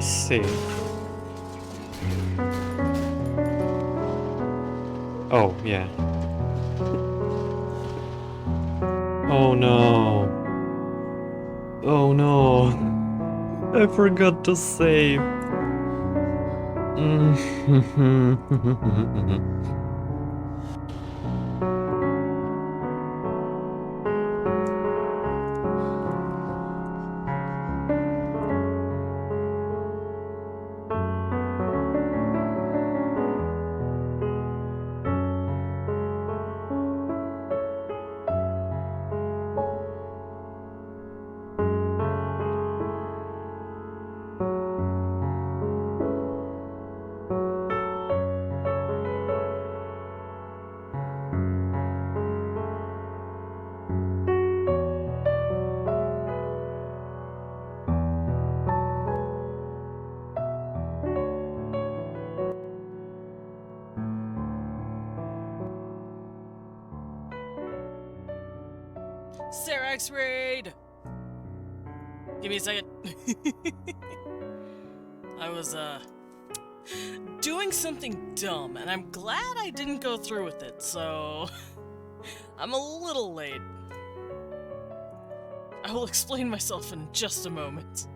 see. Oh, yeah. Oh no. Oh no. I forgot to save. Serax raid! Give me a second. I was, doing something dumb, and I'm glad I didn't go through with it, so... I'm a little late. I will explain myself in just a moment.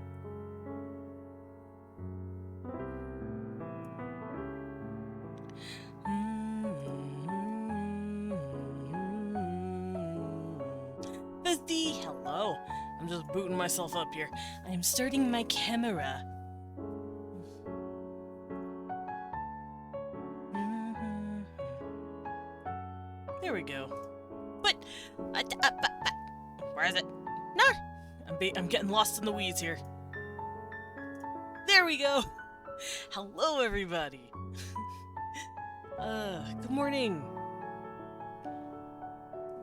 Bestie, hello. I'm just booting myself up here. I am starting my camera. There we go. But, where is it? No, I'm getting lost in the weeds here. There we go. Hello, everybody. Good morning.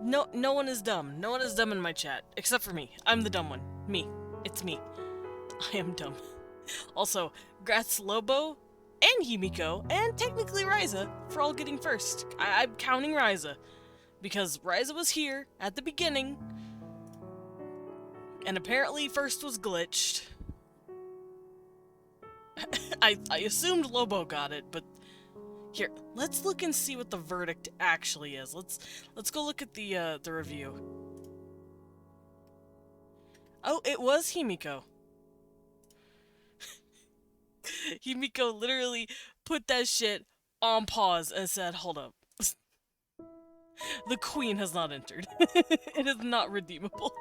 No one is dumb. No one is dumb in my chat, except for me. I'm the dumb one. Me. It's me. I am dumb. Also, grats Lobo and Himiko, and technically Ryza, for all getting first. I'm counting Ryza, because Ryza was here at the beginning, and apparently first was glitched. I assumed Lobo got it, but here, let's look and see what the verdict actually is. Let's go look at the review. Oh, it was Himiko. Himiko literally put that shit on pause and said, "Hold up. The queen has not entered. It is not redeemable."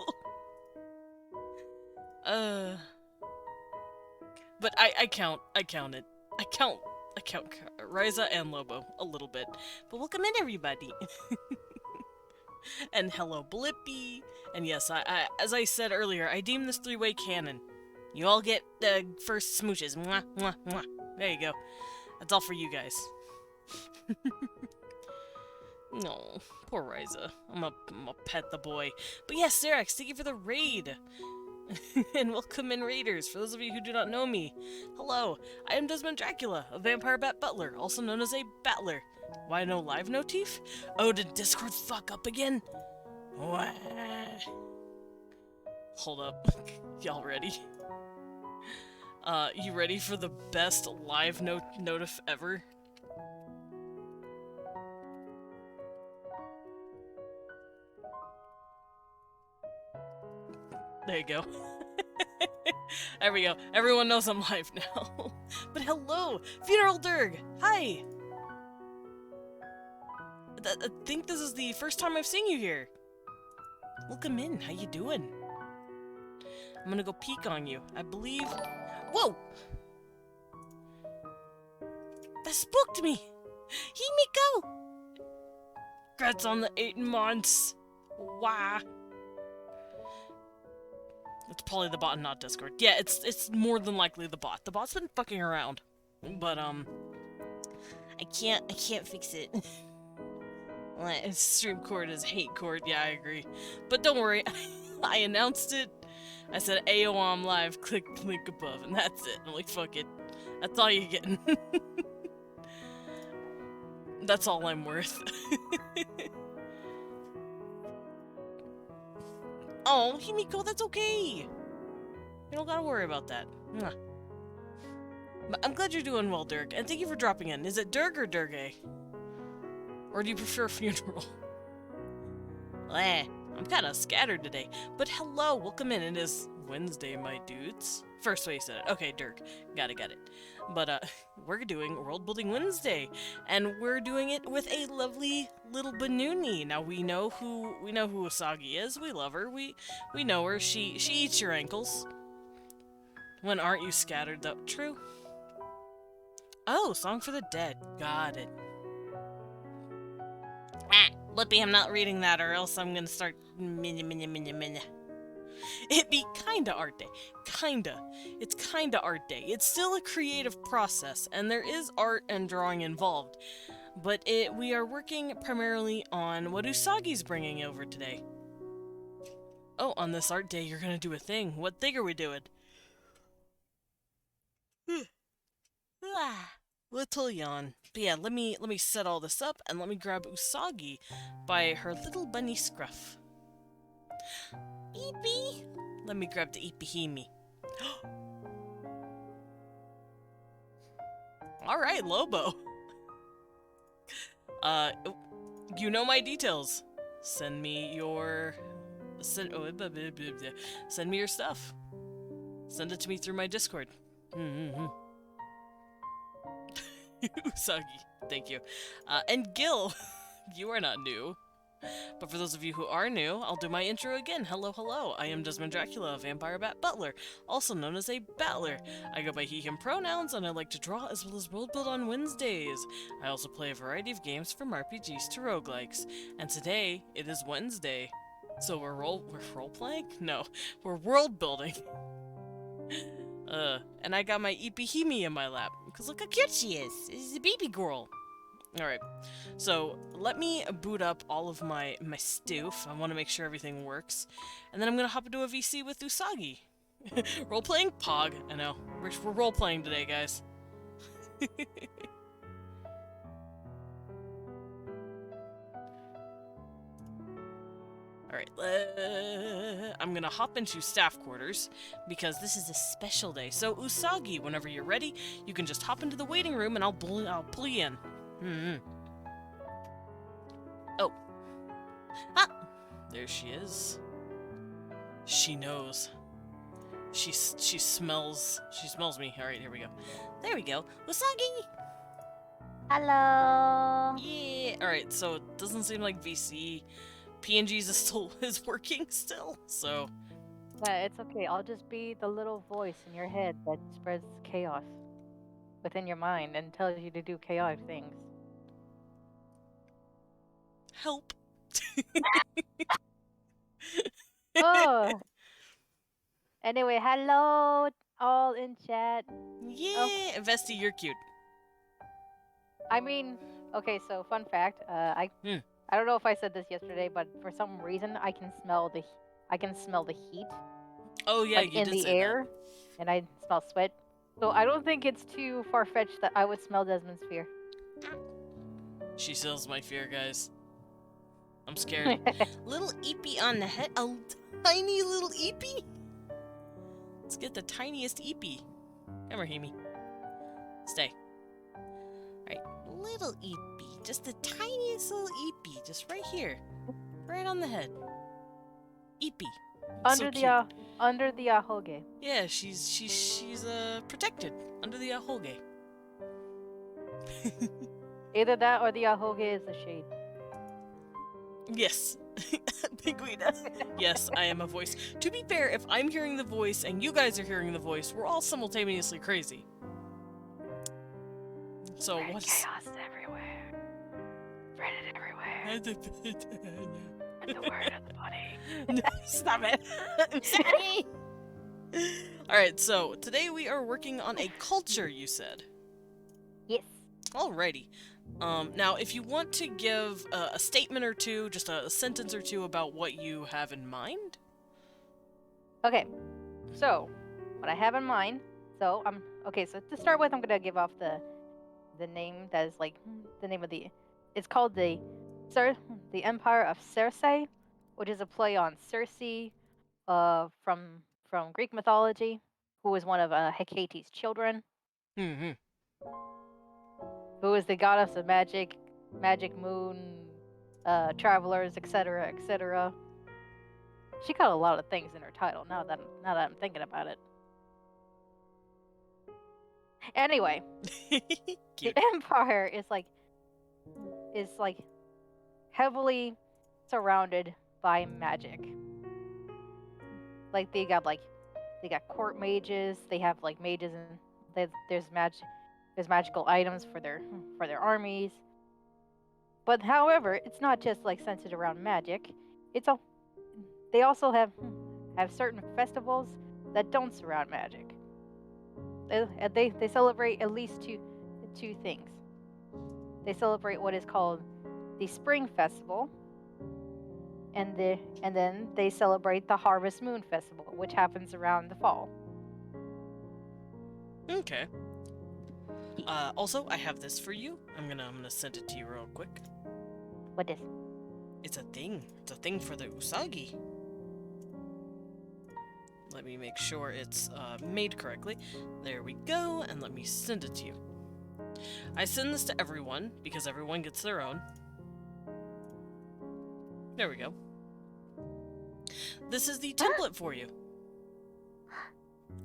But I count it. I count Ryza and Lobo a little bit. But welcome in, everybody. And hello, Blippy. And yes, I as I said earlier, I deem this three-way canon. You all get the first smooches. Mwah, mwah, mwah. There you go. That's all for you guys. No, poor Ryza. I'm a pet the boy. But yes, Serax, thank you for the raid. And welcome in, raiders. For those of you who do not know me, hello, I am Desmond Dracula, a vampire bat butler, also known as a battler. Why no live notif? Oh, did Discord fuck up again? Wah. Hold up. Y'all ready? You ready for the best live notif ever? There you go. There we go. Everyone knows I'm live now. But hello, Funeral Durg. Hi. I think this is the first time I've seen you here. Welcome in. How you doing? I'm gonna go peek on you. I believe... Whoa! That spooked me! Himiko! Congrats on the 8 months. Wow. It's probably the bot and not Discord. Yeah, it's more than likely the bot. The bot's been fucking around. But, I can't fix it. Stream cord is hate cord, yeah, I agree. But don't worry, I announced it. I said, "Ayo, I'm live, click the link above," and that's it. I'm like, fuck it. That's all you're getting. That's all I'm worth. Oh, Himiko, that's okay. You don't gotta worry about that. Mwah. I'm glad you're doing well, Dirk, and thank you for dropping in. Is it Dirk or Durgay? Or do you prefer funeral? I'm kind of scattered today. But hello, welcome in. It is Wednesday, my dudes. First way you said it. Okay, Dirk. Got it. But, we're doing World Building Wednesday. And we're doing it with a lovely little bnuuy. Now, we know who Usagi is. We love her. We know her. She eats your ankles. When aren't you scattered, though? True. Oh, Song for the Dead. Got it. Lippy, I'm not reading that or else I'm gonna start minna. It'd be kinda art day. Kinda. It's kinda art day. It's still a creative process, and there is art and drawing involved. But we are working primarily on what Usagi's bringing over today. Oh, on this art day, you're gonna do a thing. What thing are we doing? Little yawn. But yeah, let me set all this up and let me grab Usagi by her little bunny scruff. Eepy! Let me grab the Eepihimi. Alright, Lobo. You know my details. Send me your... Send me your stuff. Send it to me through my Discord. Usagi, thank you. And Gil, you are not new. But for those of you who are new, I'll do my intro again. Hello. I am Desmond Dracula, a vampire bat butler, also known as a battler. I go by he, him pronouns, and I like to draw as well as world build on Wednesdays. I also play a variety of games from RPGs to roguelikes. And today, it is Wednesday. So we're role-playing? No, we're world building. And I got my Ipihimi in my lap. Because look how cute she is. She's a baby girl. Alright, so let me boot up all of my stuff. I want to make sure everything works. And then I'm going to hop into a VC with Usagi. Role-playing? Pog. I know. We're role-playing today, guys. Alright, I'm gonna hop into staff quarters, because this is a special day. So, Usagi, whenever you're ready, you can just hop into the waiting room and I'll pull you in. Oh. Ah! There she is. She knows. She smells me. Alright, here we go. There we go. Usagi! Hello. Yeah! Alright, so it doesn't seem like VC PNGs is working still, so... Yeah, it's okay. I'll just be the little voice in your head that spreads chaos within your mind and tells you to do chaotic things. Help! Oh! Anyway, hello all in chat. Yeah! Vesty, you're cute. I mean, okay, so fun fact, I don't know if I said this yesterday, but for some reason I can smell the heat. Oh yeah, like you in did the say air, and I smell sweat. So I don't think it's too far-fetched that I would smell Desmond's fear. She sells my fear, guys. I'm scared. Little Eepee on the head. A tiny little Eepee? Let's get the tiniest Eepee. Come here, Hemi. Stay. Alright, little Eepee. Just the tiniest little Eepee. Just right here. Right on the head. Eepee. Under So under the ahoge. yeah, she's protected under the ahoge. Either that or the ahoge is the shade. Yes. Pinguina. Yes, I am a voice. To be fair, if I'm hearing the voice and you guys are hearing the voice, we're all simultaneously crazy. So Spread what's chaos everywhere. Spread it everywhere. That's the word of the body. Stop it. I'm sorry. Alright, so today we are working on a culture, you said. Yes. Alrighty. Now, if you want to give a statement or two, just a sentence or two about what you have in mind. Okay. So, what I have in mind. So okay. So to start with, I'm gonna give off the name that is like the name of the. It's called the Empire of Circe, which is a play on Circe, from Greek mythology, who was one of Hecate's children. Mm-hmm. who is the goddess of magic, magic moon, travelers, etc., etc. She got a lot of things in her title. Now that I'm thinking about it. Anyway, the Cute. empire is like heavily surrounded by magic. Like they got court mages. They have like mages and there's magical items for their armies. But however, it's not just like centered around magic. It's a they also have certain festivals that don't surround magic. They celebrate at least two things. They celebrate what is called the Spring Festival, and then they celebrate the Harvest Moon Festival, which happens around the fall. Okay. Also, I have this for you. I'm gonna send it to you real quick. What is? It's a thing. It's a thing for the Usagi. Let me make sure it's made correctly. There we go, and let me send it to you. I send this to everyone, because everyone gets their own. There we go. This is the template for you.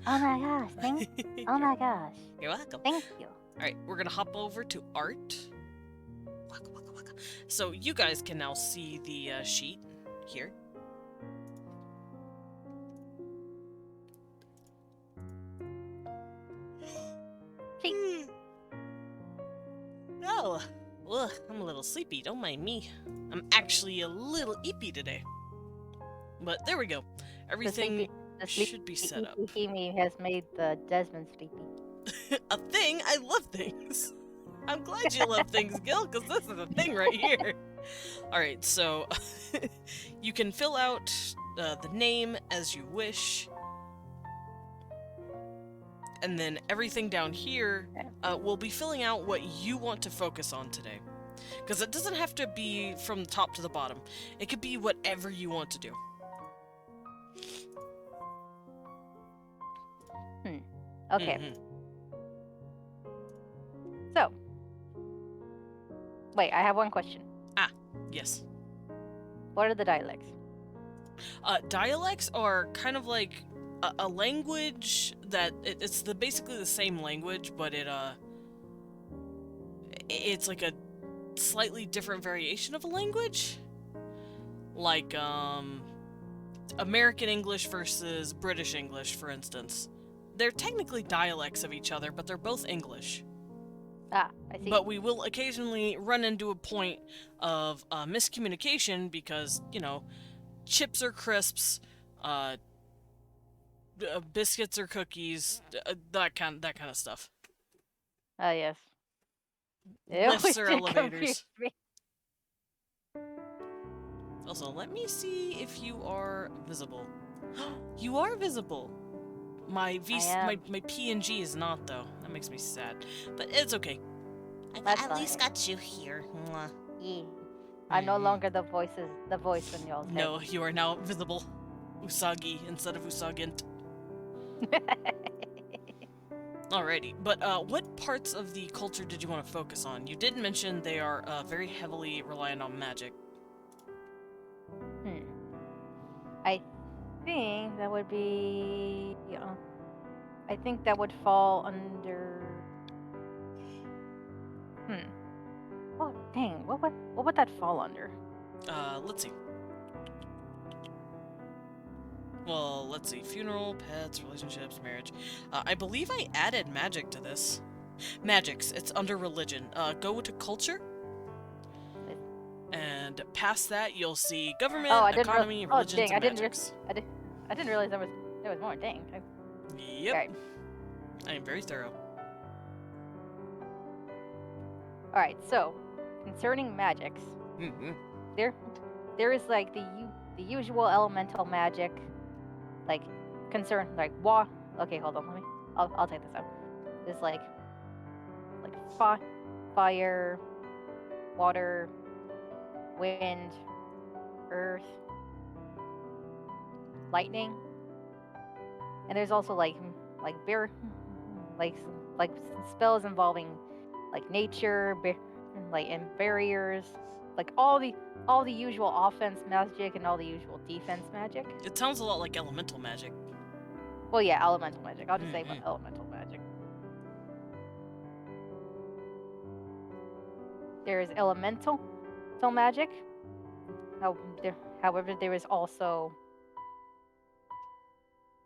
Oh my gosh! Oh my gosh! You're welcome. Thank you. Alright, we're gonna hop over to art. Waka, waka, waka. So you guys can now see the sheet here. Sheet. Oh, ugh, I'm a little sleepy, don't mind me. I'm actually a little eepy today. But there we go. Everything should be set up. Himi has made the Desmond sleepy. A thing? I love things. I'm glad you love things, Gil, because this is a thing right here. Alright, so you can fill out the name as you wish. And then everything down here will be filling out what you want to focus on today. Because it doesn't have to be from the top to the bottom. It could be whatever you want to do. Okay. Mhm. So, wait, I have one question. Yes. What are the dialects? Dialects are kind of like a language that it's basically the same language, but it's like a slightly different variation of a language. Like American English versus British English, for instance. They're technically dialects of each other, but they're both English. Ah, I see. But we will occasionally run into a point of miscommunication because, you know, chips or crisps, biscuits or cookies, that kind of stuff. Ah, yes. It Lifts always or did elevators. confuse me. Also, let me see if you are visible. You are visible. My PNG is not, though. That makes me sad. But it's okay. That's I've at least fine. got you here. Mwah. Yeah. I'm no longer the voice in y'all's head. No, you are now visible. Usagi instead of Usagint. Alrighty, but what parts of the culture did you want to focus on? You did mention they are very heavily reliant on magic. I think that would be. I think that would fall under. Oh dang! What would that fall under? Let's see. Well, let's see. Funeral, pets, relationships, marriage. I believe I added magic to this. Magics. It's under religion. Go to culture. And past that, you'll see government, economy, religions, and magics. I didn't realize there was more. Dang. Yep. Right. I am very thorough. All right. So, concerning magics, there is like the usual elemental magic, like Okay, hold on. I'll take this out. There's like fire, water, wind, earth, lightning, and there's also like like spells involving like nature, like and barriers, like all the usual offense magic and all the usual defense magic. It sounds a lot like elemental magic. Well, yeah, elemental magic. I'll just say Mhm. elemental magic. There is elemental magic. However, there is also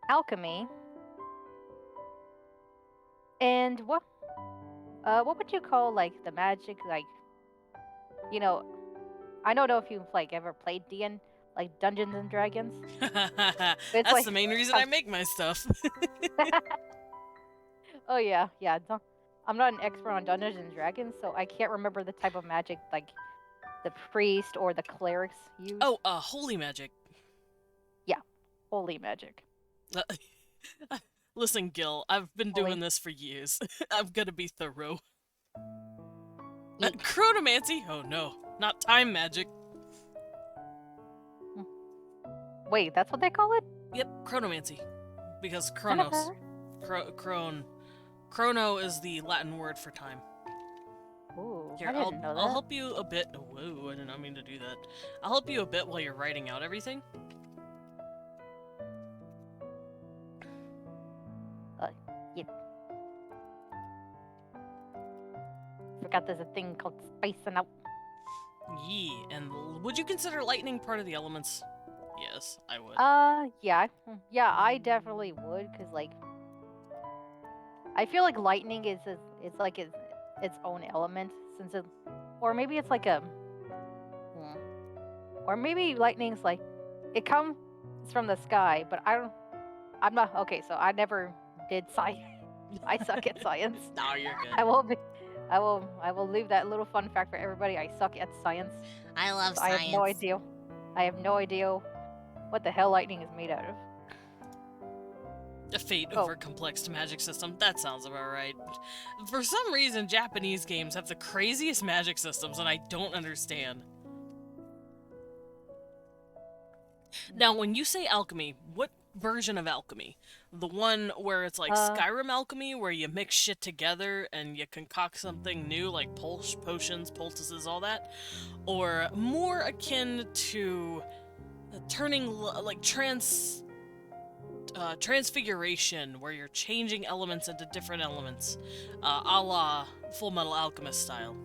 alchemy. And what would you call like the magic like you know I don't know if you've like ever played DN like Dungeons and Dragons. It's That's like the main reason I make my stuff. oh yeah, yeah. I'm not an expert on Dungeons and Dragons, so I can't remember the type of magic like the priest or the clerics use. Oh, holy magic. Yeah, holy magic. Listen, Gil, I've been Holy. doing this for years. I'm gonna be thorough. Yeet. Chronomancy? Oh no, not time magic. Wait, that's what they call it? Yep, chronomancy. Because I never chronos. heard- Chrono is the Latin word for time. Ooh, Here, I didn't know that. I'll help you a bit. Whoa, I did not mean to do that. I'll help you a bit while you're writing out everything. Yep. Forgot there's a thing called spacing out. Yee, and would you consider lightning part of the elements? Yes, I would. Yeah, I definitely would, cause like, I feel like lightning is it's like its own element, since it, or maybe it's like a, or maybe lightning's like, it comes from the sky, but I'm not okay. So I never did science. I suck at science. No, you're good. I will leave that little fun fact for everybody. I suck at science. I love So science. I have no idea. I have no idea what the hell lightning is made out of. A fate Oh. over complex magic system. That sounds about right. For some reason, Japanese games have the craziest magic systems, and I don't understand. Now, when you say alchemy, what version of alchemy? The one where it's like Skyrim alchemy, where you mix shit together and you concoct something new, like potions, poultices, all that? Or more akin to turning, like, transfiguration, where you're changing elements into different elements, a la Full Metal Alchemist style?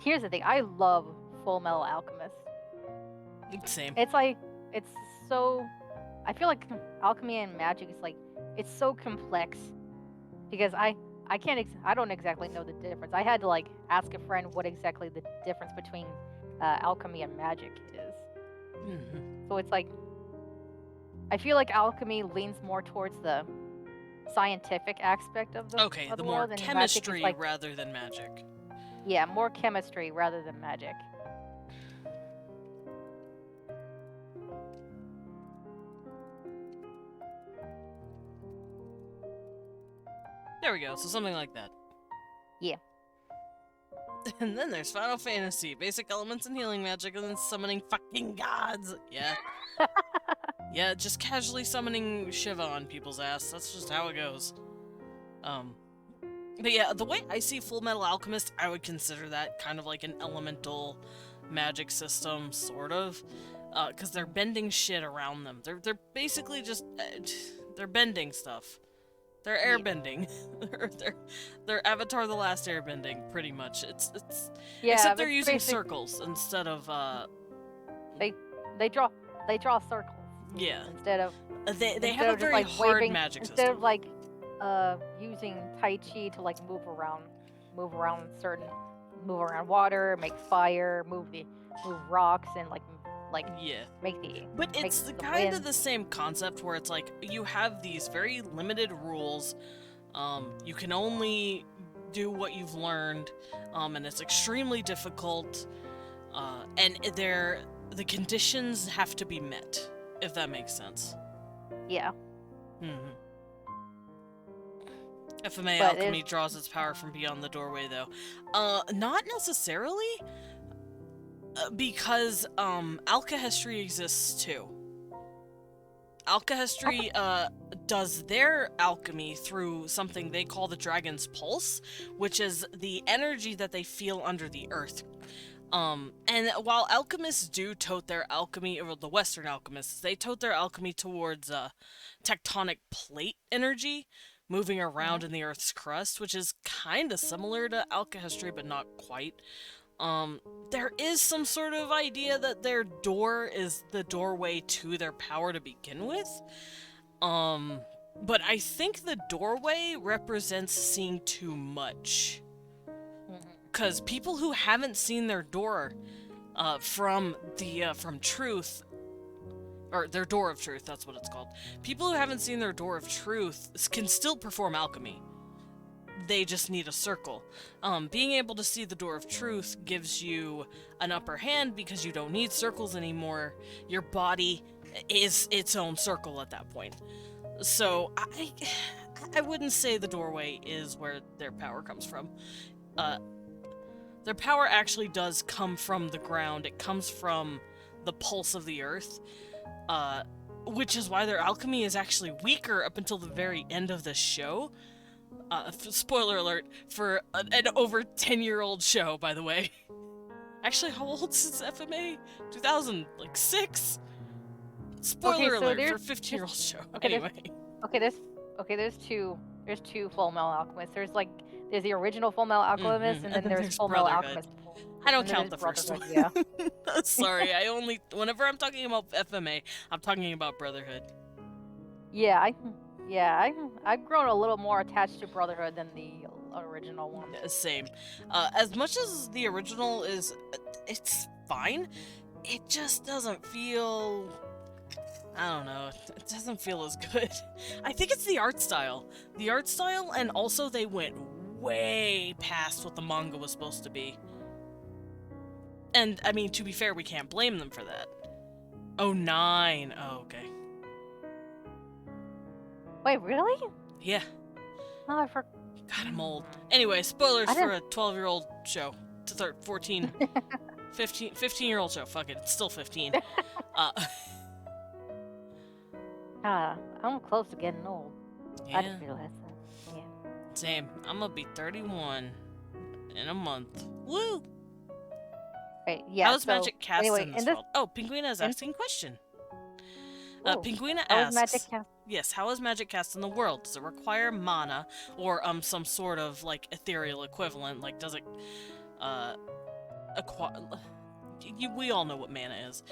Here's the thing. I love Full Metal Alchemist. Same. It's like it's so. I feel like alchemy and magic is like it's so complex because I can't I don't exactly know the difference. I had to like ask a friend what exactly the difference between alchemy and magic is. Mhm. So it's like I feel like alchemy leans more towards the scientific aspect of the Okay, of the the more world, and magic is chemistry like rather than magic. yeah, more chemistry rather than magic. There we go, so something like that. Yeah. And then there's Final Fantasy, basic elements and healing magic, and then summoning fucking gods. Yeah. Yeah, just casually summoning Shiva on people's ass. That's just how it goes. But yeah, the way I see Full Metal Alchemist, I would consider that kind of like an elemental magic system, sort of. Because they're bending shit around them. They're basically just they're bending stuff. They're airbending. they're Avatar: The Last Airbending, pretty much. It's Yeah, except they're it's using basic- circles instead of They draw circles yeah. instead of They instead have a of just, very like, hard waving- magic instead system. of like using Tai Chi to like move around water, make fire, move rocks, and like Yeah. make the But make it's the kind of wind. the same concept where it's like you have these very limited rules. You can only do what you've learned, and it's extremely difficult. And the conditions have to be met, if that makes sense. Yeah. Mm-hmm. FMA But alchemy draws its power from beyond the doorway, though. Not necessarily. Because alchemy exists too. Alkahestry does their alchemy through something they call the Dragon's Pulse, which is the energy that they feel under the earth. And while alchemists do tote their alchemy, or the Western alchemists, they tote their alchemy towards tectonic plate energy, moving around in the Earth's crust, which is kind of similar to alkahestry, but not quite. There is some sort of idea that their door is the doorway to their power to begin with. But I think the doorway represents seeing too much. Because people who haven't seen their door from truth, or their door of truth, that's what it's called. People who haven't seen their door of truth can still perform alchemy. They just need a circle. Being able to see the door of truth gives you an upper hand because you don't need circles anymore. Your body is its own circle at that point. So I wouldn't say the doorway is where their power comes from. Their power actually does come from the ground. It comes from the pulse of the earth, which is why their alchemy is actually weaker up until the very end of the show. Spoiler alert for an over 10-year-old show, by the way. Actually, how old is FMA? 2006? Spoiler alert for a 15-year-old show. Okay, anyway. There's two Full Metal Alchemists. There's the original Full Metal Alchemist, and then there's Full Metal Alchemist. I don't count the first one. Yeah. Sorry, whenever I'm talking about FMA, I'm talking about Brotherhood. I've grown a little more attached to Brotherhood than the original one. Same. As much as the original is, it's fine, it just doesn't feel, I don't know, it doesn't feel as good. I think it's the art style. The art style, and also they went way past what the manga was supposed to be. And, I mean, to be fair, we can't blame them for that. 09. Oh, okay. Wait, really? Yeah. Oh, I forgot. God, I'm old. Anyway, spoilers for a 12-year-old show. 14, 15-year-old show. Fuck it, it's still 15. I'm close to getting old. Yeah. I didn't realize that. Yeah. Same. I'm gonna be 31 in a month. Woo! Right, yeah. How is magic cast in this this world? Oh, Pinguina is asking a question. Pinguina how is asks, magic cast? yes, how is magic cast in the world? Does it require mana or some sort of like ethereal equivalent? Like, does it we all know what mana is.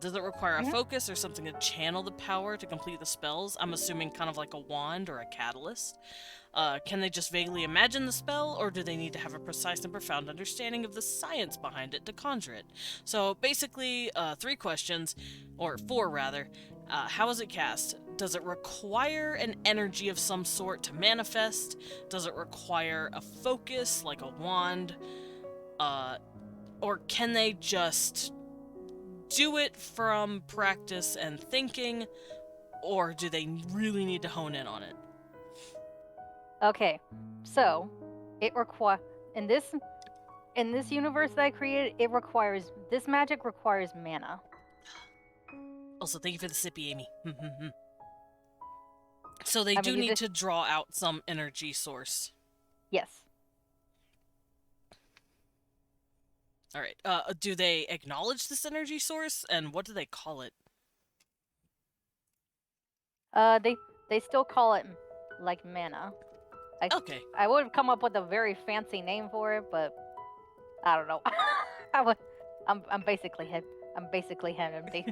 Does it require a focus or something to channel the power to complete the spells? I'm assuming kind of like a wand or a catalyst. Can they just vaguely imagine the spell, or do they need to have a precise and profound understanding of the science behind it to conjure it? So basically, 3 questions, or 4 rather. How is it cast? Does it require an energy of some sort to manifest? Does it require a focus, like a wand? Or can they just do it from practice and thinking? Or do they really need to hone in on it? Okay, so it in this universe that I created, this magic requires mana. Also, thank you for the sippy, Amy. So they do need to draw out some energy source. Yes. Alright, do they acknowledge this energy source, and what do they call it? They still call it, like, mana. Okay. I would have come up with a very fancy name for it, but I don't know. I'm basically him. empty.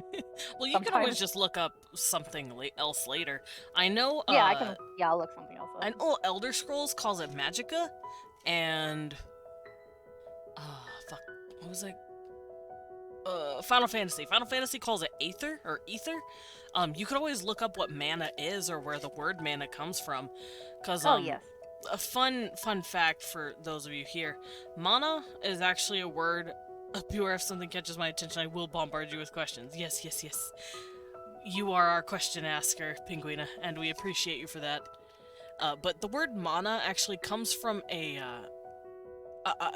Well, you can always just look up something else later. I know. I'll look something else up. I know Elder Scrolls calls it Magicka, and fuck, what was it? Final Fantasy. Final Fantasy calls it Aether or Ether. You could always look up what mana is or where the word mana comes from, because yes. A fun fact for those of you here: mana is actually a word. Beware if something catches my attention, I will bombard you with questions. Yes. You are our question asker, Pinguina, and we appreciate you for that. But the word mana actually comes from a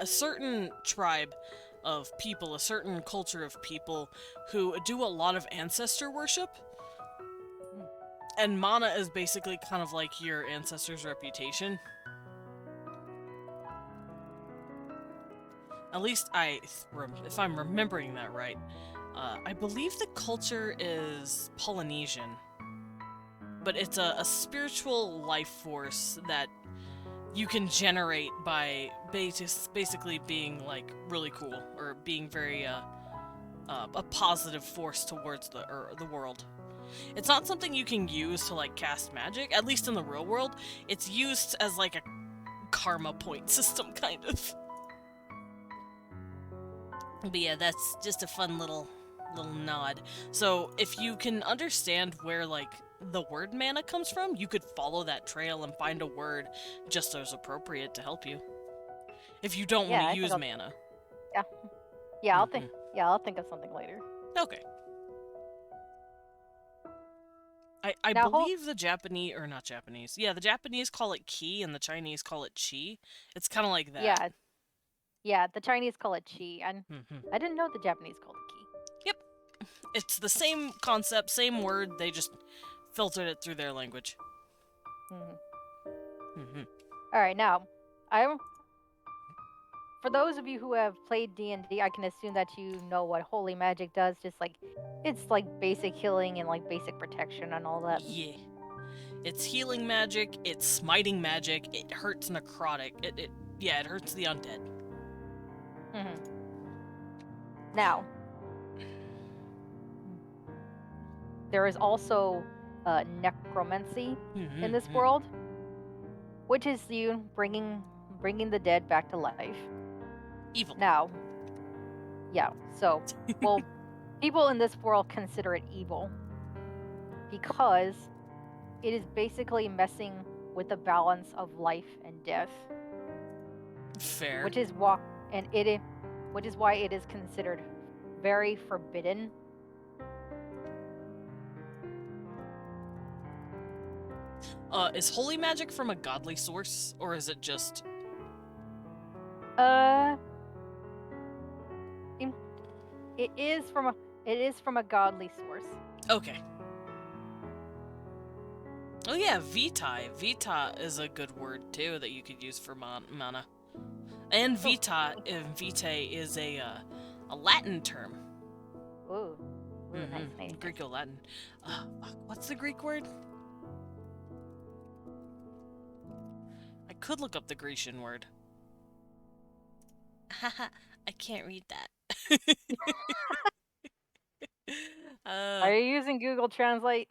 certain tribe of people, a certain culture of people who do a lot of ancestor worship. And mana is basically kind of like your ancestor's reputation. At least if I'm remembering that right. I believe the culture is Polynesian. But it's a spiritual life force that you can generate by basically being, like, really cool. Or being very, a positive force towards the world. It's not something you can use to, like, cast magic, at least in the real world. It's used as, like, a karma point system, kind of. But yeah, that's just a fun little nod. So, if you can understand where, like, the word mana comes from, you could follow that trail and find a word just as appropriate to help you. If you don't want to use mana. Yeah. Yeah, I'll think of something later. Okay. I believe the Japanese, or not Japanese, yeah, the Japanese call it ki and the Chinese call it chi. It's kind of like that. Yeah, the Chinese call it chi, and I didn't know the Japanese called it ki. Yep. It's the same concept, same word, they just filtered it through their language. Alright, now, for those of you who have played D&D, I can assume that you know what holy magic does, just like, it's like basic healing and like basic protection and all that. Yeah. It's healing magic, it's smiting magic, it hurts necrotic, it hurts the undead. Now, there is also necromancy in this world, which is you bringing the dead back to life. Evil. Now, yeah, so, well, people in this world consider it evil because it is basically messing with the balance of life and death. Fair. Which is why it is considered very forbidden. Is holy magic from a godly source, or is it just... It is from a godly source. Okay. Oh yeah, vitae. Vita is a good word, too, that you could use for mana. And vitae is a Latin term. Ooh. Nice. Greco-Latin. What's the Greek word? I could look up the Grecian word. Haha, I can't read that. Are you using Google Translate?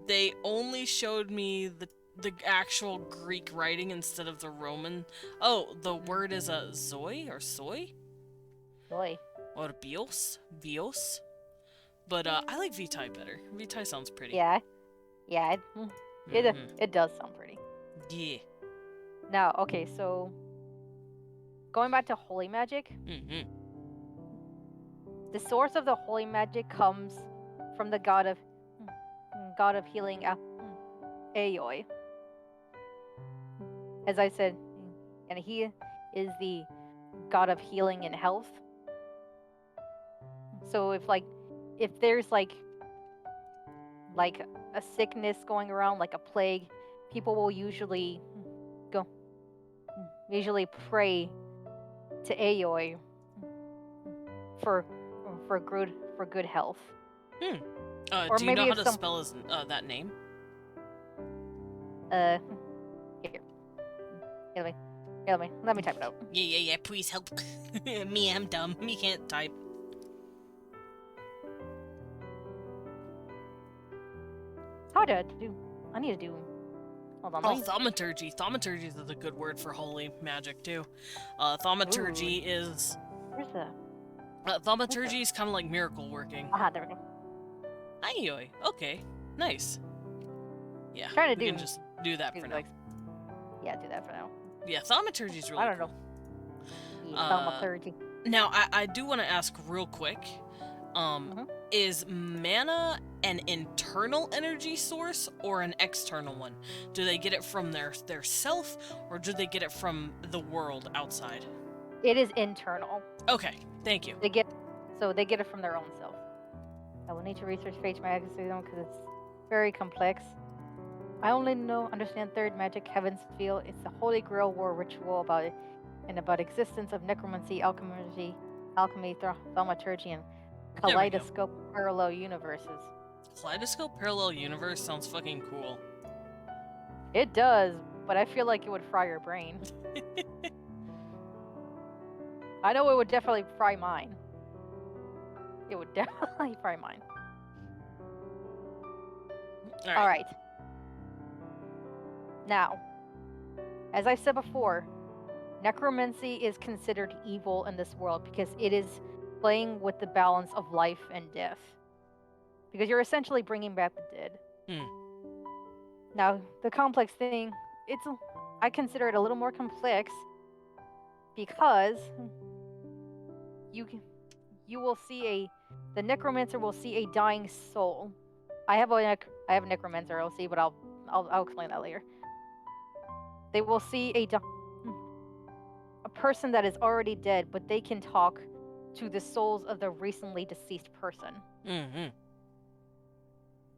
They only showed me the actual Greek writing instead of the Roman. Oh, the word is a zoe or soy? Soy. Or bios? Bios? But I like vitae better. Vitae sounds pretty. Yeah. Yeah, it does sound pretty. Yeah. Now, okay, so going back to holy magic. The source of the holy magic comes from the god of healing, Aoi. As I said, and he is the god of healing and health. So if there's like a sickness going around, like a plague, people will usually pray to Aoi for good health. Or do you know how to spell that name? Here. Let me type it out. Yeah, please help. Me, I'm dumb. Me can't type. I need to do... Hold on. Oh, thaumaturgy. Thaumaturgy is a good word for holy magic, too. Thaumaturgy is... Where's the... thaumaturgy is kind of like miracle working. There we go. Aioi. Okay. Nice. Yeah, Trying to can just do that for now. Yeah, do that for now. Yeah, thaumaturgy is really I don't know. Thaumaturgy. Now, I do want to ask real quick. Is mana an internal energy source or an external one? Do they get it from their self, or do they get it from the world outside? It is internal. Okay, thank you. They get it from their own self. I will need to research Fate magazine because very complex. I only understand third magic heavens feel. It's the Holy Grail war ritual about it, and about existence of necromancy, alchemy, thaumaturgy, and There we go. kaleidoscope parallel universes. Kaleidoscope Parallel Universe sounds fucking cool. It does, but I feel like it would fry your brain. I know it would definitely fry mine. It would definitely fry mine. All right. Now, as I said before, necromancy is considered evil in this world because it is playing with the balance of life and death. Because you're essentially bringing back the dead. Now, the complex thing, I consider it a little more complex because you will see the necromancer will see a dying soul. I have a necromancer LC, but I'll explain that later. They will see a person that is already dead, but they can talk to the souls of the recently deceased person. Mm-hmm.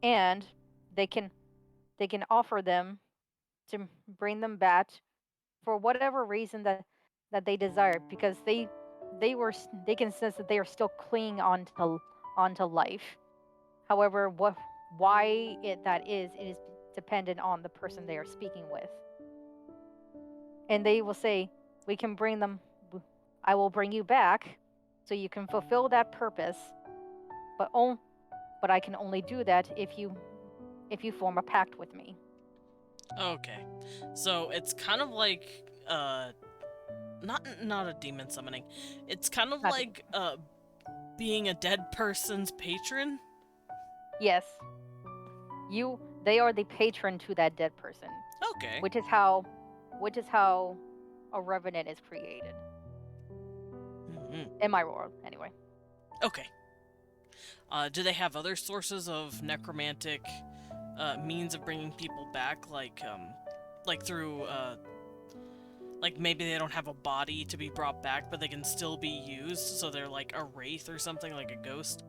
And they can offer them to bring them back for whatever reason that they desire, because they can sense that they are still clinging onto life. However, why that is dependent on the person they are speaking with. And they will say, we can bring them, I will bring you back so you can fulfill that purpose, but I can only do that if you form a pact with me. Okay. So it's kind of like not a demon summoning. It's kind of like being a dead person's patron. Yes. They are the patron to that dead person. Okay. Which is how a revenant is created. Mm-hmm. In my world, anyway. Okay. Do they have other sources of necromantic means of bringing people back, like through like maybe they don't have a body to be brought back, but they can still be used, so they're like a wraith or something, like a ghost?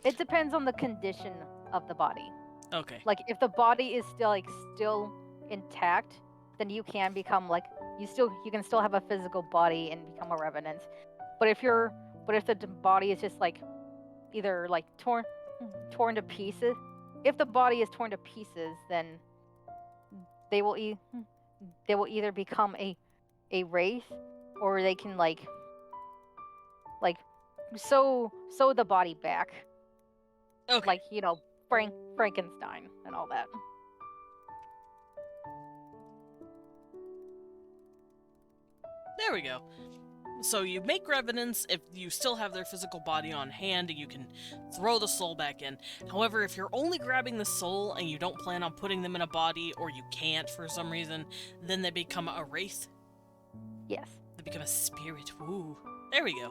It depends on the condition of the body. Okay. Like if the body is still intact, then you can become like you can still have a physical body and become a revenant. But if the body is just like either like torn to pieces, if the body is torn to pieces, then they will either become a wraith, or they can like sew the body back. Okay. Like, Frankenstein and all that. There we go. So you make revenants if you still have their physical body on hand and you can throw the soul back in. However, if you're only grabbing the soul and you don't plan on putting them in a body, or you can't for some reason, then they become a wraith? Yes. They become a spirit. Woo. There we go.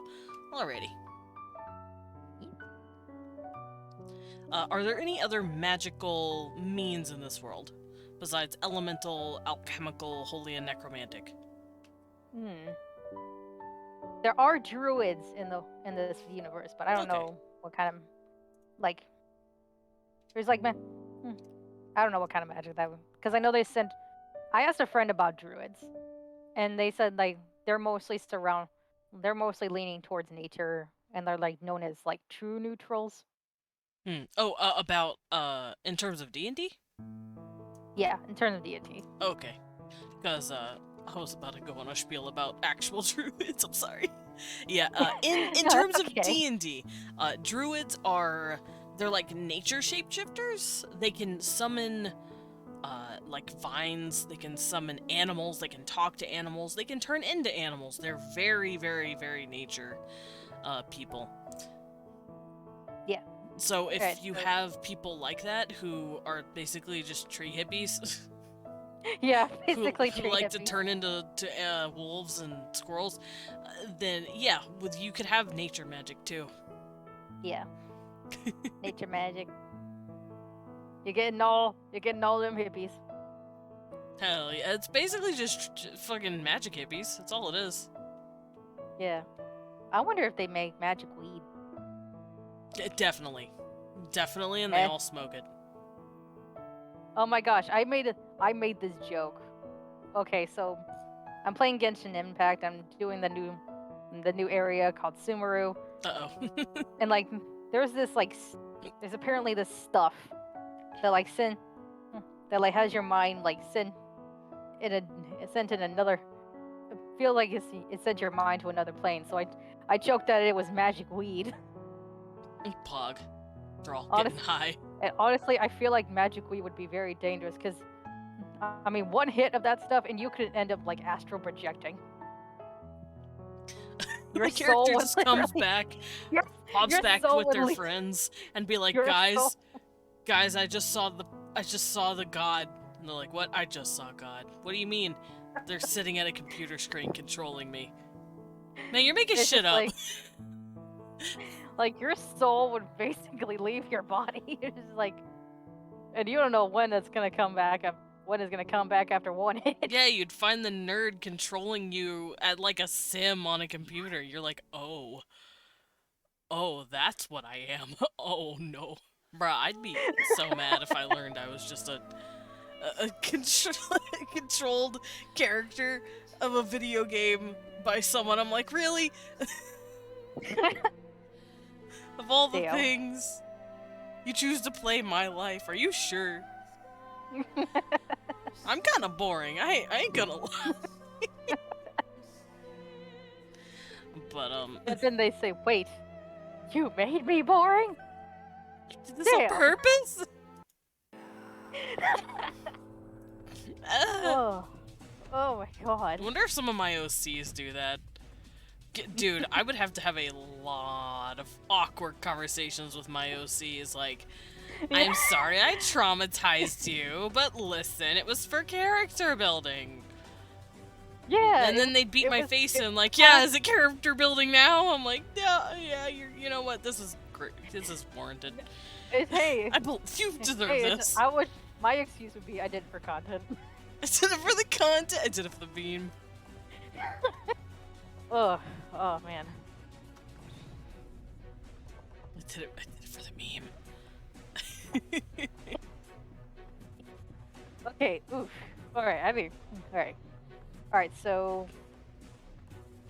Alrighty. Are there any other magical means in this world besides elemental, alchemical, holy, and necromantic? There are druids in this universe, but I don't know what kind of there's I don't know what kind of magic that would, because I know I asked a friend about druids, and they said they're mostly leaning towards nature, and they're known as true neutrals. About in terms of D&D? Yeah, in terms of deity. Okay. Because I was about to go on a spiel about actual druids. I'm sorry. Yeah, in No, terms that's of D&D, druids they're like nature shapeshifters. They can summon vines, they can summon animals, they can talk to animals, they can turn into animals. They're very, very, very nature people. Yeah. So if you have people like that who are basically just tree hippies, yeah, basically who like to turn into wolves and squirrels, then yeah, you could have nature magic too. Yeah, nature magic. You're getting all them hippies. Hell yeah, it's basically just fucking magic hippies. That's all it is. Yeah, I wonder if they make magic weed. Definitely. Definitely, and Eh. they all smoke it. Oh my gosh, I made this joke. Okay, so I'm playing Genshin Impact. I'm doing the new area called Sumeru, Uh-oh. and like there's this there's apparently this stuff that like send that like has your mind like sent in another. Feel like it sent your mind to another plane. So I joked that it was magic weed. Pog. They're all Honest- getting high. And honestly, I feel like magic weed would be very dangerous because, I mean, one hit of that stuff and you could end up like astral projecting. The character would just comes literally- back, your- hops your back soul with would their le- friends, and be like, your guys, soul- guys, I just saw the god. And they're like, what? I just saw God. What do you mean? They're sitting at a computer screen controlling me. Man, you're making It's shit just up. like your soul would basically leave your body. It's just like, and you don't know when it's gonna come back. When it's gonna come back after one hit. Yeah, you'd find the nerd controlling you at like a sim on a computer. You're like, oh, that's what I am. Oh no, bruh, I'd be so mad if I learned I was just a controlled character of a video game by someone. I'm like, really? Of all the Damn. things you choose to play my life, are you sure? I'm kind of boring. I ain't gonna lie. But And then they say, "Wait, you made me boring." you did this on Damn. purpose? Oh my god. I wonder if some of my OCs do that. Dude, I would have to have a lot of awkward conversations with my OCs, like, I'm sorry I traumatized you, but listen, it was for character building. Yeah. And then they'd beat it my was- face it- in, like, yeah, is it character building now? I'm like, yeah, you know what, this is great, this is warranted. Hey. You deserve Hey, this. my excuse would be I did it for content. I did it for the content, I did it for the meme. Oh man. I did it for the meme. Okay. Oof. All right. I mean, all right. All right. So,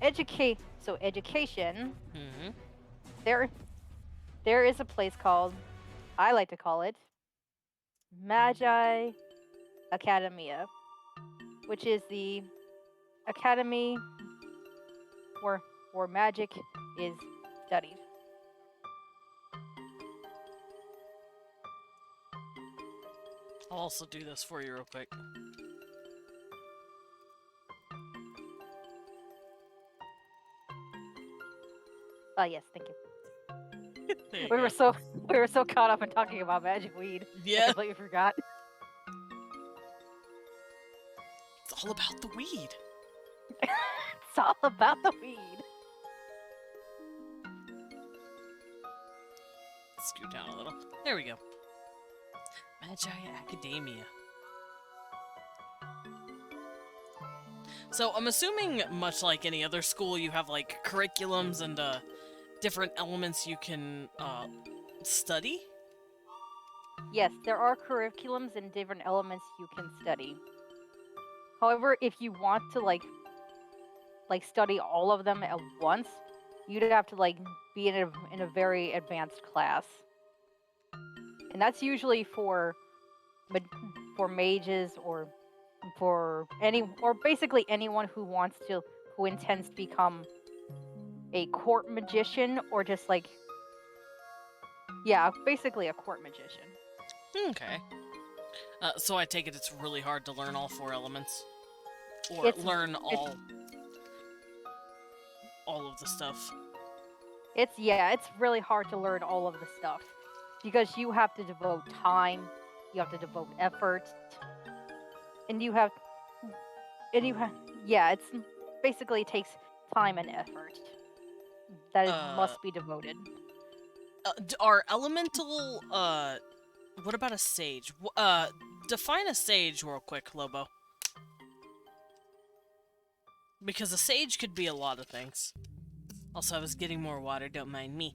education. Mhm. There is a place called, I like to call it, Magi Academia, which is the academy where magic is studied. I'll also do this for you real quick. Oh yes, thank you. There you We go. were so caught up in talking about magic weed. I Yeah, completely forgot. it's all about the weed. It's all about the weed. Scoot down a little. There we go. Magi Academia. So I'm assuming, much like any other school, you have like curriculums and different elements you can study. Yes, there are curriculums and different elements you can study. However, if you want to like study all of them at once, you'd have to like be in a very advanced class. And that's usually for mages or basically anyone who intends to become a court magician or just like basically a court magician. Okay. So I take it it's really hard to learn all 4 elements, or learn all of the stuff. It's really hard to learn all of the stuff because you have to devote time, you have to devote effort, and it's basically takes time and effort that must be devoted. Are elemental what about a sage? Define a sage real quick, Lobo. Because a sage could be a lot of things. Also, I was getting more water, don't mind me.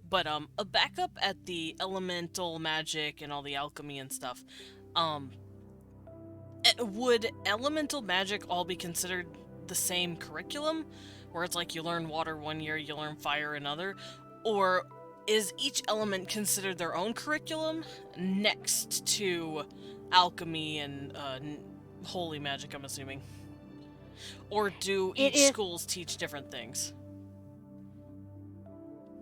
But a backup at the elemental magic and all the alchemy and stuff. Would elemental magic all be considered the same curriculum, where it's like you learn water one year, you learn fire another, or is each element considered their own curriculum next to alchemy and holy magic? I'm assuming, or do It each is. schools teach different things?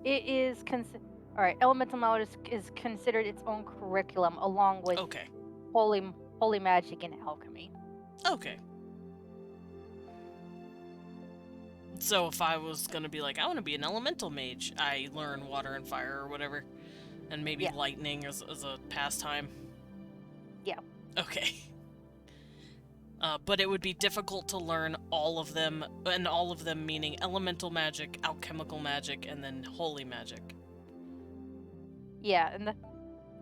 It is. All right. Elemental knowledge is considered its own curriculum, along with Okay. holy magic and alchemy. Okay. So if I was gonna be like, I want to be an elemental mage, I learn water and fire or whatever, and maybe Yeah. lightning as a pastime. Yeah. Okay. But it would be difficult to learn all of them, and all of them meaning elemental magic, alchemical magic, and then holy magic. Yeah, and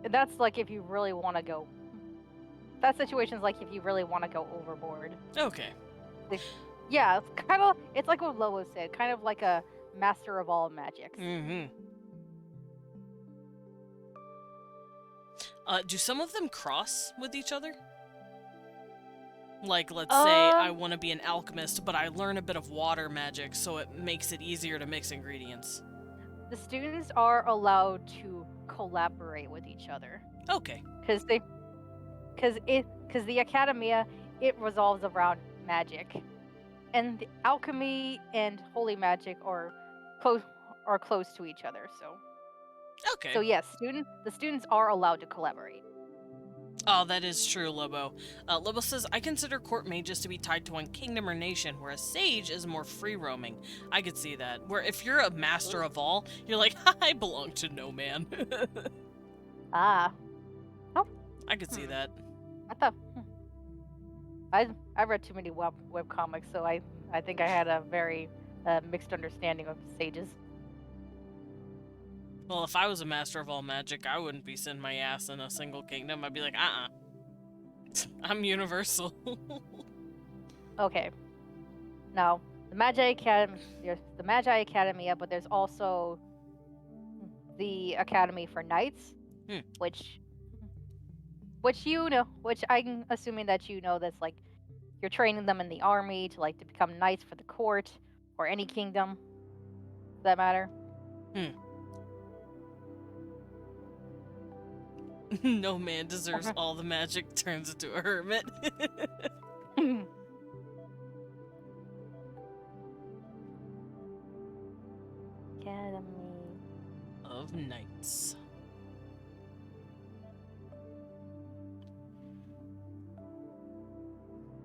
that's like if you really want to go. That situation's like if you really want to go overboard. Okay. Yeah, it's like what Lobo said, kind of like a master of all magics. Mm-hmm. Do some of them cross with each other? Like, let's say I want to be an alchemist, but I learn a bit of water magic, so it makes it easier to mix ingredients. The students are allowed to collaborate with each other. Okay. Because the academia, it revolves around magic, and the alchemy and holy magic are close to each other. Okay. So yes, the students are allowed to collaborate. Oh, that is true, Lobo. Lobo says, I consider court mages to be tied to one kingdom or nation, whereas sage is more free-roaming. I could see that. Where if you're a master of all, you're like, I belong to no man. Ah. Oh. I could see that. I thought. I read too many web comics, so I think I had a very mixed understanding of sages. Well, if I was a master of all magic, I wouldn't be sending my ass in a single kingdom. I'd be like, I'm universal. Okay. Now, the Magi Academy, there's the Magi Academia, but there's also the Academy for Knights, which I'm assuming that you know, that's like you're training them in the army to become knights for the court or any kingdom, for that matter. No man deserves all the magic, turns into a hermit. Academy of Knights.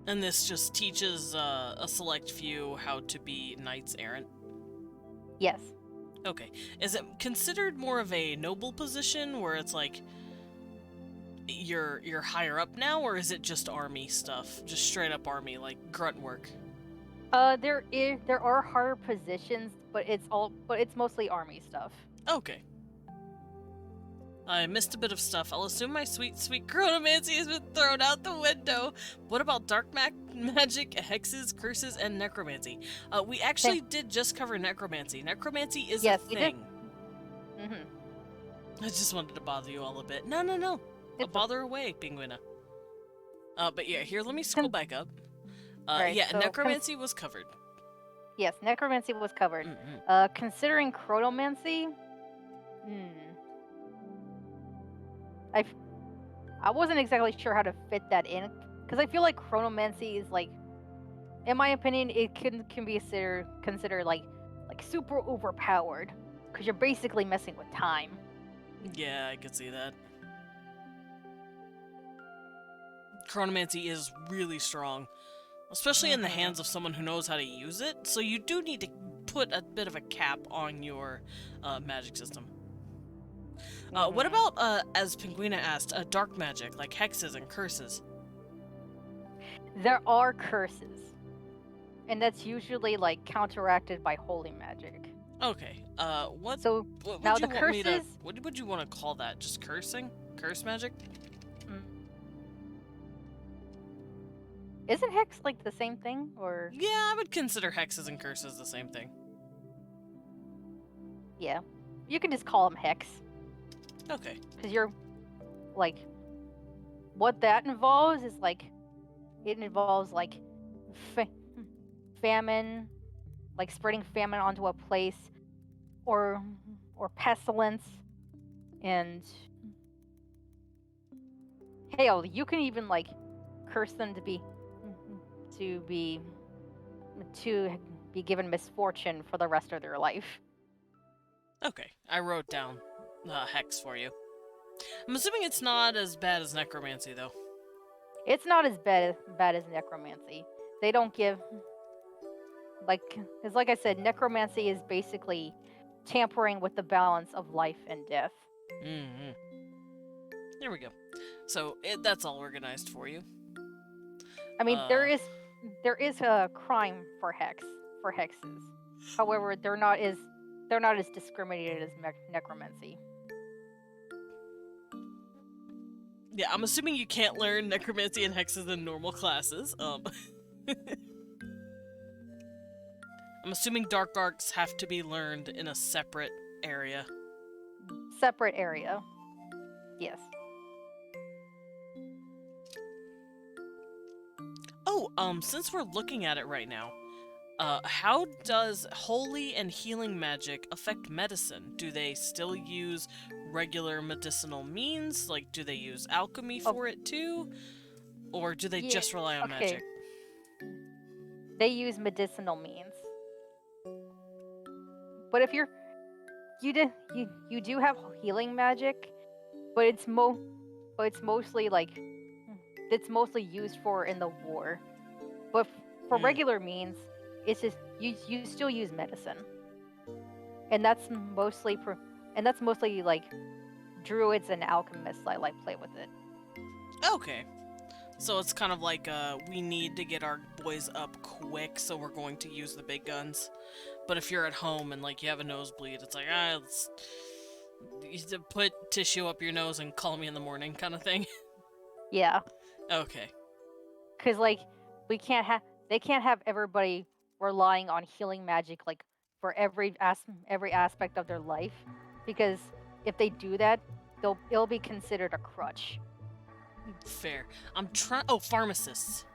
And this just teaches a select few how to be knights errant? Yes. Okay. Is it considered more of a noble position where it's like you're higher up now, or is it just army stuff? Just straight up army, like grunt work? There are harder positions, but it's mostly army stuff. Okay. I missed a bit of stuff. I'll assume my sweet chronomancy has been thrown out the window. What about dark magic, hexes, curses, and necromancy? We actually did just cover necromancy. Necromancy is a thing. I just wanted to bother you all a bit. No. Bother away, Penguina. But yeah, here, let me scroll back up. So necromancy was covered. Yes, necromancy was covered. Considering chronomancy, I wasn't exactly sure how to fit that in, because I feel like chronomancy is like, in my opinion, it can be considered like super overpowered, because you're basically messing with time. Yeah, I could see that. Chronomancy is really strong, especially in the hands of someone who knows how to use it, so you do need to put a bit of a cap on your magic system. What about, as Penguina asked, dark magic, like hexes and curses? There are curses, and that's usually like counteracted by holy magic. Okay, what would you want to call that? Just cursing? Curse magic? Isn't hex like the same thing, or? Yeah, I would consider hexes and curses the same thing. Yeah. you can just call them hex, Okay. because you're like, what that involves is like, it involves like famine, like spreading famine onto a place, or pestilence, and hell, you can even like curse them to be to be given misfortune for the rest of their life. Okay. I wrote down hex for you. I'm assuming it's not as bad as necromancy, though. It's not as bad as necromancy. They don't give like, because like I said, necromancy is basically tampering with the balance of life and death. Mm-hmm. There we go. So that's all organized for you. I mean, there is a crime for hexes. However, they're not as discriminated as necromancy. Yeah, I'm assuming you can't learn necromancy and hexes in normal classes. I'm assuming dark arts have to be learned in a separate area. Separate area. Yes. Oh, since we're looking at it right now, how does holy and healing magic affect medicine? Do they still use regular medicinal means? Like, do they use alchemy for it too? Or do they just rely on magic? They use medicinal means. But if you do have healing magic, but it's mostly like, it's mostly used for in the war. But for regular means, it's just you still use medicine, and that's mostly like druids and alchemists like play with it. Okay. So it's kind of like, we need to get our boys up quick, so we're going to use the big guns. But if you're at home and, like, you have a nosebleed, it's like, let's you put tissue up your nose and call me in the morning kind of thing. Yeah. Okay. Because, like, they can't have everybody relying on healing magic, like, for every aspect of their life. Because if they do that, it'll be considered a crutch. Fair. I'm trying. Oh, pharmacists.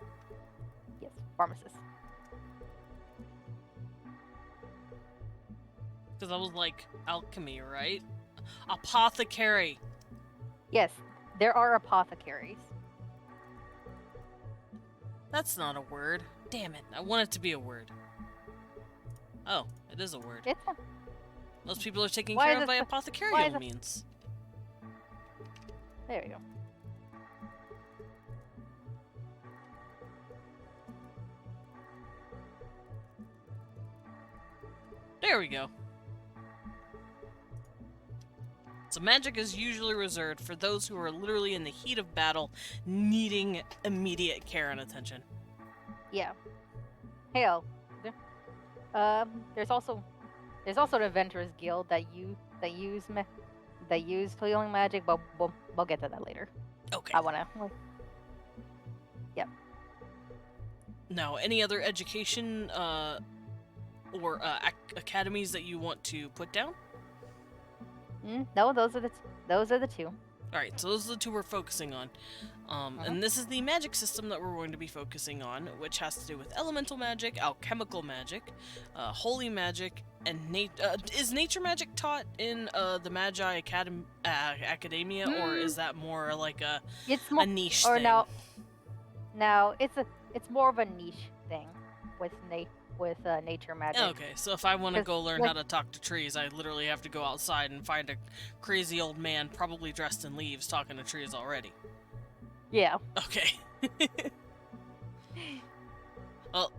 Yes, pharmacists. Because I was like, alchemy, right? Apothecary. Yes, there are apothecaries. That's not a word. Damn it. I want it to be a word. Oh, it is a word. Most people are taken care of by apothecarial means. There you go. There we go. So magic is usually reserved for those who are literally in the heat of battle, needing immediate care and attention. Yeah. Hell. There's also an Adventurers Guild that use healing magic, but we'll get to that later. Okay. I wanna. Yep. Now, any other education or academies that you want to put down? No, those are the two. Alright, so those are the two we're focusing on. And this is the magic system that we're going to be focusing on, which has to do with elemental magic, alchemical magic, holy magic, and is nature magic taught in the Magi Academia, or is that more like a niche thing? No, it's more of a niche thing with nature magic. Okay, so if I want to go learn how to talk to trees, I literally have to go outside and find a crazy old man, probably dressed in leaves, talking to trees already. Yeah. Okay. Well,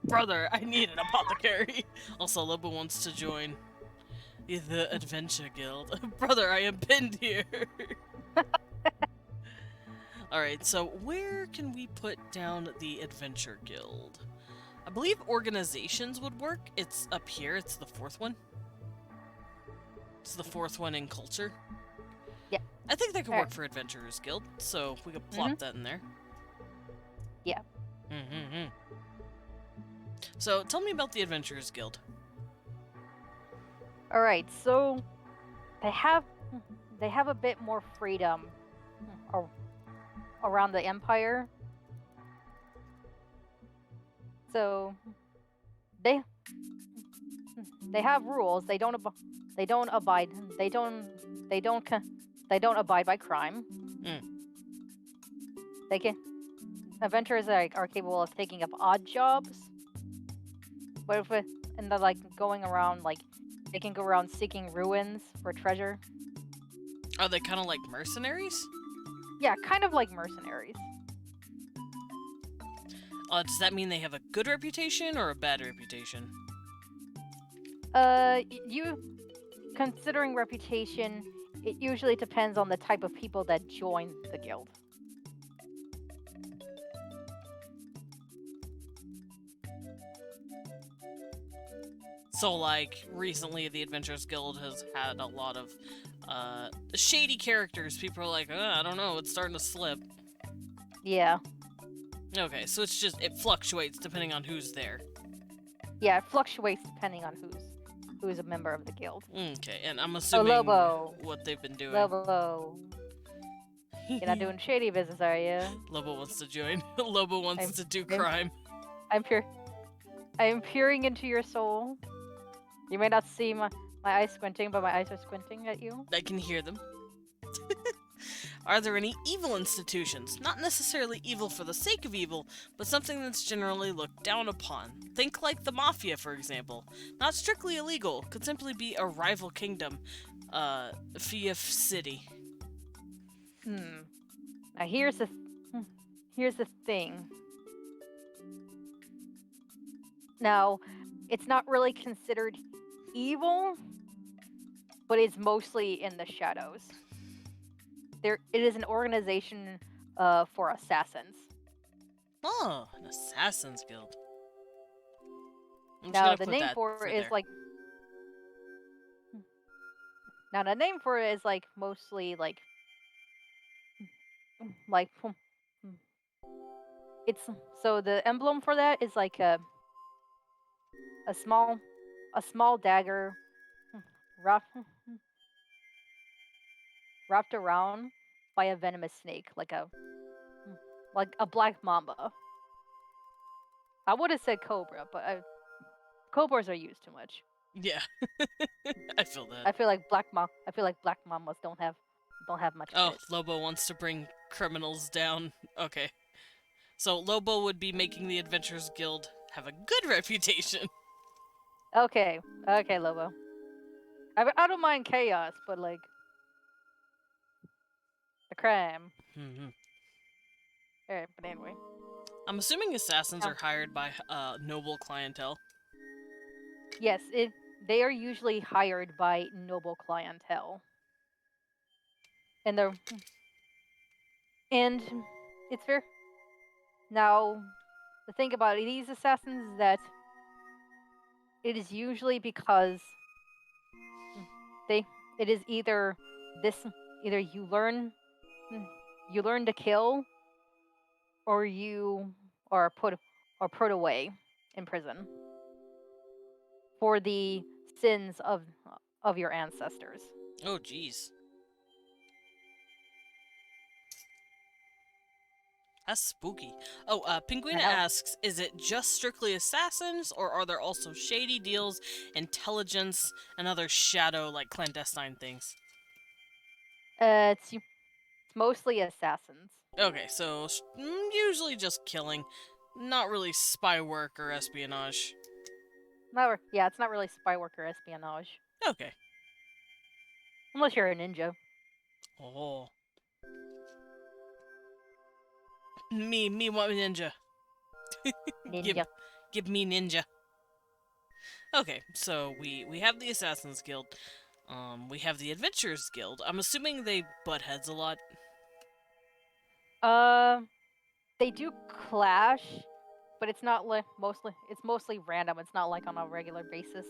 brother, I need an apothecary. Also, Lobo wants to join the Adventure Guild. Brother, I am pinned here. Alright, so where can we put down the Adventure Guild? I believe organizations would work. It's up here. It's the fourth one. It's the fourth one in culture. Yeah. I think that could work for Adventurers Guild, so we could plop that in there. Yeah. So, tell me about the Adventurers Guild. Alright, so they have they have a bit more freedom ar- around the empire. So they they have rules. They don't abide. They don't. They don't abide by crime. Mm. They can. Adventurers are capable of taking up odd jobs, but if it, and they're like going around like they can go around seeking ruins for treasure. Are they kind of like mercenaries? Yeah, kind of like mercenaries. Does that mean they have a good reputation or a bad reputation? You considering reputation, it usually depends on the type of people that join the guild. So, like, recently the Adventurers Guild has had a lot of shady characters. People are like, I don't know, it's starting to slip. Yeah, Okay, so it fluctuates depending on who's there. yeah, it fluctuates depending on who's a member of the guild. Okay, and I'm Oh, assuming Lobo. what they've been doing. Lobo, you're not doing shady business, are you? Lobo wants to join. Lobo wants to do I'm- crime. I'm pure. I am peering into your soul. You may not see my eyes squinting, but my eyes are squinting at you. I can hear them. Are there any evil institutions? Not necessarily evil for the sake of evil, but something that's generally looked down upon. Think like the Mafia, for example. Not strictly illegal, could simply be a rival kingdom. Fief City. Now here's the thing. Now, it's not really considered evil, but it's mostly in the shadows. It is an organization for assassins. Oh, an Assassin's Guild. I'm just Now gonna the put name that for it is there. like. Now the name for it is like mostly like. Like. It's so the emblem for that is like a small dagger wrapped wrapped around by a venomous snake, like a black mamba. I would have said cobra, but cobras are used too much. Yeah, I feel that. I feel like black mambas don't have much Oh, fit. Lobo wants to bring criminals down. Okay. So Lobo would be making the Adventurers Guild have a good reputation. Okay, Lobo. I don't mind chaos, but like the crime. Mm-hmm. Alright, but anyway. I'm assuming assassins Yeah. are hired by noble clientele. Yes, they are usually hired by noble clientele. And they're and it's fair. Now, the thing about these assassins is that it is usually because they it is either you learn to kill or you are put away in prison for the sins of your ancestors. Oh, jeez. That's spooky. Oh, Penguina Now, asks, is it just strictly assassins, or are there also shady deals, intelligence, and other shadow, like, clandestine things? it's mostly assassins. Okay, so usually just killing. Not really spy work or espionage. Yeah, it's not really spy work or espionage, Okay. unless you're a ninja. Oh. Me want ninja. Ninja. Give me ninja. Okay, so we have the Assassin's Guild. We have the Adventurers Guild. I'm assuming they butt heads a lot. They do clash, but it's not like it's mostly random. It's not like on a regular basis.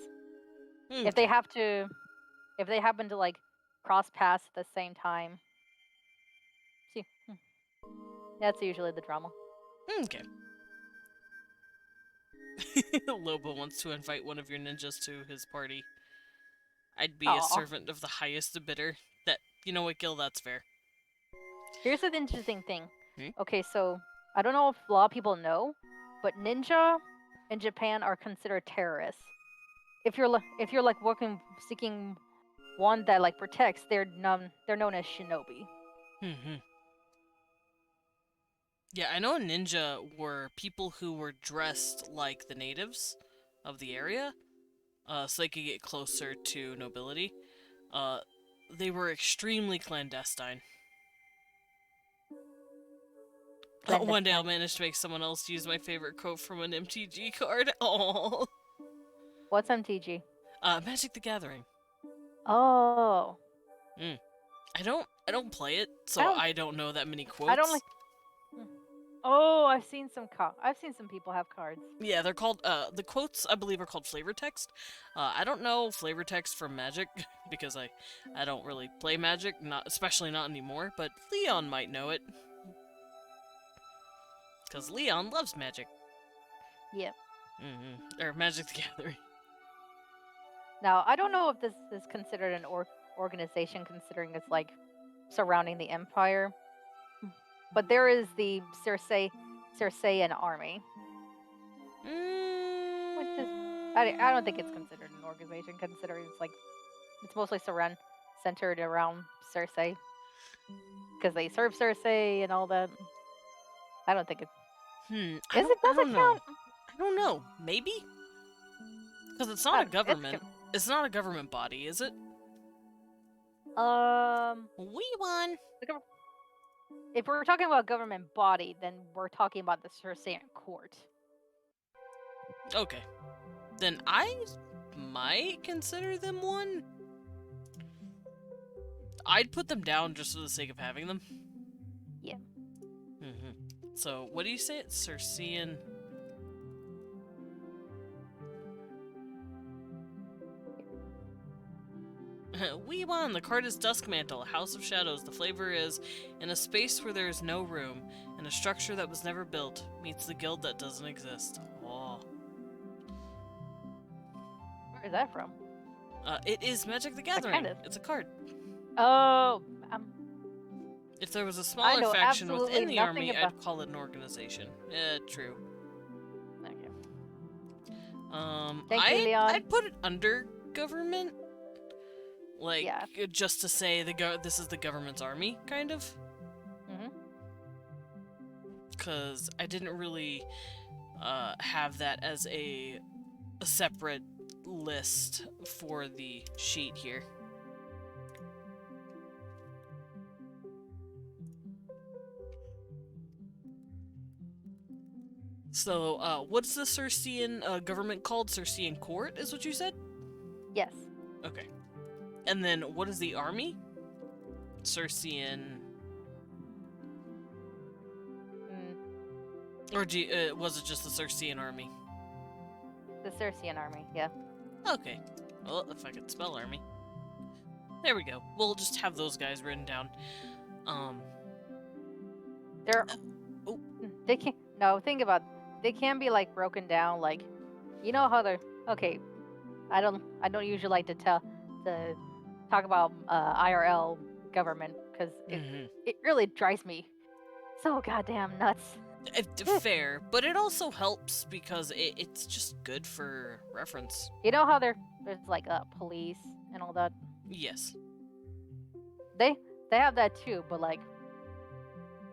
If they happen to like cross paths at the same time, see, that's usually the drama. Okay. Lobo wants to invite one of your ninjas to his party. I'd be a Aw. servant of the highest bidder. That, you know what, Gil, that's fair. Here's the interesting thing. Hmm? Okay, so I don't know if a lot of people know, but ninja in Japan are considered terrorists. If you're like working seeking one that like protects, they're known as shinobi. Mm-hmm. Yeah, I know ninja were people who were dressed like the natives of the area, so they could get closer to nobility. Uh, they were extremely clandestine. One day I'll Clandestine. manage to make someone else use my favorite quote from an MTG card. Oh, What's MTG? Magic the Gathering. Oh, I don't play it, I so don't. I don't know that many quotes. I don't like. Oh, I've seen some people have cards. Yeah, they're called the quotes I believe are called flavor text. I don't know flavor text from Magic because I don't really play Magic, especially not anymore, but Leon might know it. Cuz Leon loves Magic. Yep. Or Magic the Gathering. Now I don't know if this is considered an organization, considering it's like surrounding the empire. But there is the Circean army, which is I don't think it's considered an organization, considering it's mostly centered around Circe, because they serve Circe and all that. I don't think it I does it don't know. count. I don't know. Maybe? Because it's I not a don't- government. It's not a government body, is it? We won. If we're talking about government body, then we're talking about the Circean court. Okay. Then I might consider them one. I'd put them down just for the sake of having them. Yeah. So, what do you say? It's Circean. We won! The card is Duskmantle, a house of shadows. The flavor is, in a space where there is no room, in a structure that was never built, meets the guild that doesn't exist. Oh. Where is that from? It is Magic the Gathering. It's a card. Oh, If there was a I smaller know faction absolutely within the nothing army, about- I'd call it an organization. True. okay. Thank you, Leon. I'd put it under government. Like, Yeah. just to say this is the government's army, kind of. Because I didn't really have that as a separate list for the sheet here. So, what's the Circean government called? Circean court, is what you said? Yes. Okay. And then, what is the army? Circean... Or was it just the Circean army? The Circean army, yeah. Okay. Well, if I could spell army. There we go. We'll just have those guys written down. They're... They can't... No, think about... They can be, like, broken down, like... You know how they're... Okay. I don't usually like to talk about IRL government, because it really drives me so goddamn nuts. Fair, but it also helps because it's just good for reference. You know how there's like police and all that? Yes. They have that too, but like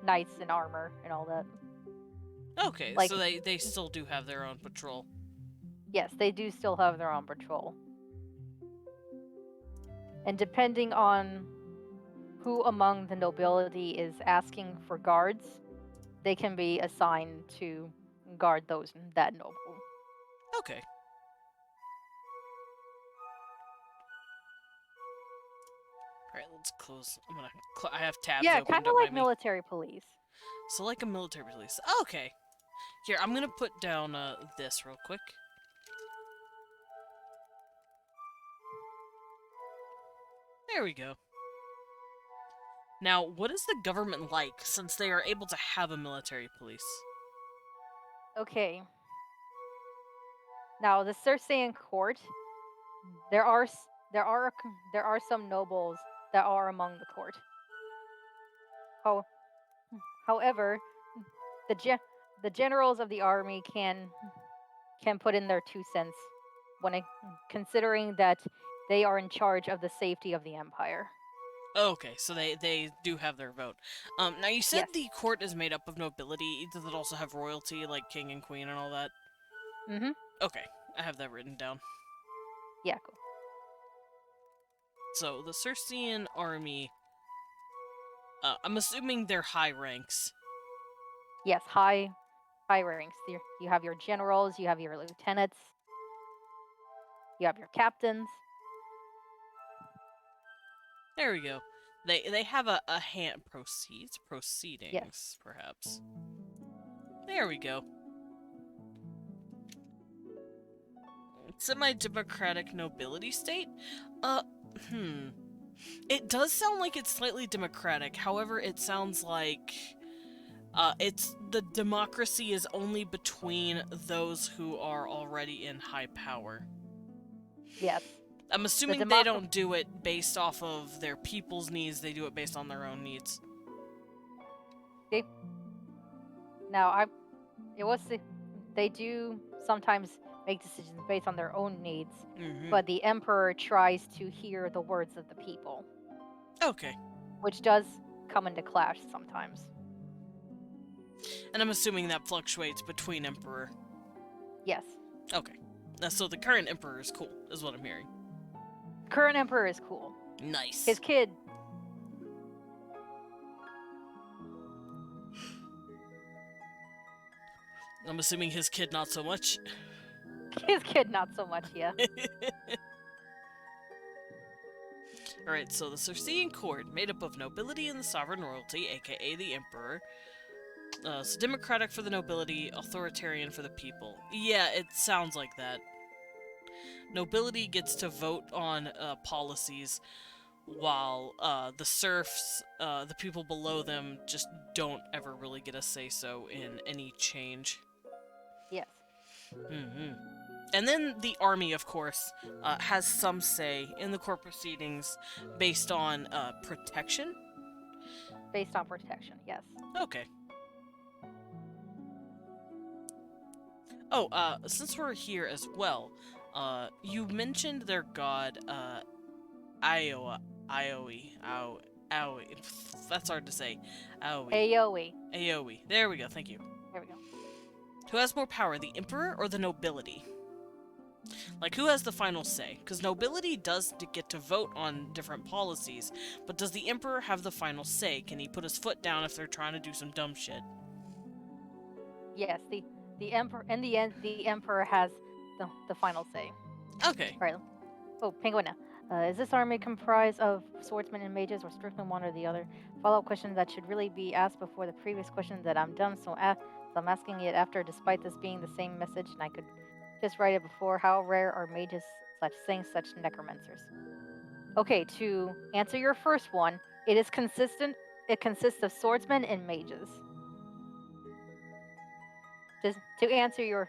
knights in armor and all that. Okay, like, so they still do have their own patrol. Yes, they do still have their own patrol. And depending on who among the nobility is asking for guards, they can be assigned to guard that noble. Okay. Alright, let's close. I have tabs Yeah, opened kind of up like by me. military police. So like a military police. Okay. Here, I'm gonna put down this real quick. There we go. Now, what is the government like, since they are able to have a military police? Okay. Now, the Circean court, there there are some nobles that are among the court. How, however, the the generals of the army can put in their 2 cents when considering that they are in charge of the safety of the empire. Okay, so they do have their vote. Now you said Yes. the court is made up of nobility. Does it also have royalty, like king and queen and all that? Mhm. Okay, I have that written down. Yeah. Cool. So the Circean army, I'm assuming they're high ranks. Yes. High ranks. You have your generals. You have your lieutenants. You have your captains. There we go. They have a hand proceedings, Yes. perhaps. There we go. Semi-democratic nobility state? Hmm. It does sound like it's slightly democratic. However, it sounds like it's the democracy is only between those who are already in high power. Yes. I'm assuming they don't do it based off of their people's needs, they do it based on their own needs. Okay. Now they do sometimes make decisions based on their own needs, but the emperor tries to hear the words of the people. Okay. Which does come into clash sometimes. And I'm assuming that fluctuates between emperor. Yes. Okay. So the current emperor is cool, is what I'm hearing. Current emperor is cool. Nice. His kid. I'm assuming his kid not so much. His kid not so much, yeah. Alright, so the Circean court, made up of nobility and the sovereign royalty, aka the emperor. So democratic for the nobility, authoritarian for the people. Yeah, it sounds like that. Nobility gets to vote on policies, while the serfs, the people below them, just don't ever really get a say-so in any change. Yes. And then the army, of course, has some say in the court proceedings based on protection? Based on protection, yes. Okay. Oh, since we're here as well, you mentioned their god, Iowa. Aoi. That's hard to say. Aoi. Aoi. There we go, thank you. There we go. Who has more power, the emperor or the nobility? Like, who has the final say? Because nobility does get to vote on different policies, but does the emperor have the final say? Can he put his foot down if they're trying to do some dumb shit? Yes, the emperor, in the end, the emperor has the final say. Okay. All right. Oh, Penguin now. Is this army comprised of swordsmen and mages, or strictly one or the other? Follow-up question that should really be asked before the previous question that I'm done, so I'm asking it after, despite this being the same message, and I could just write it before. How rare are mages such necromancers? Okay, to answer your first one, it is consistent. It consists of swordsmen and mages. Just to answer your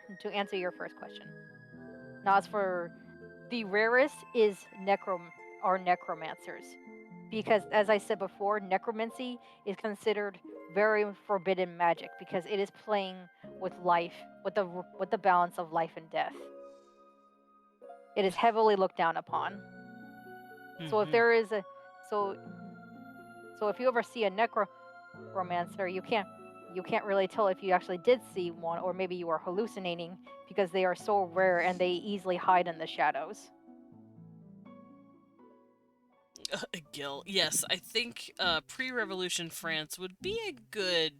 first question. Now, as for the rarest is necromancers, because as I said before, necromancy is considered very forbidden magic because it is playing with life, with the balance of life and death. It is heavily looked down upon. So if there is so if you ever see a necromancer, you can't really tell if you actually did see one, or maybe you are hallucinating, because they are so rare and they easily hide in the shadows. Gil, yes, I think pre-revolution France would be a good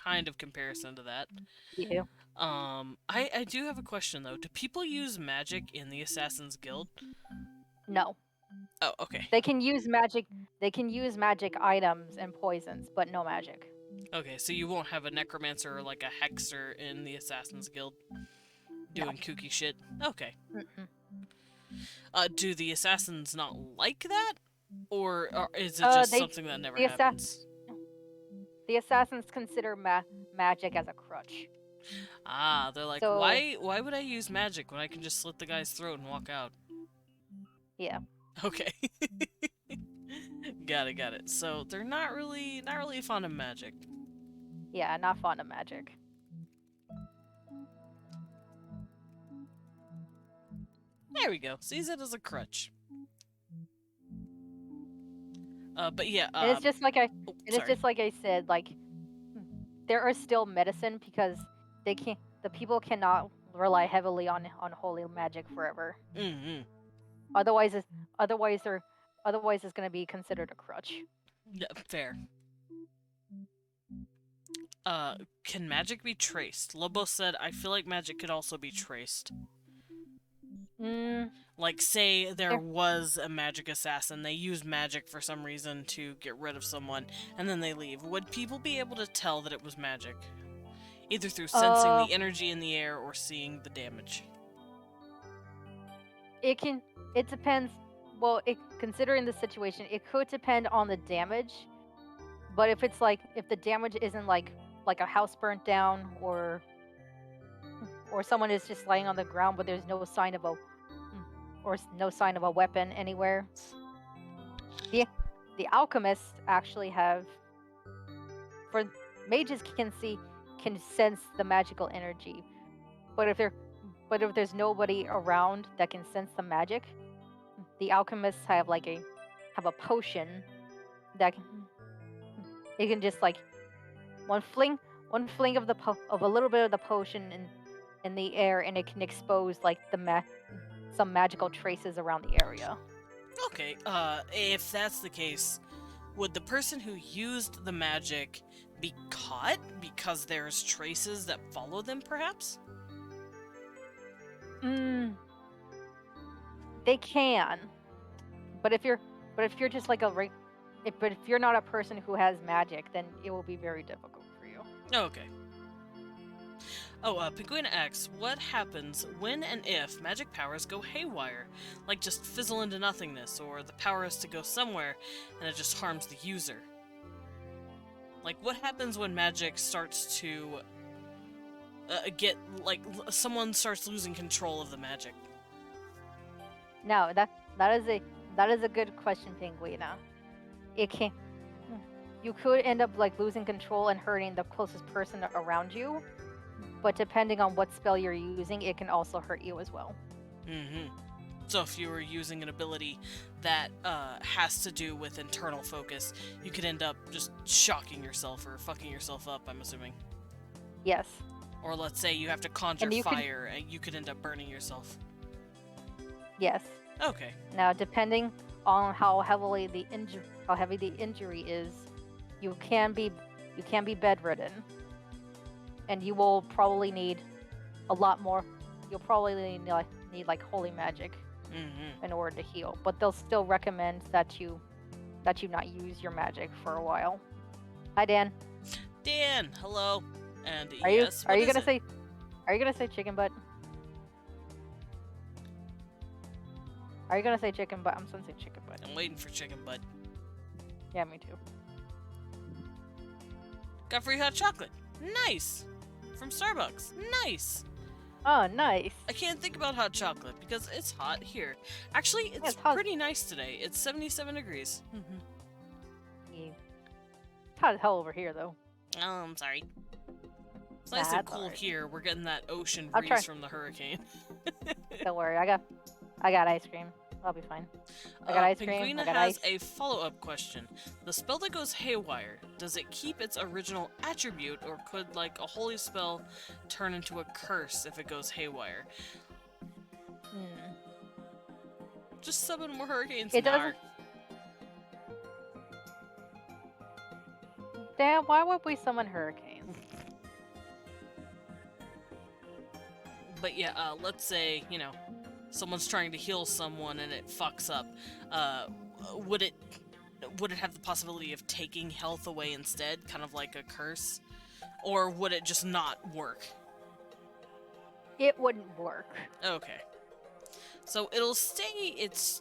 kind of comparison to that. Yeah. I do have a question though. Do people use magic in the Assassin's Guild? No. Oh, okay. They can use magic. They can use magic items and poisons, but no magic. Okay, so you won't have a necromancer or like a hexer in the Assassin's Guild doing kooky shit. Okay. Do the assassins not like that, or is it just something that never happens? The assassins consider magic as a crutch. Ah, they're like, why would I use magic when I can just slit the guy's throat and walk out? Yeah. Okay. Got it. So they're not really fond of magic. Yeah, not fond of magic. There we go. Sees it as a crutch. But yeah. And it's just like I, Oh, and it's sorry. just like I said, like there are still medicine because they can't. The people cannot rely heavily on holy magic forever. Mm-hmm. Otherwise, otherwise it's going to be considered a crutch. Yeah, fair. Can magic be traced? Lobo said, I feel like magic could also be traced. Mm, Like, say there there- was a magic assassin, they used magic for some reason to get rid of someone, and then they leave. Would people be able to tell that it was magic? Either through sensing the energy in the air or seeing the damage. it can. It depends. Well, considering the situation, it could depend on the damage. But if it's like if the damage isn't like a house burnt down or someone is just laying on the ground but there's no sign of a no sign of a weapon anywhere, the alchemists actually have for mages can sense the magical energy. But if there's nobody around that can sense the magic, the alchemists have a potion that it can just like one fling of of a little bit of the potion in the air, and it can expose like some magical traces around the area. Okay, if that's the case, would the person who used the magic be caught because there's traces that follow them, perhaps? They can, but if you're just like but if you're not a person who has magic, then it will be very difficult for you. Okay. Oh, Penguin X, what happens when and if magic powers go haywire? Like just fizzle into nothingness, or the power is to go somewhere and it just harms the user? Like, what happens when magic starts to get, like, someone starts losing control of the magic? No, that is a good question, Penguina. It can You could end up like losing control and hurting the closest person around you, but depending on what spell you're using, it can also hurt you as well. Mm-hmm. So if you were using an ability that has to do with internal focus, you could end up just shocking yourself or fucking yourself up, I'm assuming. Yes. Or let's say you have to conjure fire, and you could end up burning yourself. Yes. Okay. Now, depending on how heavy the injury is, you can be bedridden, and you will probably need a lot more. You'll probably need like holy magic in order to heal. But they'll still recommend that you not use your magic for a while. Hi, Dan. Dan, hello. And Are yes, you gonna say chicken butt? Are you gonna say chicken butt? I'm gonna say chicken butt. I'm waiting for chicken butt. Yeah, me too. Got free hot chocolate. Nice. From Starbucks. Nice. Oh, nice. I can't think about hot chocolate because it's hot here. Actually, it's hot. pretty nice today. It's 77 degrees. Yeah. It's hot as hell over here, though. Oh, I'm sorry. It's nice and cool here. We're getting that ocean breeze from the hurricane. Don't worry, I got ice cream. I'll be fine. I got ice cream. Penguina I got has ice. a follow-up question. The spell that goes haywire, does it keep its original attribute, or could, like, a holy spell turn into a curse if it goes haywire? Just summon more hurricanes. It doesn't. Damn, why would we summon hurricanes? But yeah, let's say, you know, someone's trying to heal someone and it fucks up. Would it have the possibility of taking health away instead, kind of like a curse? Or would it just not work? It wouldn't work. Okay. So it'll stay its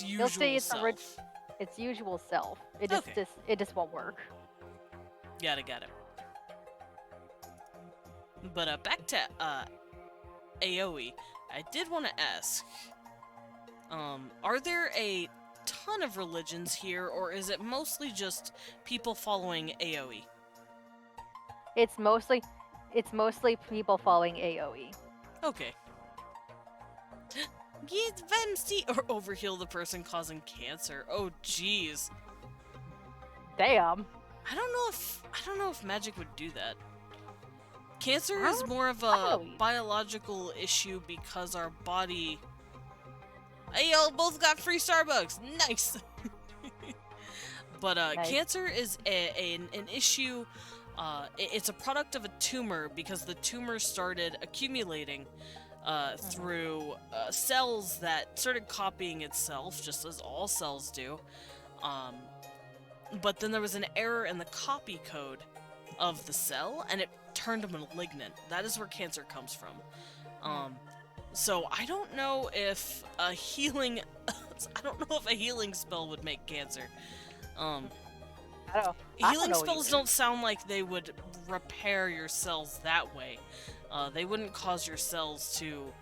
usual self. Its usual self. It just won't work. Got it. But back to AoE, I did want to ask, Are there a ton of religions here, or is it mostly just people following AoE? It's mostly people following AoE. Okay. Get Vemsi or overheal the person causing cancer. Oh jeez. Damn. I don't know if magic would do that. Cancer I is don't- more of I a don't know. biological issue because our body. Hey, y'all both got free Starbucks. Nice. But Nice. cancer is an issue. It's a product of a tumor because the tumor started accumulating through cells that started copying itself, just as all cells do. But then there was an error in the copy code of the cell, and it turned malignant. That is where cancer comes from. So I don't know if a healing spell would make cancer. I don't Healing know spells either. don't sound like they would repair your cells that way. They wouldn't cause your cells to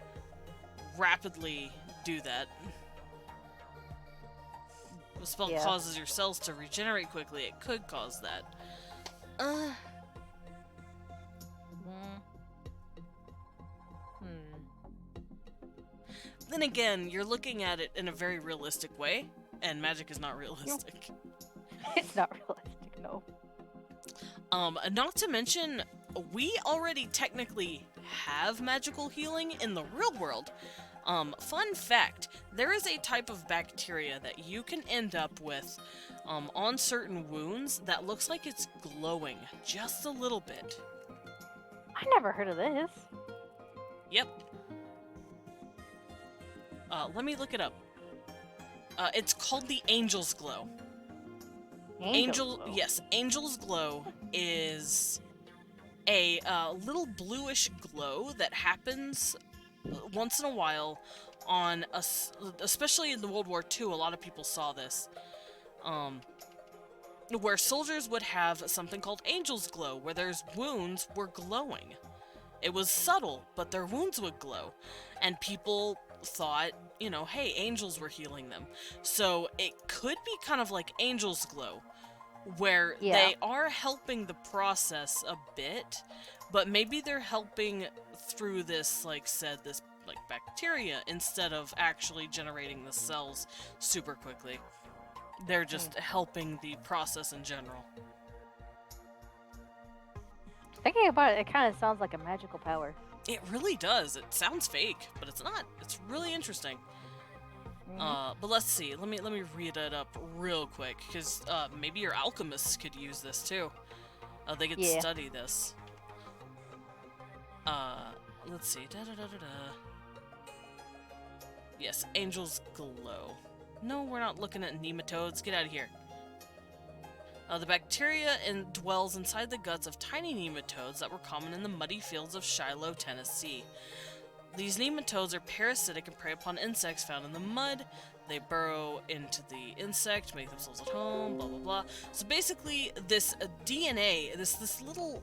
rapidly do that. If a spell Yeah. causes your cells to regenerate quickly, it could cause that. Mm. Then again, you're looking at it in a very realistic way, and magic is not realistic. It's not realistic, no. Not to mention, we already technically have magical healing in the real world. Fun fact, there is a type of bacteria that you can end up with on certain wounds that looks like it's glowing just a little bit. I never heard of this. Yep. Let me look it up. It's called the Angel's Glow. Angel glow. Yes, Angel's Glow is a little bluish glow that happens once in a while on especially in the World War II. A lot of people saw this, where soldiers would have something called Angel's Glow, where their wounds were glowing. It was subtle, but their wounds would glow, and people thought, you know, hey, angels were healing them. So it could be kind of like Angel's Glow, where Yeah. they are helping the process a bit, but maybe they're helping through this, this bacteria instead of actually generating the cells super quickly. They're just helping the process in general. Thinking about it, it kind of sounds like a magical power. It really does. It sounds fake, but it's not. It's really interesting. But let's see. Let me read it up real quick, because maybe your alchemists could use this too. They could study this. Let's see. Yes, Angel's Glow. No, we're not looking at nematodes. Get out of here. The bacteria dwells inside the guts of tiny nematodes that were common in the muddy fields of Shiloh, Tennessee. These nematodes are parasitic and prey upon insects found in the mud. They burrow into the insect, make themselves at home, blah blah blah. So basically, this DNA, this little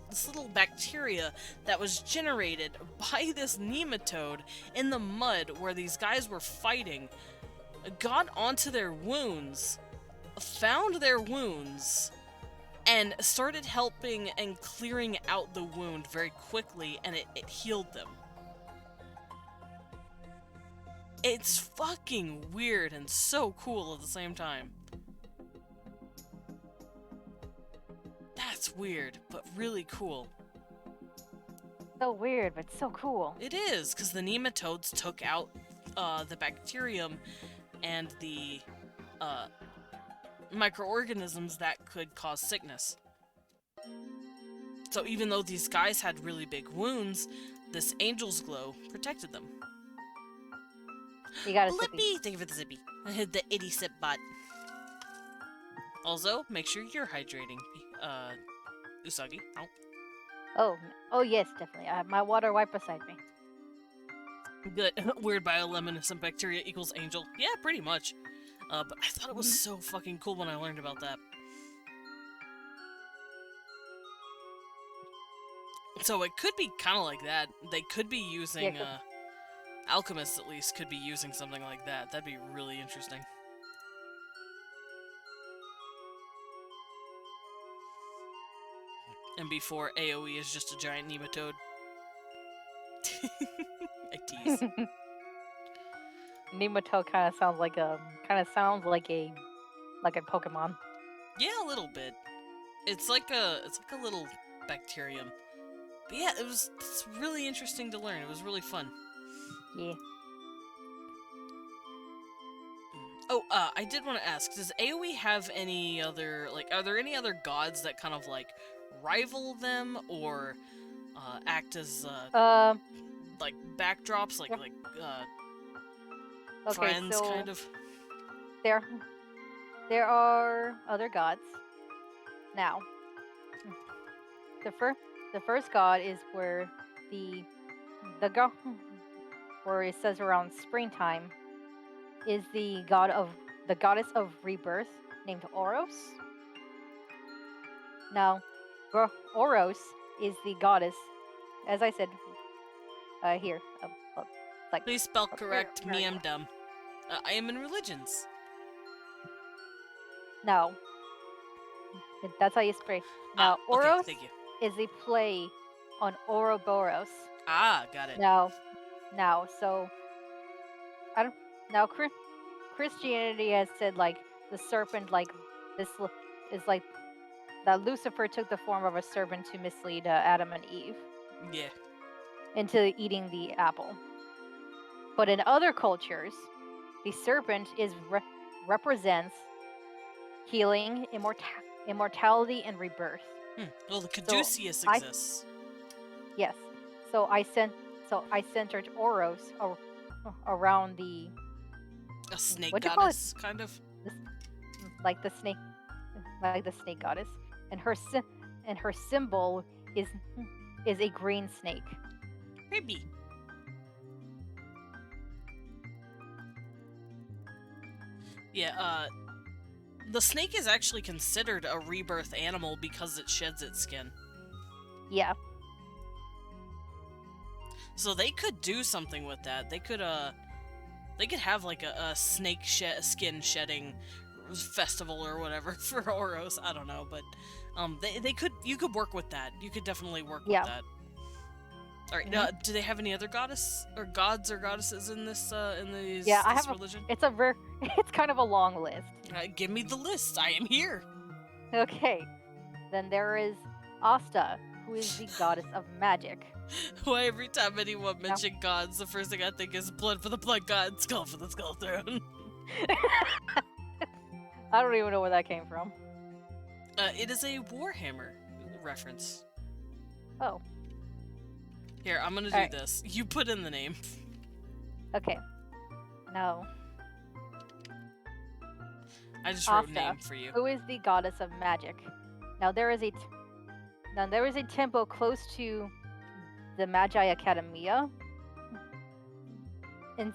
bacteria that was generated by this nematode in the mud where these guys were fighting, got onto their wounds, found their wounds, and started helping and clearing out the wound very quickly, and it healed them. It's fucking weird and so cool at the same time. That's weird, but really cool. So weird, but so cool. It is, because the nematodes took out the bacterium and the microorganisms that could cause sickness. So even though these guys had really big wounds, this Angel's Glow protected them. You got a sippy. Blippi! Thank you for the zippy. I hit the itty sip bot. Also, make sure you're hydrating, Usagi. Ow. Oh yes, definitely. I have my water right beside me. Good. Weird bioluminescent bacteria equals angel. Yeah, pretty much. But I thought it was so fucking cool when I learned about that. So it could be kind of like that. They could be using Alchemists, at least, could be using something like that. That'd be really interesting. And before AoE is just a giant nematode. I tease. Nematode kind of sounds like a Pokemon. Yeah, a little bit. It's like a little bacterium. But yeah, it's really interesting to learn. It was really fun. Yeah. Oh, I did want to ask, does AoE have any other, like, are there any other gods that kind of, like, rival them, or, act as, like, backdrops, like, Okay, friends, so kind of? there are other gods. Now, the first god is where the god where it says around springtime is the goddess of rebirth named Oros. Now, Oros is the goddess, as I said here. Like Please spell up here, correct, me, you I'm go. dumb. I am in religions. No, that's how you spray. Now, Okay, Oros thank you. is a play on Ouroboros. Ah, got it. Now, so I don't. Now, Christianity has said like the serpent, like is like that Lucifer took the form of a serpent to mislead Adam and Eve Yeah. into eating the apple. But in other cultures, the serpent represents healing, immortality, and rebirth. Well, the So Caduceus I exists. yes, so I centered Oros around the A snake what do you call it? goddess, kind of? This, like the snake goddess, and her symbol is a green snake. Maybe. Yeah, the snake is actually considered a rebirth animal because it sheds its skin. Yeah, So they could do something with that. They could have like a snake skin shedding festival or whatever for Oros. I don't know, but you could work with that. You could definitely work with yeah. that. All right. Mhm. Do they have any other goddess or gods or goddesses in this Yeah, I this have religion? it's kind of a long list. Give me the list. I am here. Okay, then there is Asta, who is the goddess of magic. Why every time anyone No. mentions gods, the first thing I think is blood for the blood god, skull for the skull throne. I don't even know where that came from. It is a Warhammer reference. Oh, Here, I'm gonna do Alright. this. You put in the name. okay. No. I just wrote Asta, name for you. who is the goddess of magic. Now there is a temple close to the Magi Academia, and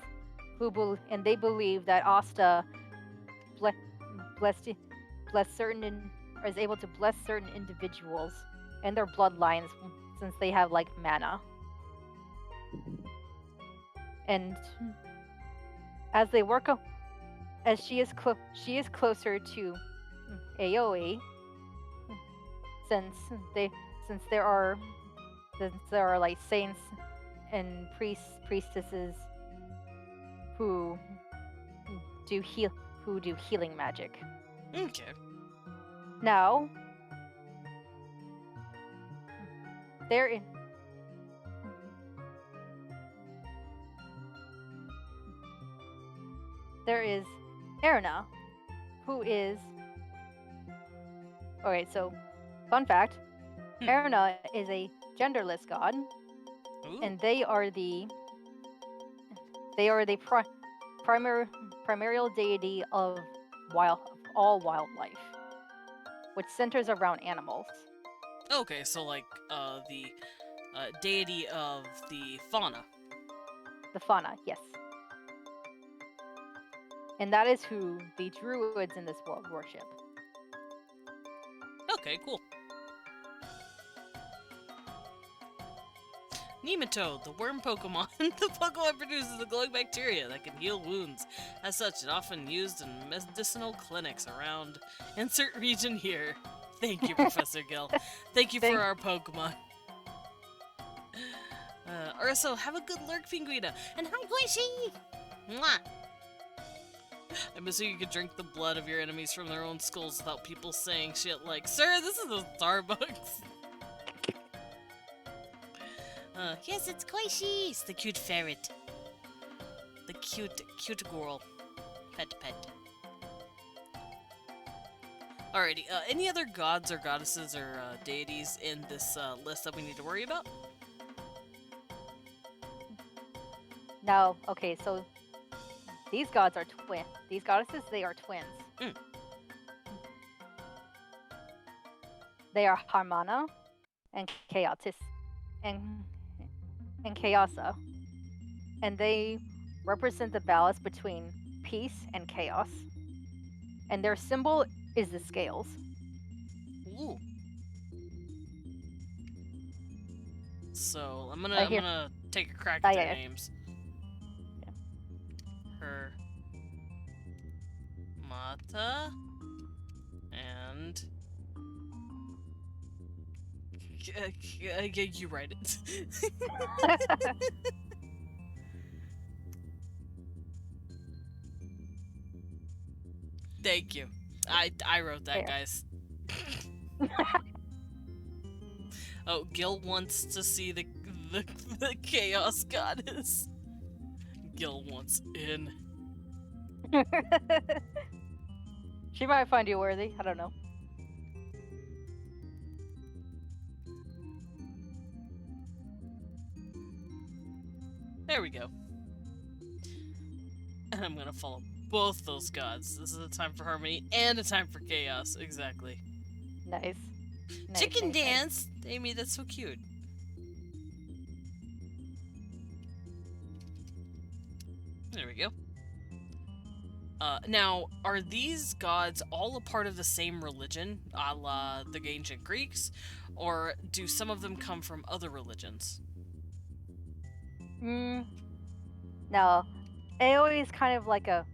they believe that Asta blessed or is able to bless certain individuals and their bloodlines since they have like mana. And as they work as she is closer to AoE, since there are like saints and priestesses who do healing magic. Okay. Now there is Erna, who is okay. So, fun fact: Erna is a genderless god, Ooh. and they are the primary deity of all wildlife, which centers around animals. Okay, so like the deity of the fauna. The fauna, yes. And that is who the druids in this world worship. Okay, cool. Nematode, the worm Pokemon. The Pokemon produces a glowing bacteria that can heal wounds. As such, it's often used in medicinal clinics around insert region here. Thank you, Professor Gill. Thank you for Thanks. our Pokemon. Urso, have a good lurk, Pinguina. And hi, Squishy! Mwah! I'm assuming you can drink the blood of your enemies from their own skulls without people saying shit like, "Sir, this is a Starbucks." Yes, it's Koishi! It's the cute ferret. The cute girl. Pet. Alrighty, any other gods or goddesses or deities in this list that we need to worry about? No, okay, so these gods are these goddesses, they are twins. Mm. They are Harmana and Chaotis and Chaosa. And they represent the balance between peace and chaos. And their symbol is the scales. Ooh. So I'm gonna take a crack at their names. Yeah. Her Mata and you write it. Thank you. I wrote that, guys. Oh, Gil wants to see the chaos goddess. Gil wants in. She might find you worthy. I don't know. There we go. And I'm gonna follow both those gods. This is a time for harmony and a time for chaos. Exactly. Nice. Chicken dance! Amy, that's so cute. There we go. Now, are these gods all a part of the same religion, a la the ancient Greeks, or do some of them come from other religions? No. Aoi is kind of like a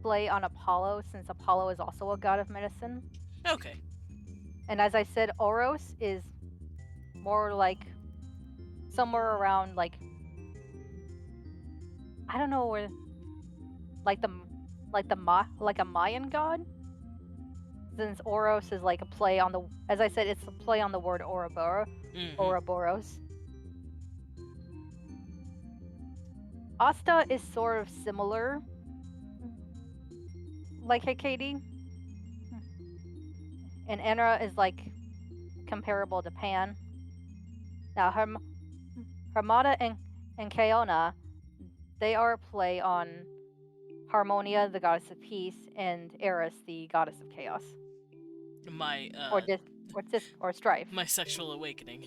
play on Apollo, since Apollo is also a god of medicine. Okay. And as I said, Oros is more like somewhere around like I don't know where like a Mayan god. Since Oros is like a play on the as I said, it's a play on the word Ouroboros. Ouroboros. Asta is sort of similar, like Hekady. And Enra is like comparable to Pan. Now Hermata and Kaona, they are a play on Harmonia, the goddess of peace, and Eris, the goddess of chaos. My or strife. My sexual awakening.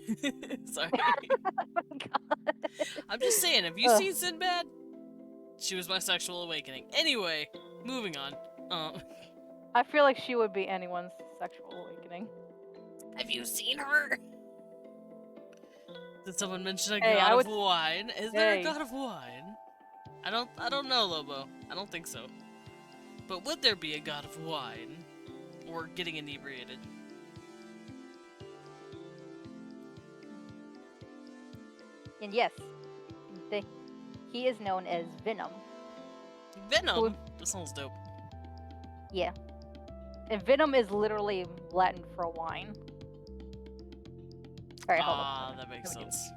Sorry. Oh, God. I'm just saying, have you seen Sinbad? She was my sexual awakening. Anyway, moving on. I feel like she would be anyone's sexual awakening. Have you seen her? Did someone mention a god of wine? Is there a god of wine? I don't know, Lobo. I don't think so. But would there be a god of wine? Or getting inebriated? And yes, he is known as Venom. Venom? That sounds dope. Yeah. And Venom is literally Latin for wine. Alright, hold on. That makes sense.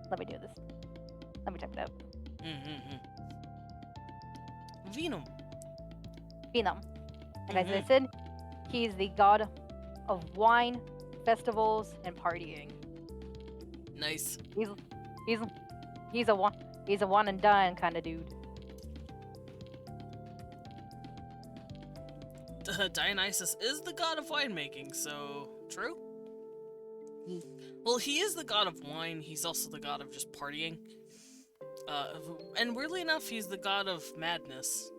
Let me do this. Let me type it out. Venom. Venom. And as I said, he's the god of wine, festivals, and partying. Nice. He's a one and done kind of dude. Dionysus is the god of winemaking, so true? Well, he is the god of wine, he's also the god of just partying. And weirdly enough, he's the god of madness.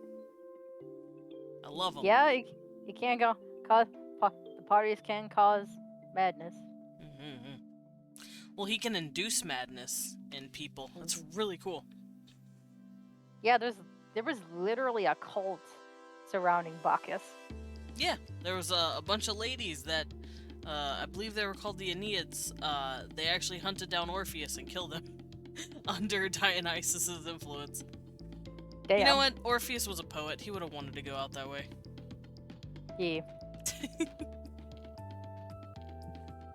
I love him. Yeah, he can cause the parties can cause madness. Well, he can induce madness in people. That's really cool. Yeah, there was literally a cult surrounding Bacchus. Yeah, there was a bunch of ladies that, I believe they were called the Aeneads. They actually hunted down Orpheus and killed him under Dionysus' influence. Damn. You know what? Orpheus was a poet. He would have wanted to go out that way. Yeah.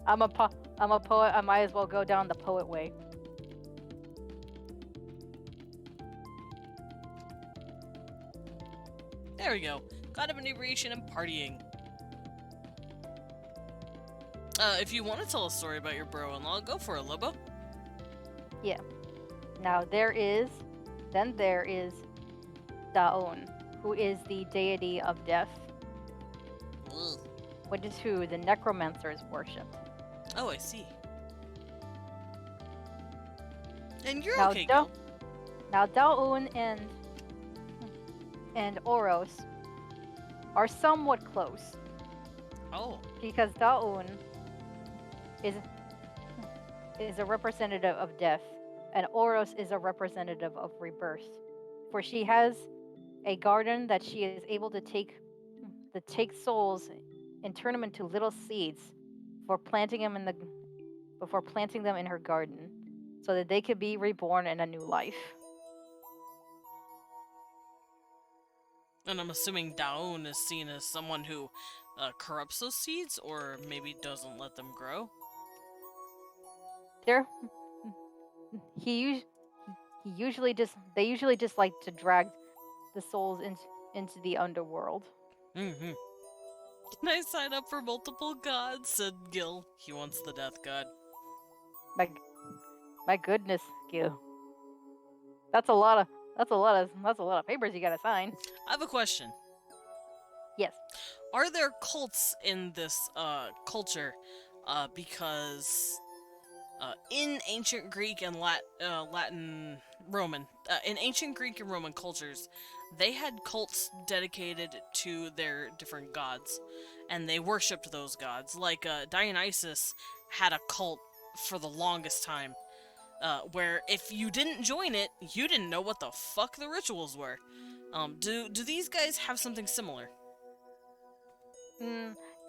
I'm a poet. I might as well go down the poet way. There we go. God of inebriation and partying. If you want to tell a story about your bro-in-law, go for it, Lobo. Yeah. Now there is Daon, who is the deity of death, Ugh. which is who the necromancers worship. Oh, I see. And you're Now, okay, Gil. Now Daon and Oros are somewhat close Oh. because Daon is a representative of death, and Oros is a representative of rebirth. For she has a garden that she is able to take souls and turn them into little seeds before planting them in her garden, so that they could be reborn in a new life. And I'm assuming Daon is seen as someone who corrupts those seeds, or maybe doesn't let them grow. They usually just like to drag the souls into the underworld. Mm-hmm. Can I sign up for multiple gods? Said Gil. He wants the death god. My goodness, Gil. That's a lot of papers you gotta sign. I have a question. Yes. Are there cults in this culture? Because in ancient Greek and Latin Roman, in ancient Greek and Roman cultures, they had cults dedicated to their different gods, and they worshipped those gods. Like Dionysus had a cult for the longest time, where if you didn't join it, you didn't know what the fuck the rituals were. Do these guys have something similar?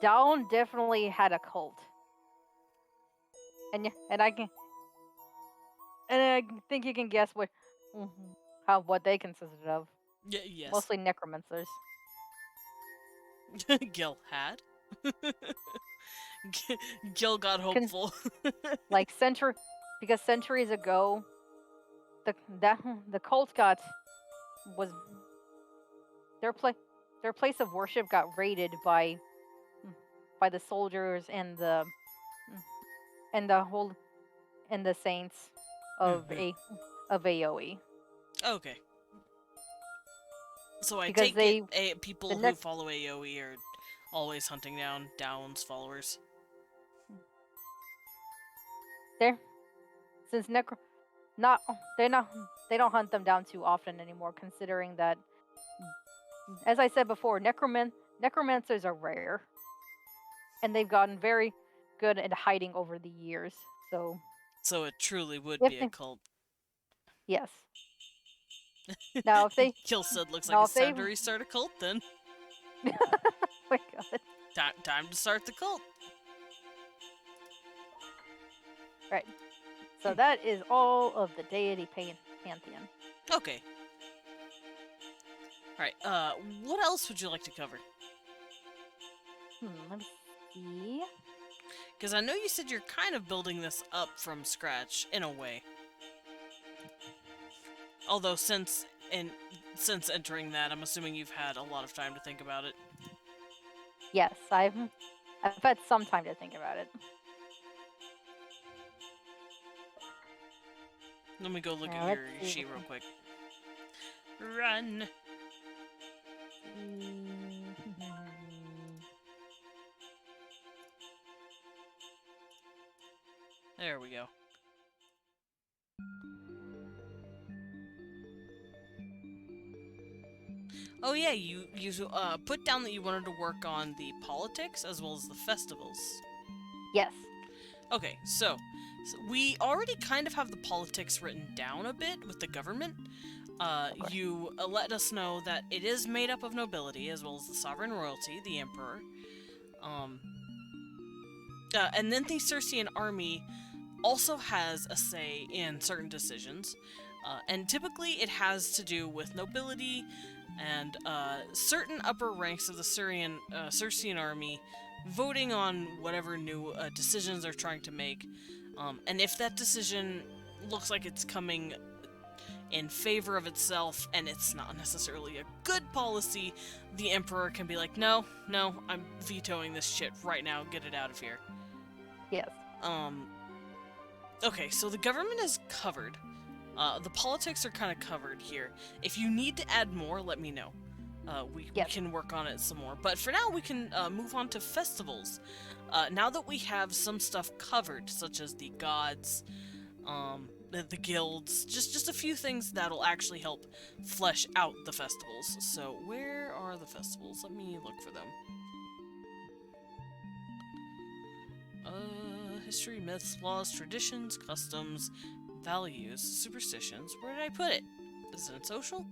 Dawn definitely had a cult, and I think you can guess what they consisted of. Yes. Mostly necromancers. Gil had. Gil got hopeful. Because centuries ago, the cult was their place of worship got raided by the soldiers and the saints of AOE. Okay. So I Because take people who follow AOE are always hunting down Dawn's followers. They don't hunt them down too often anymore, considering that, as I said before, necromancers are rare, and they've gotten very good at hiding over the years. So it truly would be a cult. Yes. Now, if they Gil said, "Looks like it's time to restart a cult." Then. Oh my god. Time to start the cult. Right. So that is all of the deity pantheon. Okay. Alright, what else would you like to cover? Let me see. Because I know you said you're kind of building this up from scratch, in a way. Although, since entering that, I'm assuming you've had a lot of time to think about it. Yes, I've had some time to think about it. Let me go look at your sheet real quick. Run! There we go. Oh yeah, you put down that you wanted to work on the politics as well as the festivals. Yes. Okay, so So we already kind of have the politics written down a bit with the government. course. You let us know that it is made up of nobility as well as the sovereign royalty, the emperor. Um, and then the Circean army also has a say in certain decisions, and typically it has to do with nobility and certain upper ranks of the Circean army voting on whatever new decisions they're trying to make. And if that decision looks like it's coming in favor of itself and it's not necessarily a good policy, the emperor can be like, no, I'm vetoing this shit right now, get it out of here. Yes. Okay, so the government is covered. The politics are kind of covered here. If you need to add more, let me know. We can work on it some more. But for now, we can move on to festivals. Now that we have some stuff covered, such as the gods, the guilds, just a few things that'll actually help flesh out the festivals. So where are the festivals? Let me look for them. History, myths, laws, traditions, customs, values, superstitions. Where did I put it? Is it in social?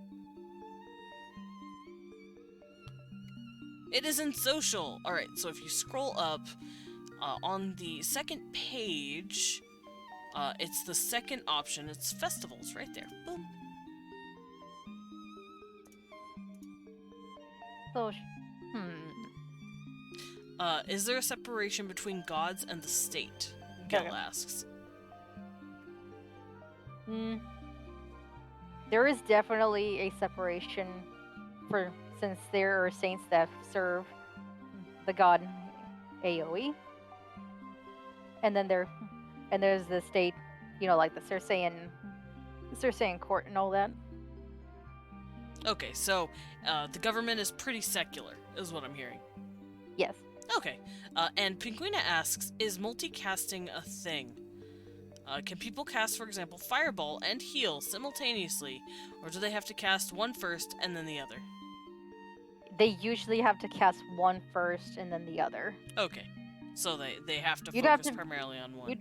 It is in social! Alright, so if you scroll up, on the second page, it's the second option. It's festivals, right there. Boom. So, Is there a separation between gods and the state? Gil asks. There is definitely a separation since there are saints that serve the god Aoi, and then there's the state, like the Circean court and all that. Okay, so the government is pretty secular, is what I'm hearing. Yes. Okay, and Pinguina asks, is multicasting a thing? Can people cast, for example, Fireball and Heal simultaneously, or do they have to cast one first and then the other? They usually have to cast one first and then the other. Okay, so they have to You'd focus primarily on one.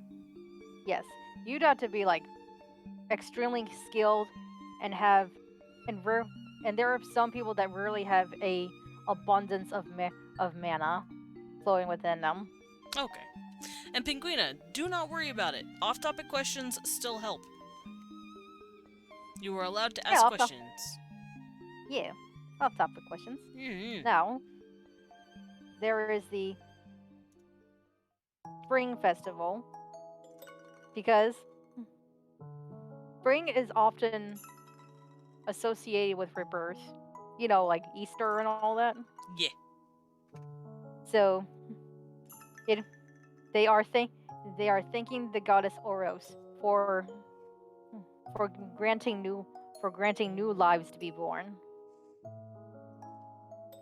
Yes, you'd have to be like extremely skilled and there are some people that really have a abundance of mana flowing within them. Okay. And Pinguina, do not worry about it. Off-topic questions still help. You are allowed to ask questions. Yeah, off-topic questions. Mm-hmm. Now, there is the Spring Festival, because spring is often associated with rebirth, like Easter and all that. Yeah. So, they are thanking the goddess Oros for granting new lives to be born.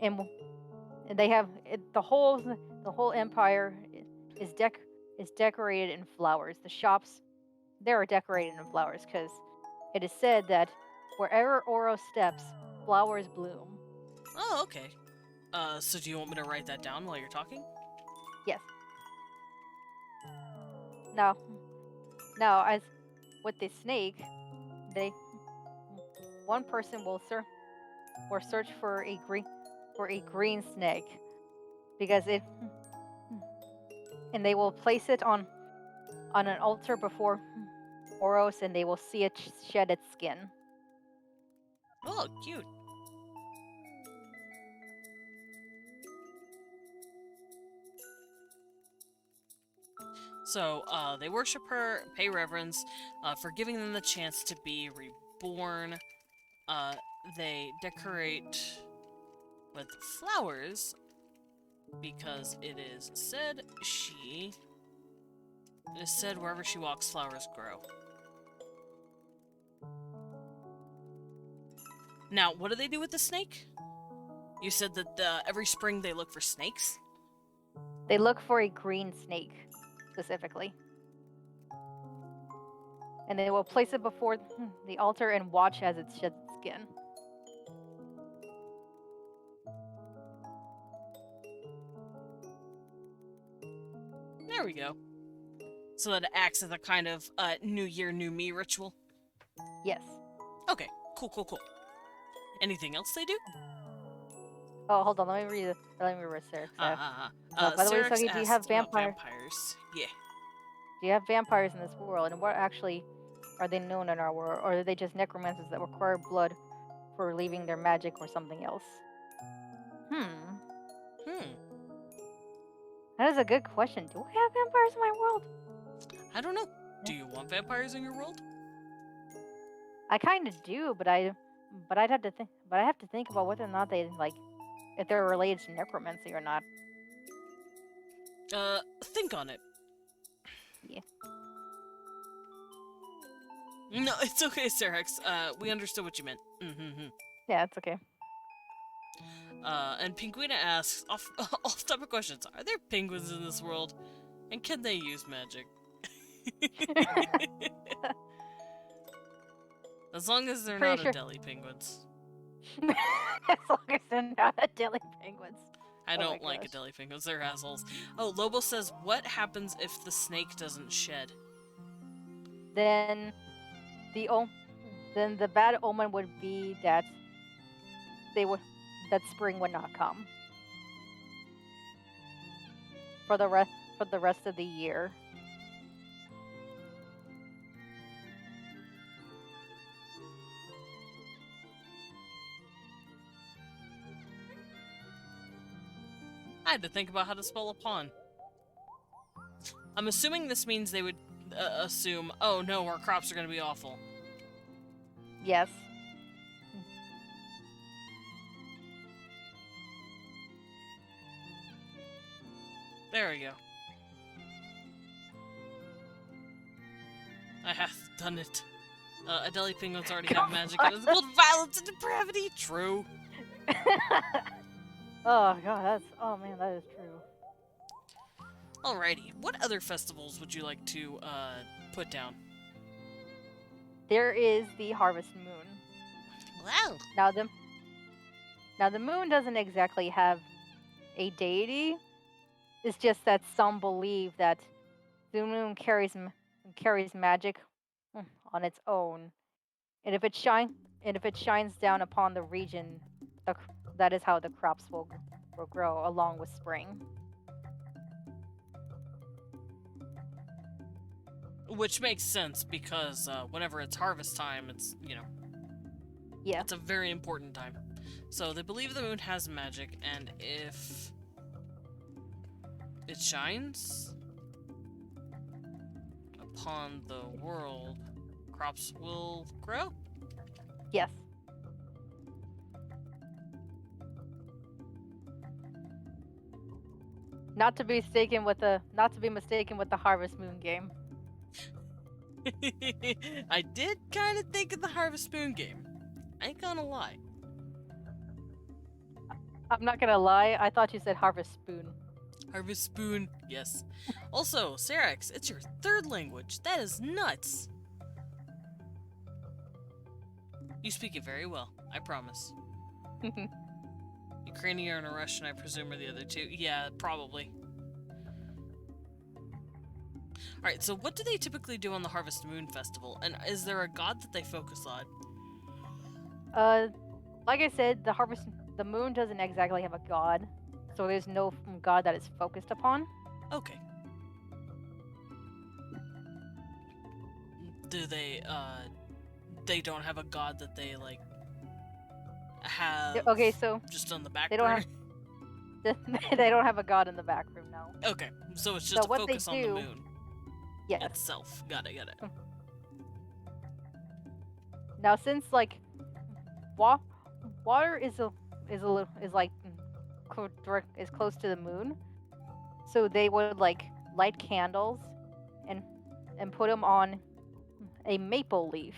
And they have the whole empire is decorated in flowers. The shops there are decorated in flowers because it is said that wherever Oros steps, flowers bloom. Oh, okay. So do you want me to write that down while you're talking? Yes. Now, as with the snake, one person will search for a green snake, because and they will place it on an altar before Oros, and they will see it shed its skin. Oh, cute. So, they worship her, pay reverence, for giving them the chance to be reborn. They decorate with flowers, because it is said wherever she walks, flowers grow. Now, what do they do with the snake? You said that every spring they look for snakes? They look for a green snake, specifically. And they will place it before the altar and watch as it sheds its skin. There we go. So that it acts as a kind of New Year, New Me ritual? Yes. Okay, cool. Anything else they do? Oh, hold on. Let me read Sarah. By the way, Syrinx Sogi, do you have asked about vampires? vampires. Yeah. Do you have vampires in this world, and what actually are they known in our world, or are they just necromancers that require blood for relieving their magic or something else? Hmm. That is a good question. Do we have vampires in my world? I don't know. Do you want vampires in your world? I kind of do, but I have to think about whether or not they like if they're related to necromancy or not. Think on it. Yeah. No, it's okay, Syrinx. We understood what you meant. Yeah, it's okay. And Pinguina asks, off topic questions, are there penguins in this world? And can they use magic? As long as they're Pretty not sure. Adelie penguins. As long as they're not Adelie penguins. I Oh my don't like gosh. Adelie penguins, they're assholes. Oh, Lobo says, what happens if the snake doesn't shed? Then then the bad omen would be that that spring would not come for the rest of the year. I had to think about how to spell upon. I'm assuming this means they would assume, oh no, our crops are going to be awful. Yes. There we go. I have done it. Adelie penguins already have magic and it's called violence and depravity. True. Oh god, that is true. Alrighty, what other festivals would you like to put down? There is the harvest moon. Wow. Now the moon doesn't exactly have a deity. It's just that some believe that the moon carries magic on its own, and if it shines down upon the region, that is how the crops will grow along with spring. Which makes sense because whenever it's harvest time, it's, Yeah. it's a very important time. So they believe the moon has magic, and if it shines upon the world, crops will grow? Yes. Not to be mistaken with the Harvest Moon game. I did kind of think of the Harvest Moon game. I ain't gonna lie. I'm not gonna lie, I thought you said Harvest Spoon. Harvest Spoon, yes. Also, Syrinx, it's your third language. That is nuts. You speak it very well, I promise. Ukrainian or Russian, I presume, are the other two. Yeah, probably. Alright, so what do they typically do on the Harvest Moon Festival? And is there a god that they focus on? Like I said, the moon doesn't exactly have a god, so there's no god that is focused upon. Okay. Do they don't have a god that they, like, have Okay, so just on the back they don't burner? they don't have a god in the back room now. Okay, so it's just So a what they focus on the do- moon Yes. itself. Got it. Now, since like water is close to the moon, so they would like light candles and put them on a maple leaf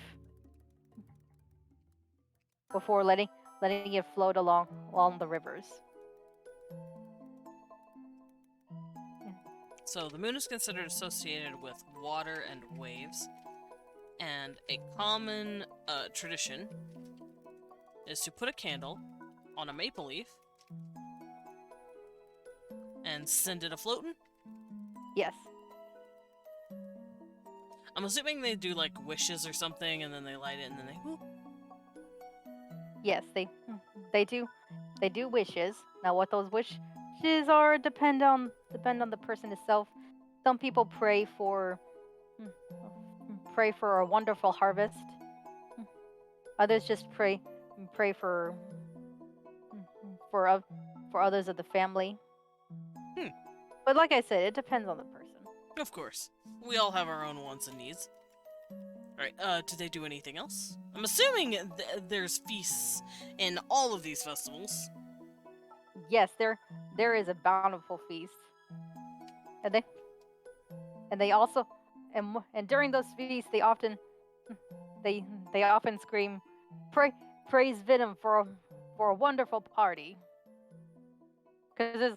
before letting it float along the rivers. So the moon is considered associated with water and waves, and a common tradition is to put a candle on a maple leaf and send it a-floating. Yes. I'm assuming they do like wishes or something, and then they light it, and then they. Whoop. Yes, they do they do wishes. Now, what those wishes are depend on the person itself. Some people pray for a wonderful harvest. Others just pray for for others of the family. Hmm. But like I said, it depends on the person. Of course, we all have our own wants and needs. Alright, did they do anything else? I'm assuming there's feasts in all of these festivals. Yes, there is a bountiful feast, and they also and during those feasts they often scream, praise Venom for a wonderful party, because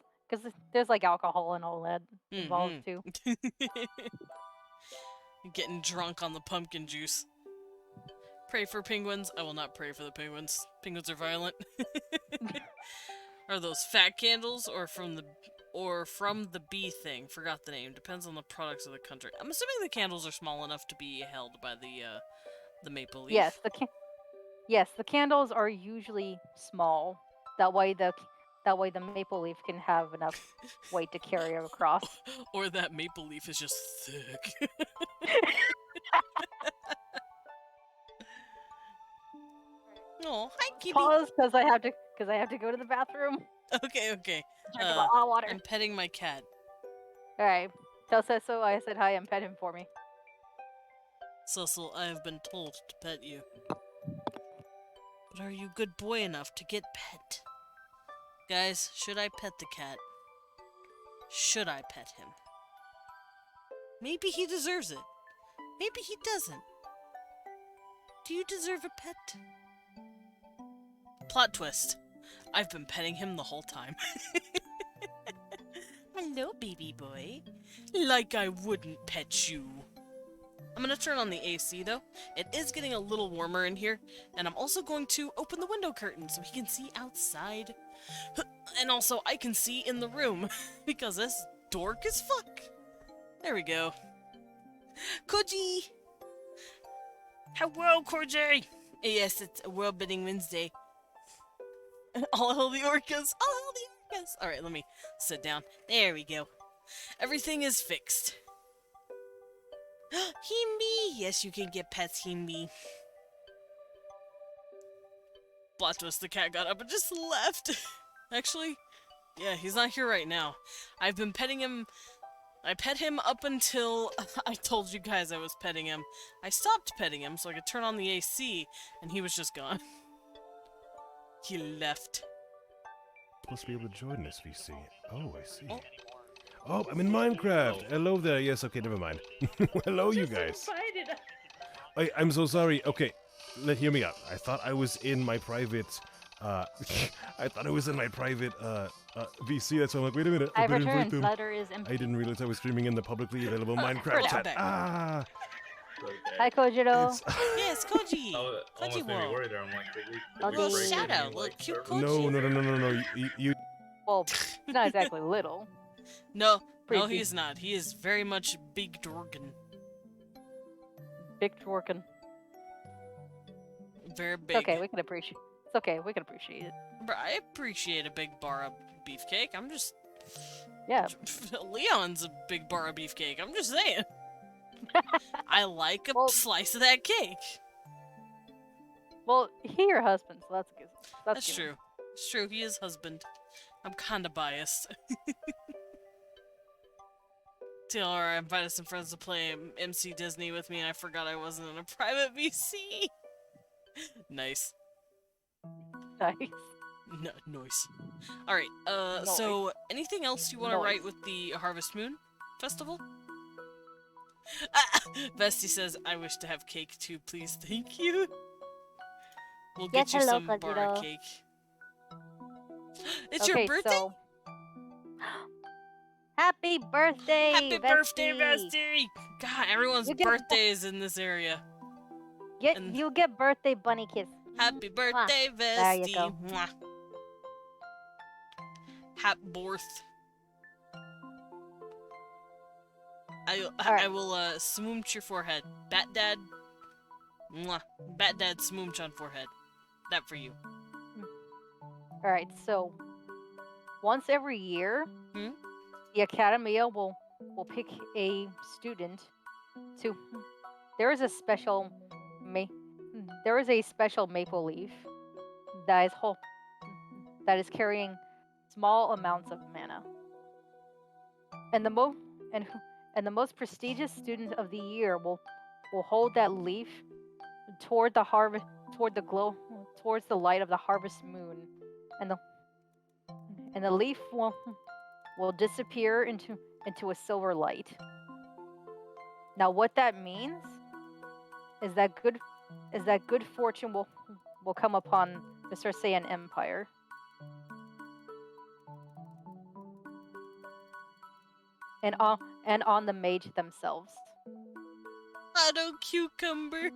there's like alcohol and all that involved too. Getting drunk on the pumpkin juice. Pray for penguins. I will not pray for the penguins. Penguins are violent. Are those fat candles or from the bee thing? Forgot the name. Depends on the products of the country. I'm assuming the candles are small enough to be held by the maple leaf. Yes, the candles are usually small. That way the maple leaf can have enough weight to carry it across. Or that maple leaf is just thick. Oh, hi, Kitty. Pause, because I have to go to the bathroom. Okay. Drink a lot of water. I'm petting my cat. All right. Tell Cecil I said hi and pet him for me. Cecil, I have been told to pet you. But are you good boy enough to get pet? Guys, should I pet the cat? Should I pet him? Maybe he deserves it. Maybe he doesn't. Do you deserve a pet? Plot twist. I've been petting him the whole time. Hello, baby boy. Like I wouldn't pet you. I'm gonna turn on the AC though. It is getting a little warmer in here, and I'm also going to open the window curtain so he can see outside. And also I can see in the room, because this dork as fuck. There we go. Koji! Hello, Koji! Yes, it's a Worldbuilding Wednesday. All hail the orcas! All hail the orcas! Alright, let me sit down. There we go. Everything is fixed. Himby! Yes, you can get pets, Himby. Plot twist, the cat got up and just left. Actually, yeah, he's not here right now. I've been petting him. I pet him up until I told you guys I was petting him. I stopped petting him so I could turn on the AC, and he was just gone. He left. Supposed to be able to join this VC. Oh, I see. Oh, I'm in Minecraft. Hello there. Yes, okay, never mind. Hello, you guys. I'm so sorry. Okay, hear me out. I thought I was in my private. I thought I was in my private VC. That's why I'm like, wait a minute. I I've better invite returned. them. Letter is empty. I didn't realize I was streaming in the publicly available Minecraft chat. back. Ah. Hi, Kojiro. It's- Yes, Koji! Almost made me World. worried there. I'm like, did I'll we do- break Shout any, out, like, cute server? Koji. No. You Well, he's not exactly little. No, Pretty no, big. he's not. He is very much big dorgan. Big Dworkin. Very It's big. okay, we can appreciate. It's okay, we can appreciate it. Bro, I appreciate a big bar of beefcake. I'm just... Yeah. Leon's a big bar of beefcake. I'm just saying. I like a Well- slice of that cake. Well, he your husband, so that's good. That's good. true. It's true. He is husband. I'm kind of biased. TLR, I invited some friends to play MC Disney with me, and I forgot I wasn't in a private VC. Nice. Nice. No, noise. Alright, so anything else you want to Noise. write with the Harvest Moon Festival? Ah, Vesty says, I wish to have cake too, please, thank you. We'll get Yes, you hello, some bar Kojiro. of cake. It's your birthday? So... Happy birthday! Happy birthday, Vesty! Vesty! God, everyone's You get- birthday is in this area. And- You get birthday bunny kiss. Happy birthday, There you Vesty! go. Mwah. Happy birth. I will smoomch your forehead. Bat Dad. Mwah. Bat Dad smoomch on forehead. That for you. All right. So once every year, Hmm? the Academia will pick a student to. There is a special there is a special maple leaf that that is carrying small amounts of mana, and the mo and and the most prestigious student of the year will hold that leaf toward the harvest toward the glow towards the light of the harvest moon, and the leaf will disappear into a silver light. Now, what that means is that good fortune will come upon the Circean Empire. And on the mage themselves. Auto cucumber.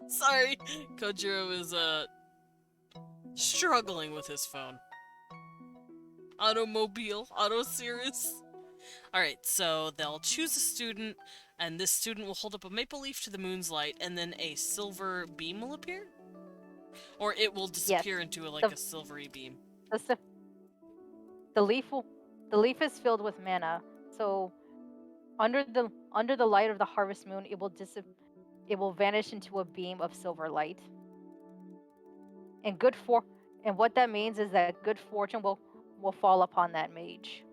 Sorry, Kojiro is struggling with his phone. Automobile, Auto Cirrus. Alright, so they'll choose a student, and this student will hold up a maple leaf to the moon's light, and then a silver beam will appear? Or it will disappear into a silvery beam. The leaf is filled with mana, so under the light of the harvest moon, it will vanish into a beam of silver light. And what that means is that good fortune will fall upon that mage.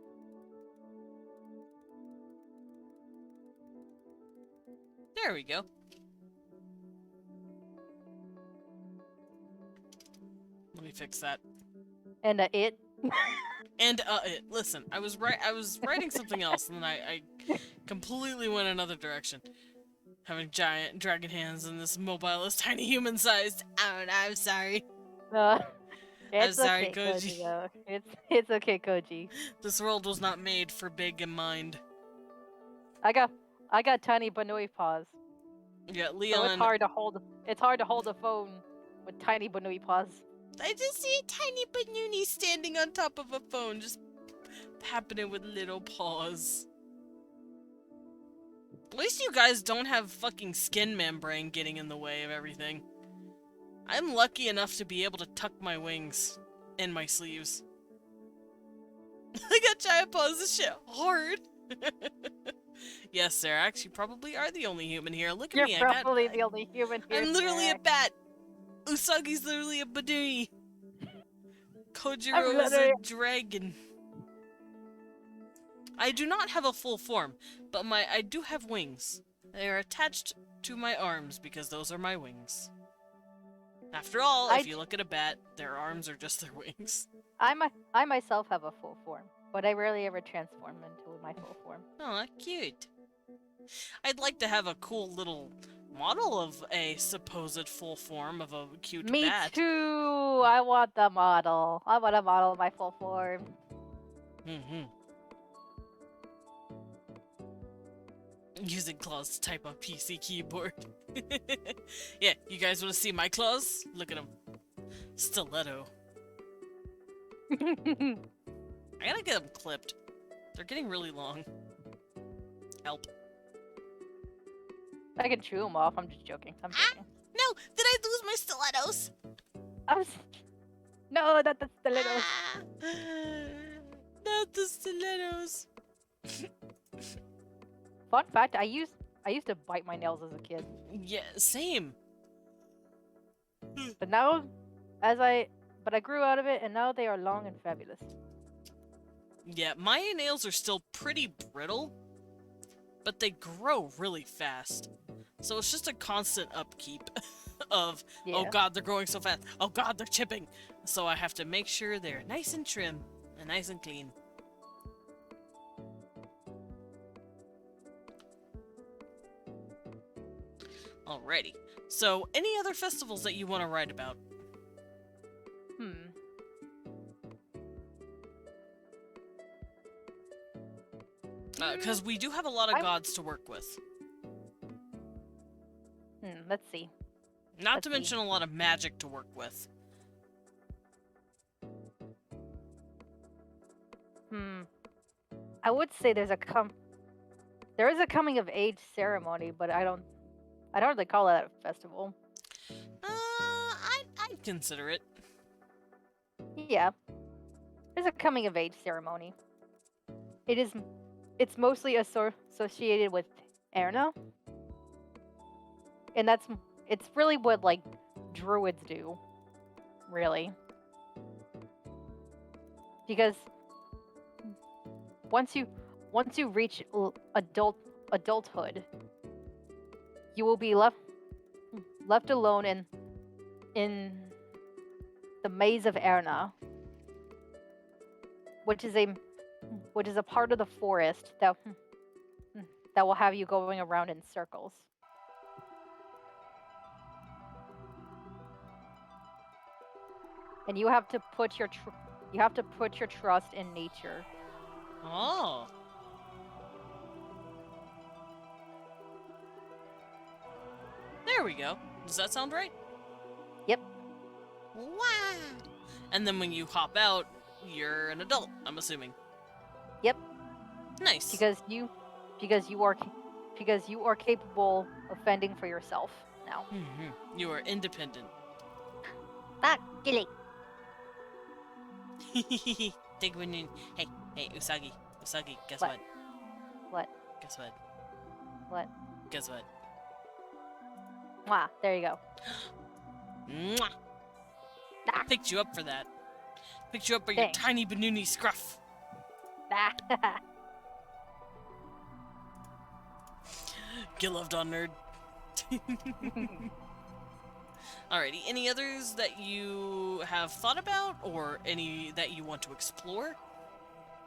There we go. Let me fix that. And it. And it. Listen, I was writing something else, and then I completely went another direction. Having giant dragon hands and this mobile is tiny human-sized. I'm sorry. It's I'm sorry, okay, Koji. though. It's okay, Koji. This world was not made for big in mind. I got tiny bnuuy paws. Yeah, Leon. So it's hard to hold a phone with tiny bnuuy paws. I just see a tiny bnuuy standing on top of a phone, just happening with little paws. At least you guys don't have fucking skin membrane getting in the way of everything. I'm lucky enough to be able to tuck my wings in my sleeves. I got giant paws, this shit hard. Yes, Serax, you probably are the only human here. Look at me, You're probably the only human here. I'm literally a Serax. bat. Usagi's literally a bnuuy. Kojiro is a dragon. I do not have a full form, but I do have wings. They are attached to my arms because those are my wings. After all, if you look at a bat, their arms are just their wings. I myself have a full form, but I rarely ever transform into my full form. Oh, cute. I'd like to have a cool little model of a supposed full form of a cute bat. Me too! I want the model. I want a model of my full form. Mm-hmm. Using claws to type on PC keyboard. Yeah, you guys want to see my claws? Look at them. Stiletto. I gotta get them clipped. They're getting really long. Help. I can chew them off. I'm just joking. I'm joking. No! Did I lose my stilettos? No, not the stilettos. Not the stilettos. Fun fact: I used to bite my nails as a kid, Yeah, same. but now, I grew out of it, and now they are long and fabulous. Yeah, my nails are still pretty brittle, but they grow really fast. So it's just a constant upkeep of, oh god, they're growing so fast. Oh god, they're chipping. So I have to make sure they're nice and trim and nice and clean. Alrighty. So, any other festivals that you want to write about? Because we do have a lot of gods to work with. Let's see. Not to mention a lot of magic to work with. I would say there's a There is a coming of age ceremony, but I don't really call that a festival. I'd consider it. Yeah, there's a coming of age ceremony. It's mostly associated with Erna, and it's really what like druids do, really, because once you reach adulthood, you will be left alone in the maze of Erna, which is a part of the forest that will have you going around in circles. And you have to put your trust in nature. Oh. There we go. Does that sound right? Yep. Wow. And then when you hop out, you're an adult, I'm assuming. Yep. Nice. Because you are capable of fending for yourself now. You are independent. Ah, Gilly. Take one in. Hey, Usagi. Usagi, guess What? what? What? Guess what? What? Guess what? Mwah, there you go. Mwah. Ah. Picked you up for that. Picked you up by your Thanks. tiny bnuuy scruff. Ah. Get loved on, nerd. Alrighty, any others that you have thought about, or any that you want to explore?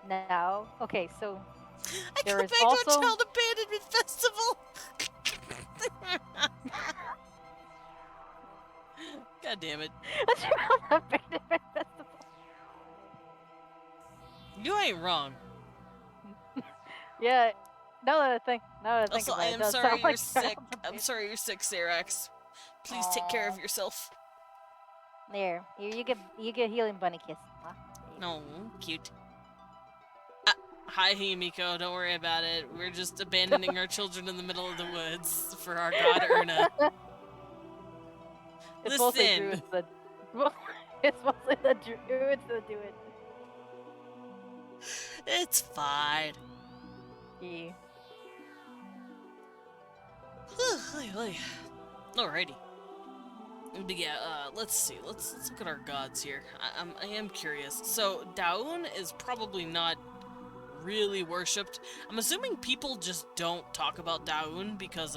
Now, okay, so I there go is back to a also- child abandonment festival! God damn it. You ain't wrong. Yeah, now that I think Also, about I it, am does sorry sound you're like sick. child I'm sorry you're sick, Sarax. Please take care of yourself. There, here you get healing bunny kiss. Huh? No, cute. Hi, Himiko. Don't worry about it. We're just abandoning our children in the middle of the woods for our god Erna. It's mostly Listen. druids that. It's mostly the druids that do it. It's fine. Yeah. Alrighty. But yeah, let's see. Let's look at our gods here. I am curious. So Daun is probably not really worshipped. I'm assuming people just don't talk about Daun because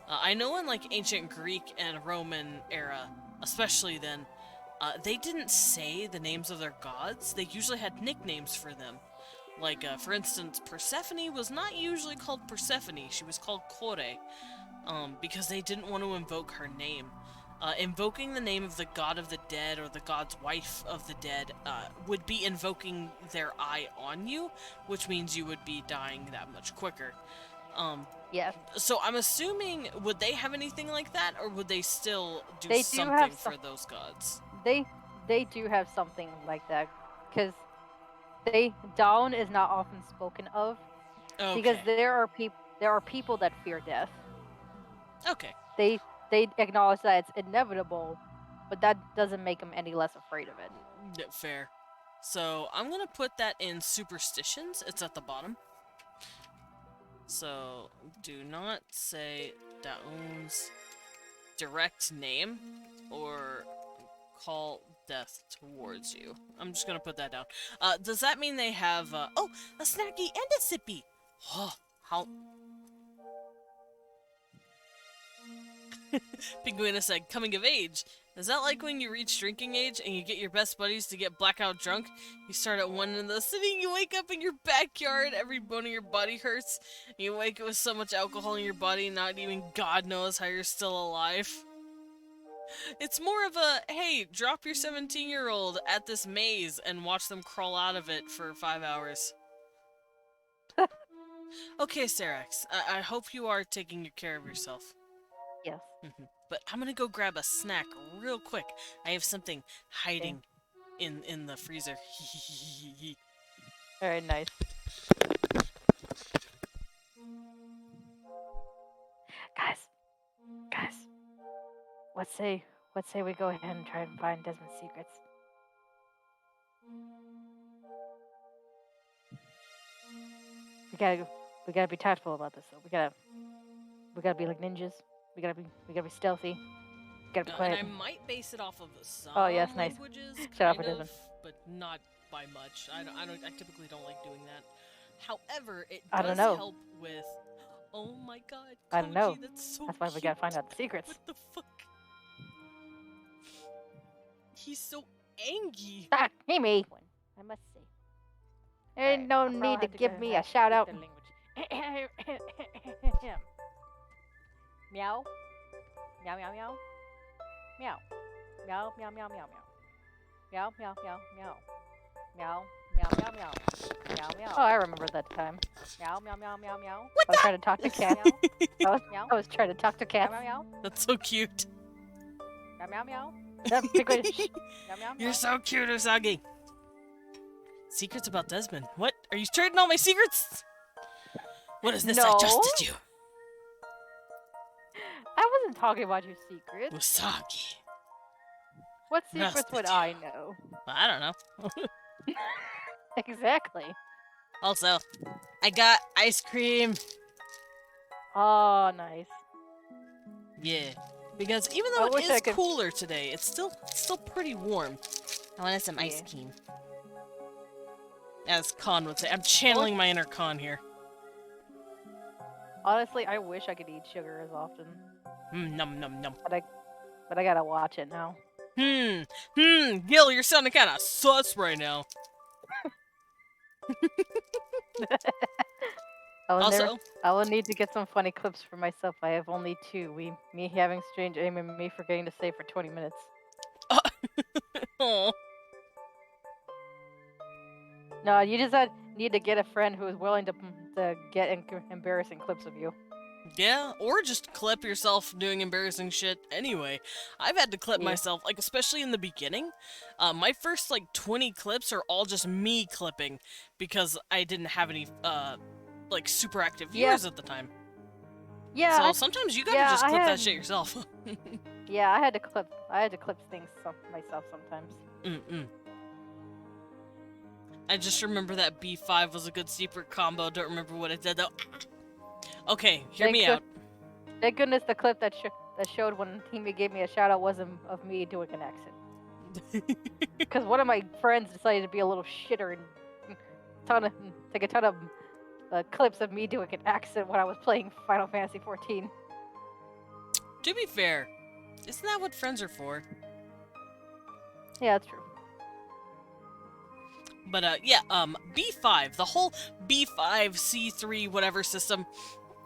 I know in like ancient Greek and Roman era, especially then, they didn't say the names of their gods. They usually had nicknames for them. Like, for instance, Persephone was not usually called Persephone. She was called Kore, because they didn't want to invoke her name. Invoking the name of the god of the dead or the god's wife of the dead would be invoking their eye on you, which means you would be dying that much quicker. Yeah. So I'm assuming, would they have anything like that, or would they still do They do something have for those gods? They do have something like that, because Dawn is not often spoken of, because Okay. there are people that fear death. Okay. They acknowledge that it's inevitable, but that doesn't make them any less afraid of it. Yeah, fair. So I'm gonna put that in superstitions. It's at the bottom. So do not say Daun's direct name or call death towards you. I'm just gonna put that down. Does that mean they have oh, a snacky and a sippy? Oh, how Pinguina said, coming of age. Is that like when you reach drinking age and you get your best buddies to get blackout drunk? You start at 1 in the city, you wake up in your backyard, every bone in your body hurts, and you wake up with so much alcohol in your body, not even God knows how you're still alive. It's more of a, hey, drop your 17-year-old at this maze and watch them crawl out of it for 5 hours. Okay, Sarax, I hope you are taking care of yourself. Yes. But I'm gonna go grab a snack real quick. I have something hiding in the freezer. Very nice. Guys, what say we go ahead and try and find Desmond's secrets? We gotta be tactful about this though. We gotta be like ninjas. We gotta be stealthy. We gotta be And quiet. I might base it off of some Oh, yes, nice. languages, Shut up, kind it of, isn't. but not by much. I typically don't like doing that. However, it I don't does know. help with. Oh my God, Koji, I don't know. that's so. That's why we gotta find out the secrets. What the fuck? He's so angry. Ah, hey me. I must say. Ain't no need to give me a shout out. Meow. Meow meow meow. Meow. Meow meow meow meow meow. Meow meow meow meow. Meow meow meow meow. Meow meow. Oh, I remember that time. Meow meow meow meow meow. I was trying to talk to cat. I was trying to talk to cat. Meow meow. That's so cute. Meow meow meow. Meow meow meow. You're so cute, Usagi. Secrets about Desmond. What? Are you trading all my secrets? What is this? No. I trusted you. I wasn't talking about your secrets. Usagi. What secrets would Trusted I you. know? I don't know. Exactly. Also, I got ice cream. Oh, nice. Yeah. Because even I though wish it I is could- cooler today, it's still pretty warm. I wanted some ice Yeah. cream. As Khan would say. I'm channeling my inner Khan here. Honestly, I wish I could eat sugar as often, Num num num. but I gotta watch it now. Gil, you're sounding kinda sus right now. Also, I will need to get some funny clips for myself. I have only 2. Me having strange aim and me forgetting to save for 20 minutes. aw. No, you just need to get a friend who is willing to get embarrassing clips of you. Yeah, or just clip yourself doing embarrassing shit anyway. I've had to clip Yeah. myself, like, especially in the beginning. My first, like, 20 clips are all just me clipping, because I didn't have any, like, super active viewers at the time. Yeah. So sometimes you gotta just clip that shit yourself. Yeah, I had to clip things myself sometimes. I just remember that B5 was a good secret combo. Don't remember what it did, though. Okay, hear me out. Thank goodness the clip that showed when Timmy gave me a shout out wasn't of me doing an accent. Because one of my friends decided to be a little shitter and take a ton of clips of me doing an accent when I was playing Final Fantasy XIV. To be fair, isn't that what friends are for? Yeah, that's true. But, yeah, B5, the whole B5, C3, whatever system,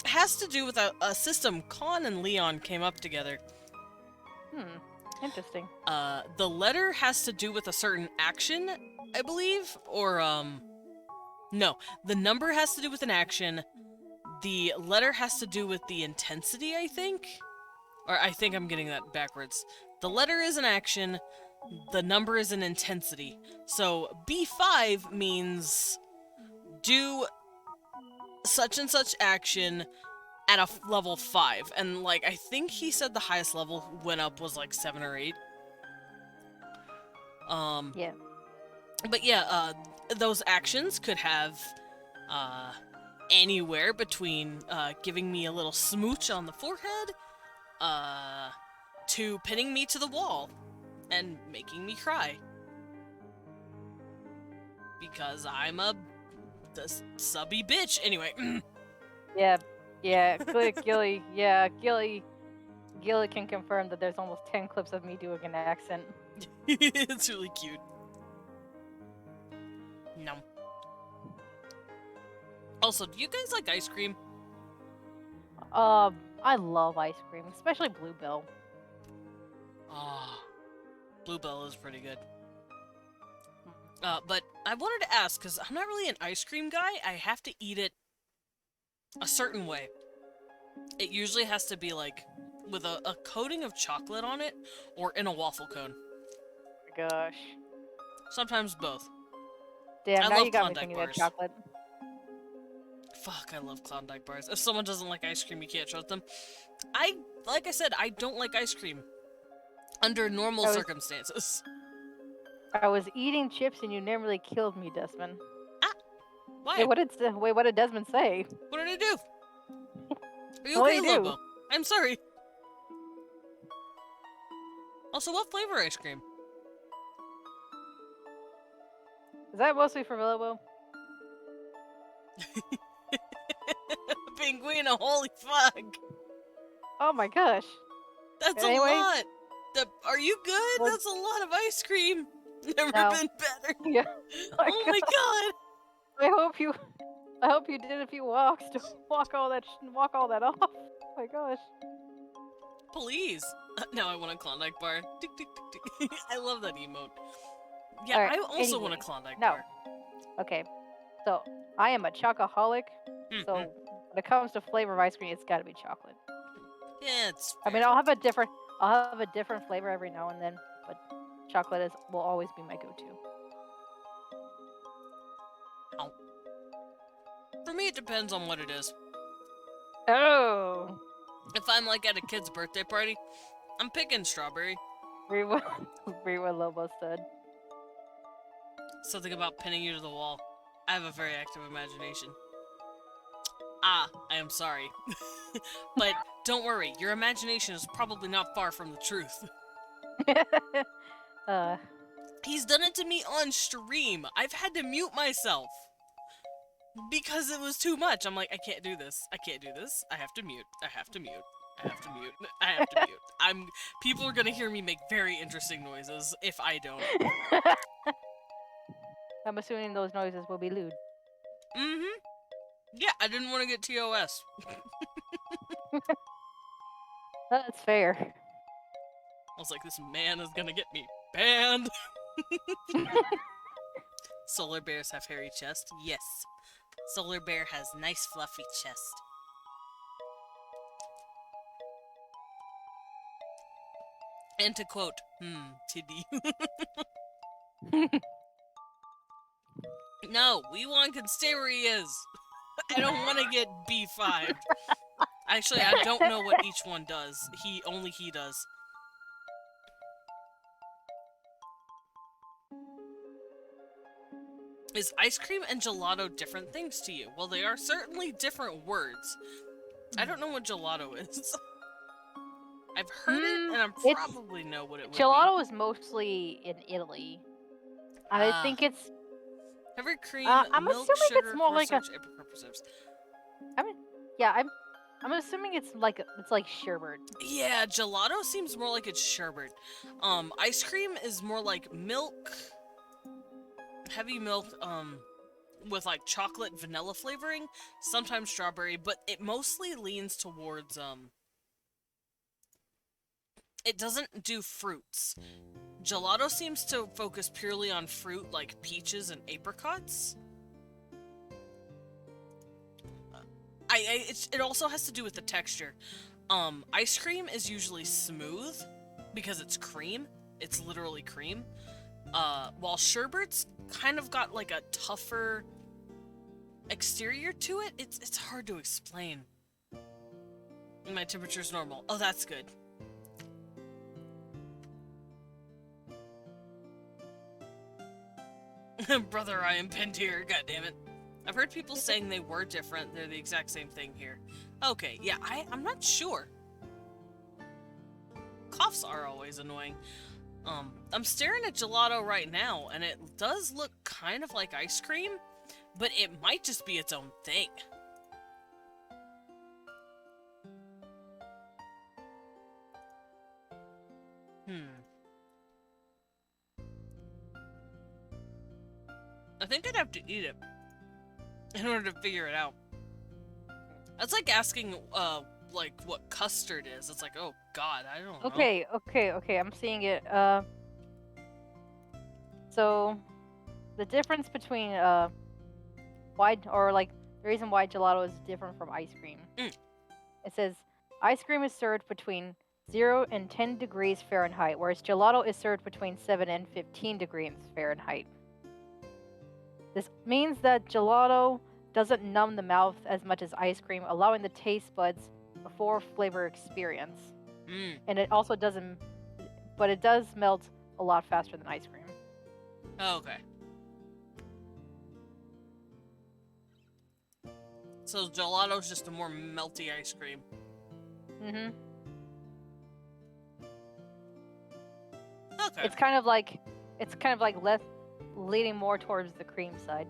has to do with a system Khan and Leon came up together. Interesting. The letter has to do with a certain action, I believe, or, no, the number has to do with an action, the letter has to do with the intensity, I think? Or I think I'm getting that backwards. The letter is an action, the number is an intensity. So B5 means do such and such action at a level 5. And, like, I think he said the highest level went up was, like, 7 or 8. Yeah. But yeah, those actions could have, anywhere between, giving me a little smooch on the forehead, to pinning me to the wall and making me cry. Because I'm a subby bitch. Anyway. Yeah. Gilly can confirm that there's almost 10 clips of me doing an accent. It's really cute. No. Also, do you guys like ice cream? I love ice cream, especially Bluebell. Ah, Bluebell is pretty good. But I wanted to ask, because I'm not really an ice cream guy, I have to eat it a certain way. It usually has to be, like, with a coating of chocolate on it, or in a waffle cone. Oh my gosh. Sometimes both. Damn, I now love you got me Klondike thinking bars. of chocolate. Fuck, I love Klondike bars. If someone doesn't like ice cream, you can't trust them. Like I said, I don't like ice cream. Under normal circumstances. I was eating chips and you nearly killed me, Desmond. Why? Yeah, what did Desmond say? What did I do? Are you What okay, did he do? Lobo? I'm sorry. Also, what flavor ice cream? Is that mostly for Lobo? Pinguino, holy fuck! Oh my gosh. That's Anyway. a lot! Are you good? Well- That's a lot of ice cream! Never No. been better! Yeah. Oh my god! I hope you did a few walks to walk all that off. Oh my gosh. Please! Now I want a Klondike bar. Tick, tick, tick, tick. I love that emote. Yeah, Alright, I also want a anyway. Klondike No. bar. Okay. So, I am a chocoholic. Mhm. So, when it comes to flavor of ice cream, it's got to be chocolate. Yeah, it's I mean, fair. I'll have a different flavor every now and then, but chocolate will always be my go-to. For me, it depends on what it is. Oh. If I'm like at a kid's birthday party, I'm picking strawberry. Read what Lobo said. Something about pinning you to the wall. I have a very active imagination. I am sorry. But don't worry, your imagination is probably not far from the truth. He's done it to me on stream. I've had to mute myself. Because it was too much. I'm like, I can't do this. I can't do this. I have to mute. I have to mute. I have to mute. I have to mute. People are gonna hear me make very interesting noises if I don't. I'm assuming those noises will be lewd. Mm-hmm. Yeah, I didn't want to get TOS. That's fair. I was like, this man is gonna get me banned. Solar bears have hairy chest? Yes. Solar bear has nice fluffy chest. And to quote, titty. No, Weewon can stay where he is. I don't want to get B5. Actually, I don't know what each one does. Only he does. Is ice cream and gelato different things to you? Well, they are certainly different words. I don't know what gelato is. I've heard it, and I probably know what it would Gelato is mostly in Italy. I think it's... Heavy cream, I'm milk, assuming sugar, it's more like a... cornstarch, apricot preserves. I'm assuming it's like sherbet. Yeah, gelato seems more like it's sherbet. Ice cream is more like milk, heavy milk, with like chocolate vanilla flavoring, sometimes strawberry, but it mostly leans towards, it doesn't do fruits. Gelato seems to focus purely on fruit like peaches and apricots. It also has to do with the texture. Ice cream is usually smooth because it's cream. It's literally cream. While sherbet's kind of got like a tougher exterior to it. It's hard to explain. My temperature's normal. Oh, that's good. Brother, I am pinned here. God damn it. I've heard people saying they were different. They're the exact same thing here. Okay, yeah, I'm not sure. Coughs are always annoying. I'm staring at gelato right now, and it does look kind of like ice cream, but it might just be its own thing. I think I'd have to eat it in order to figure it out. That's like asking, like, what custard is. It's like, oh god, I don't know. Okay, I'm seeing it. So, the difference between, the reason why gelato is different from ice cream. It says, ice cream is served between 0 and 10 degrees Fahrenheit, whereas gelato is served between 7 and 15 degrees Fahrenheit. This means that gelato doesn't numb the mouth as much as ice cream, allowing the taste buds a full flavor experience. Mm. And it also doesn't, but it does melt a lot faster than ice cream. Oh, okay. So gelato's just a more melty ice cream. Mm-hmm. Okay. It's kind of like less leaning more towards the cream side.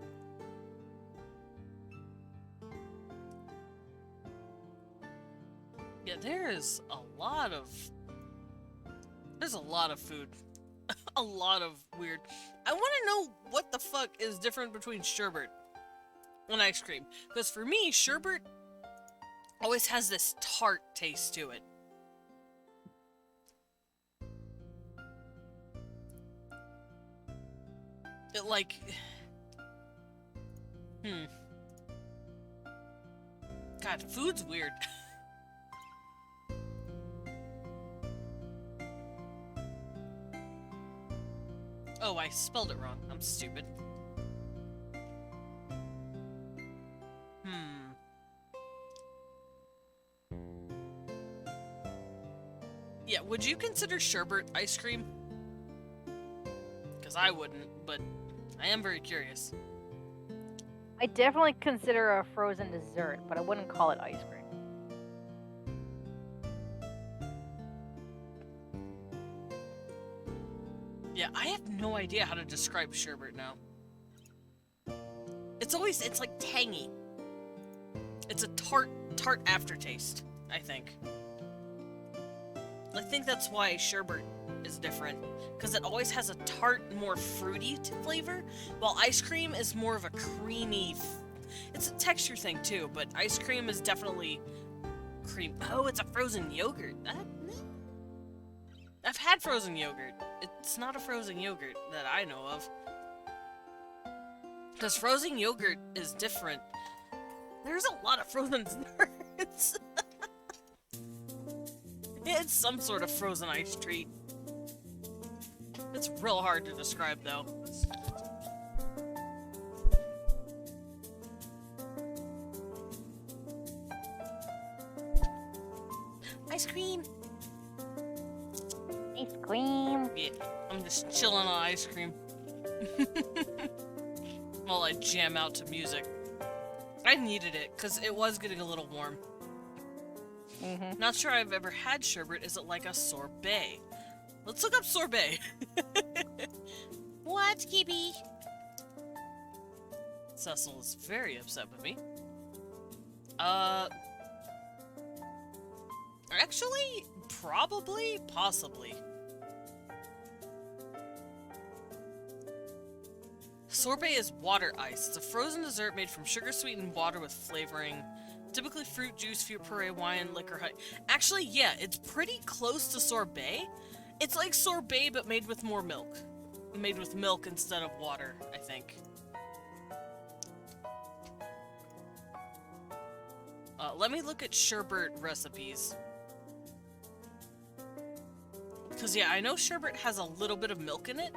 Yeah, there's a lot of food. A lot of weird. I want to know what the fuck is different between sherbet and ice cream. Because for me, sherbet always has this tart taste to it. It like... God, food's weird. Oh, I spelled it wrong. I'm stupid. Yeah, would you consider sherbet ice cream? Because I wouldn't, but I am very curious. I definitely consider a frozen dessert, but I wouldn't call it ice cream. Yeah, I have no idea how to describe sherbet now. It's like tangy. It's a tart aftertaste, I think. I think that's why sherbet is different, because it always has a tart, more fruity flavor, while ice cream is more of a creamy... It's a texture thing too, but ice cream is definitely cream. Oh, it's a frozen yogurt. I've had frozen yogurt. It's not a frozen yogurt that I know of. Because frozen yogurt is different. There's a lot of frozen desserts. It's some sort of frozen ice treat. It's real hard to describe, though. Ice cream! Ice cream! Yeah, I'm just chilling on ice cream. While I jam out to music. I needed it, because it was getting a little warm. Mm-hmm. Not sure I've ever had sherbet. Is it like a sorbet? Let's look up sorbet. What, Kibby? Cecil is very upset with me. Actually, probably, possibly. Sorbet is water ice. It's a frozen dessert made from sugar-sweetened water with flavoring. Typically fruit juice, puree, wine, liquor, honey. Actually, yeah, it's pretty close to sorbet. It's like sorbet, but made with more milk. Made with milk instead of water, I think. Let me look at sherbet recipes. Because, yeah, I know sherbet has a little bit of milk in it.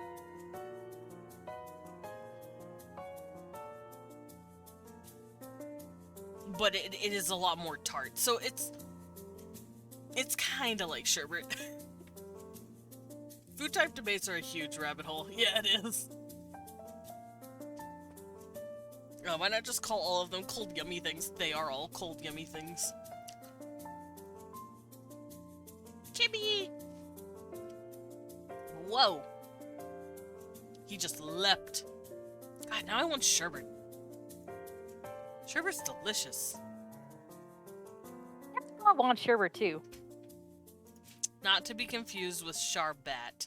But it is a lot more tart. So it's kind of like sherbet. Food type debates are a huge rabbit hole. Yeah, it is. Why not just call all of them cold yummy things? They are all cold yummy things. Chibi! Whoa! He just leapt. God, now I want sherbet. Sherbet's delicious. I want sherbet too. Not to be confused with sharbat.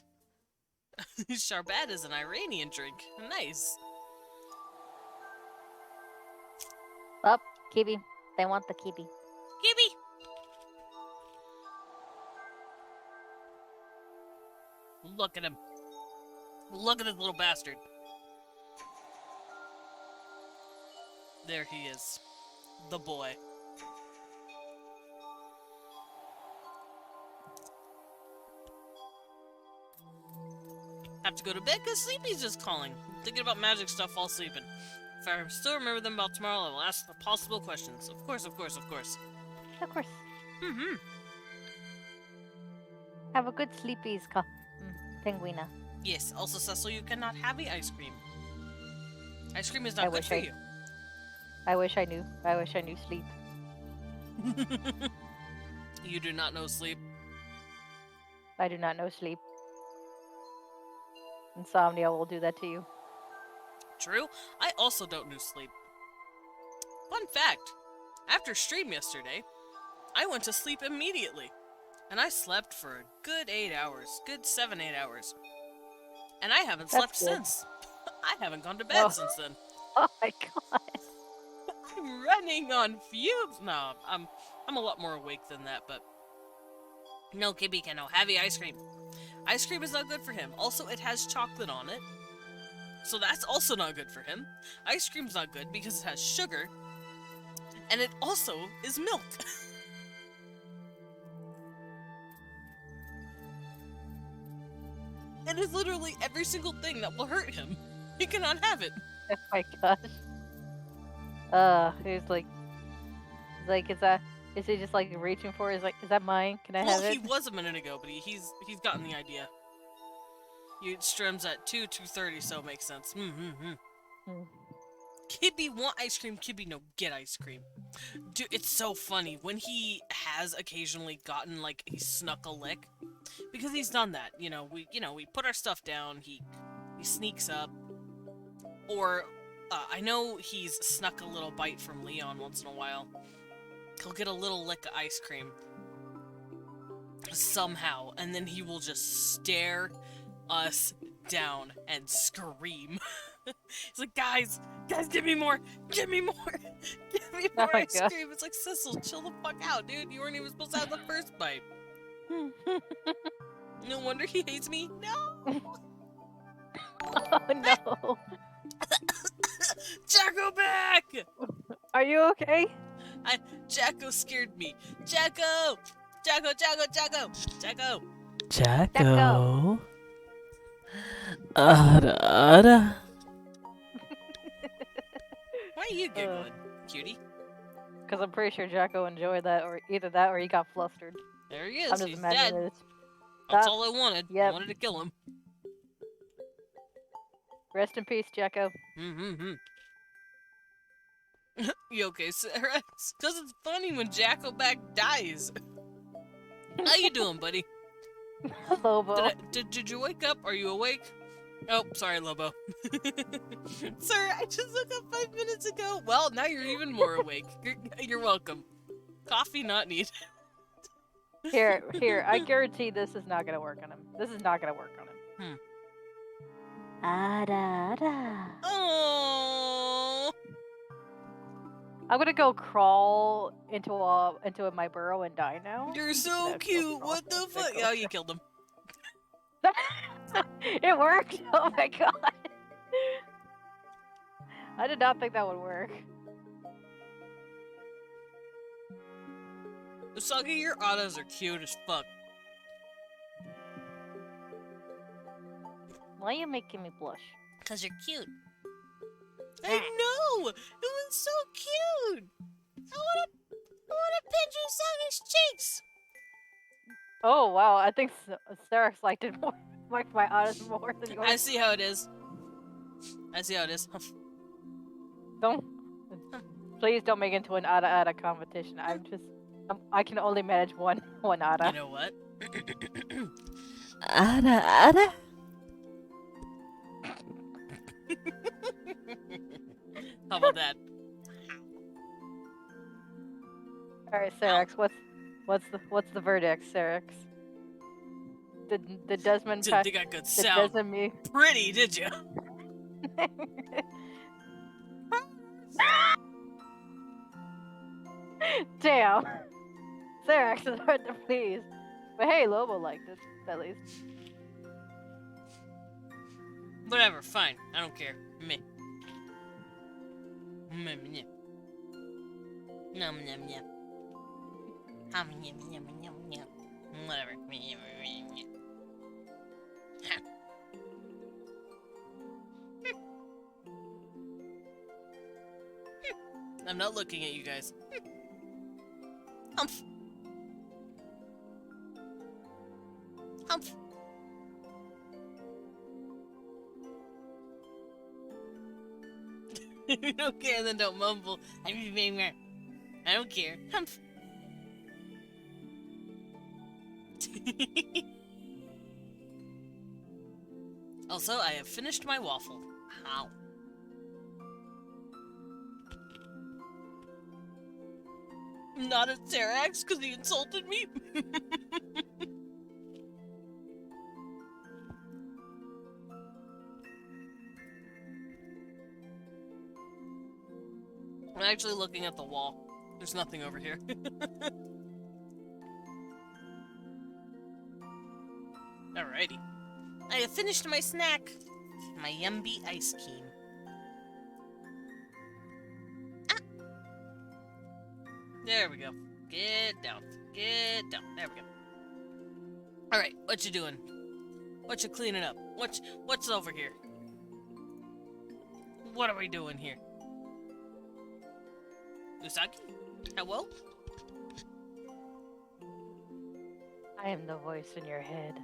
Sharbat is an Iranian drink. Nice. Up, Kibi. They want the Kibi. Gibby! Look at him. Look at this little bastard. There he is. The boy. Have to go to bed because Sleepy's just calling. Thinking about magic stuff while sleeping. If I still remember them about tomorrow, I will ask the possible questions. Of course, of course, of course. Of course. Mm-hmm. Have a good sleepies, Penguina. Yes, also, Cecil, you cannot have the ice cream. Ice cream is I not good wish for I- you. I wish I knew. I wish I knew sleep. You do not know sleep. I do not know sleep. Insomnia will do that to you. True, I also don't know sleep. Fun fact, after stream yesterday, I went to sleep immediately. And I slept for a good 8 hours. Good 7-8 hours. And I haven't slept That's good. since. I haven't gone to bed Oh. since then. Oh my god. I'm running on fumes. No, I'm a lot more awake than that, but no, Kibby can no heavy ice cream. Ice cream is not good for him. Also, it has chocolate on it, so that's also not good for him. Ice cream's not good because it has sugar, and it also is milk. It is literally every single thing that will hurt him. He cannot have it. Oh my gosh. He's like, is he just like reaching for it? He's like, is that mine? Can I Well, have it? he was a minute ago, but he's gotten the idea. You streams at 2:30, so it makes sense. Hmm. Kibby want ice cream. Kibby no get ice cream. Dude, it's so funny when he has occasionally gotten like he snuck a lick, because he's done that. We put our stuff down. He sneaks up, or I know he's snuck a little bite from Leon once in a while. He'll get a little lick of ice cream somehow, and then he will just stare us down and scream. He's like, guys, give me more, give me more, give me Oh more my ice God. cream. It's like, Cecil, chill the fuck out, dude. You weren't even supposed to have the first bite. No wonder he hates me. No, Oh no. Jacko back! Are you okay? Jacko scared me. Jacko! Jacko! Jacko. Why are you giggling, cutie? Because I'm pretty sure Jacko enjoyed that, or either that or he got flustered. There he I'm is. just He's imagining dead. this. That's Stop. all I wanted. I Yep. wanted to kill him. Rest in peace, Jacko. You okay, Sarah? Because it's funny when Jacko back dies. How you doing, buddy? Lobo. Did you wake up? Are you awake? Oh, sorry, Lobo. Sir, I just woke up 5 minutes ago. Well, now you're even more awake. You're welcome. Coffee not needed. Here, I guarantee this is not gonna work on him. This is not gonna work on him. Ada, ada. Oh. I'm gonna go crawl into my burrow and die now. You're so Gonna go cute. crawl- What the gonna fuck? go Oh, you killed him. It worked! Oh my god! I did not think that would work. Usagi, your autos are cute as fuck. Why are you making me blush? Because you're cute. I know! It was so cute! I wanna pinch Usagi's cheeks! Oh wow, I think Sarex liked it more. Liked my honest more than yours. I see how it is. I see how it is. Don't. Please don't make it into an Ada competition. I can only manage one Ada. You know what? Ada. How about that? All right, Sarex, what's the verdict, Sarex? Did Desmond Didn't think I could did sound Desmond me? pretty, did you? Damn. Sarex is hard to please. But hey, Lobo liked it, at least. Whatever, fine. I don't care. Meh. Meh, meh. Nom nom nom. Hum, yum, yum, yum, yum. Whatever. Meh, meh, meh, meh. Ha. I'm not looking at you guys. Humph. Humph. If you don't care, then don't mumble. I don't care. Humph. Also, I have finished my waffle. How? Not at Sarax because he insulted me. I'm actually looking at the wall. There's nothing over here. Alrighty. I have finished my snack. My Yumby ice cream. Ah! There we go. Get down. Get down. There we go. Alright, what you doing? What you cleaning up? What's over here? What are we doing here? Usagi? Hello? I am the voice in your head.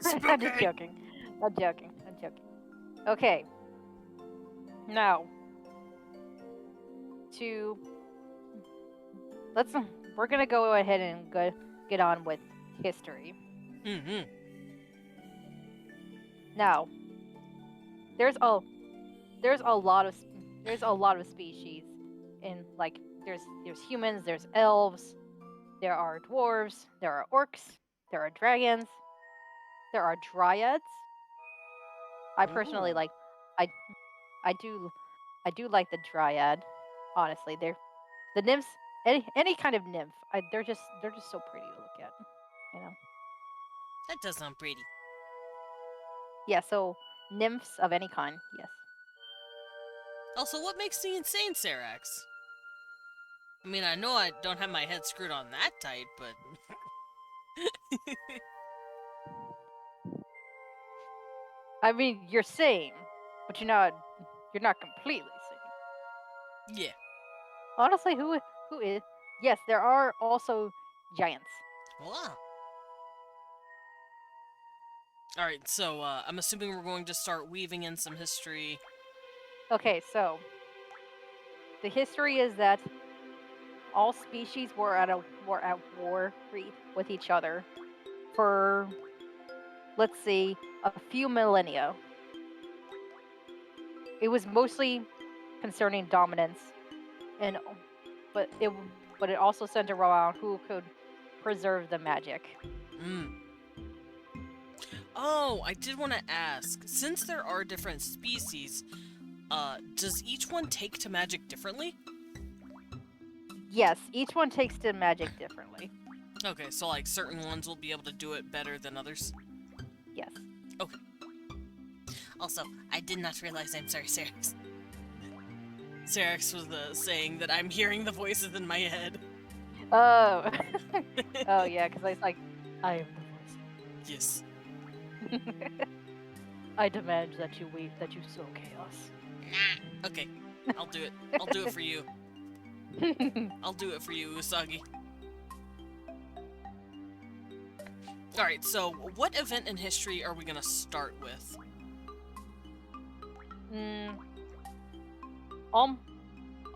Spooky. I'm just joking. I'm joking. I'm joking. Okay. Now, we're gonna go ahead and get on with history. Mm-hmm. Now, there's a lot of species in, like, there's humans, there's elves, there are dwarves, there are orcs, there are dragons, there are dryads. I personally Ooh. like I do like the dryad. Honestly, they're the nymphs. Any kind of nymph. They're just so pretty to look at. You know. That does sound pretty. Yeah. So nymphs of any kind. Yes. Also, what makes me insane, Sarax? I mean, I know I don't have my head screwed on that tight, but... I mean, you're sane, but you're not completely sane. yeah. Honestly, who is? Yes, there are also giants. Wow. Alright, so, I'm assuming we're going to start weaving in some history. Okay, so the history is that all species were at war with each other for, let's see, a few millennia. It was mostly concerning dominance, but it also centered around who could preserve the magic. Mm. Oh, I did want to ask, since there are different species, does each one take to magic differently? Yes, each one takes to magic differently. Okay, so like certain ones will be able to do it better than others? Yes. Okay. Also, I did not realize I'm sorry, Sarax. Sarax was saying that I'm hearing the voices in my head. Oh. Oh yeah, because I was like, I am the Yes. voice. I demand that you sow chaos. Nah. Okay, I'll do it. I'll do it for you. I'll do it for you, Usagi. Alright, so what event in history are we gonna start with?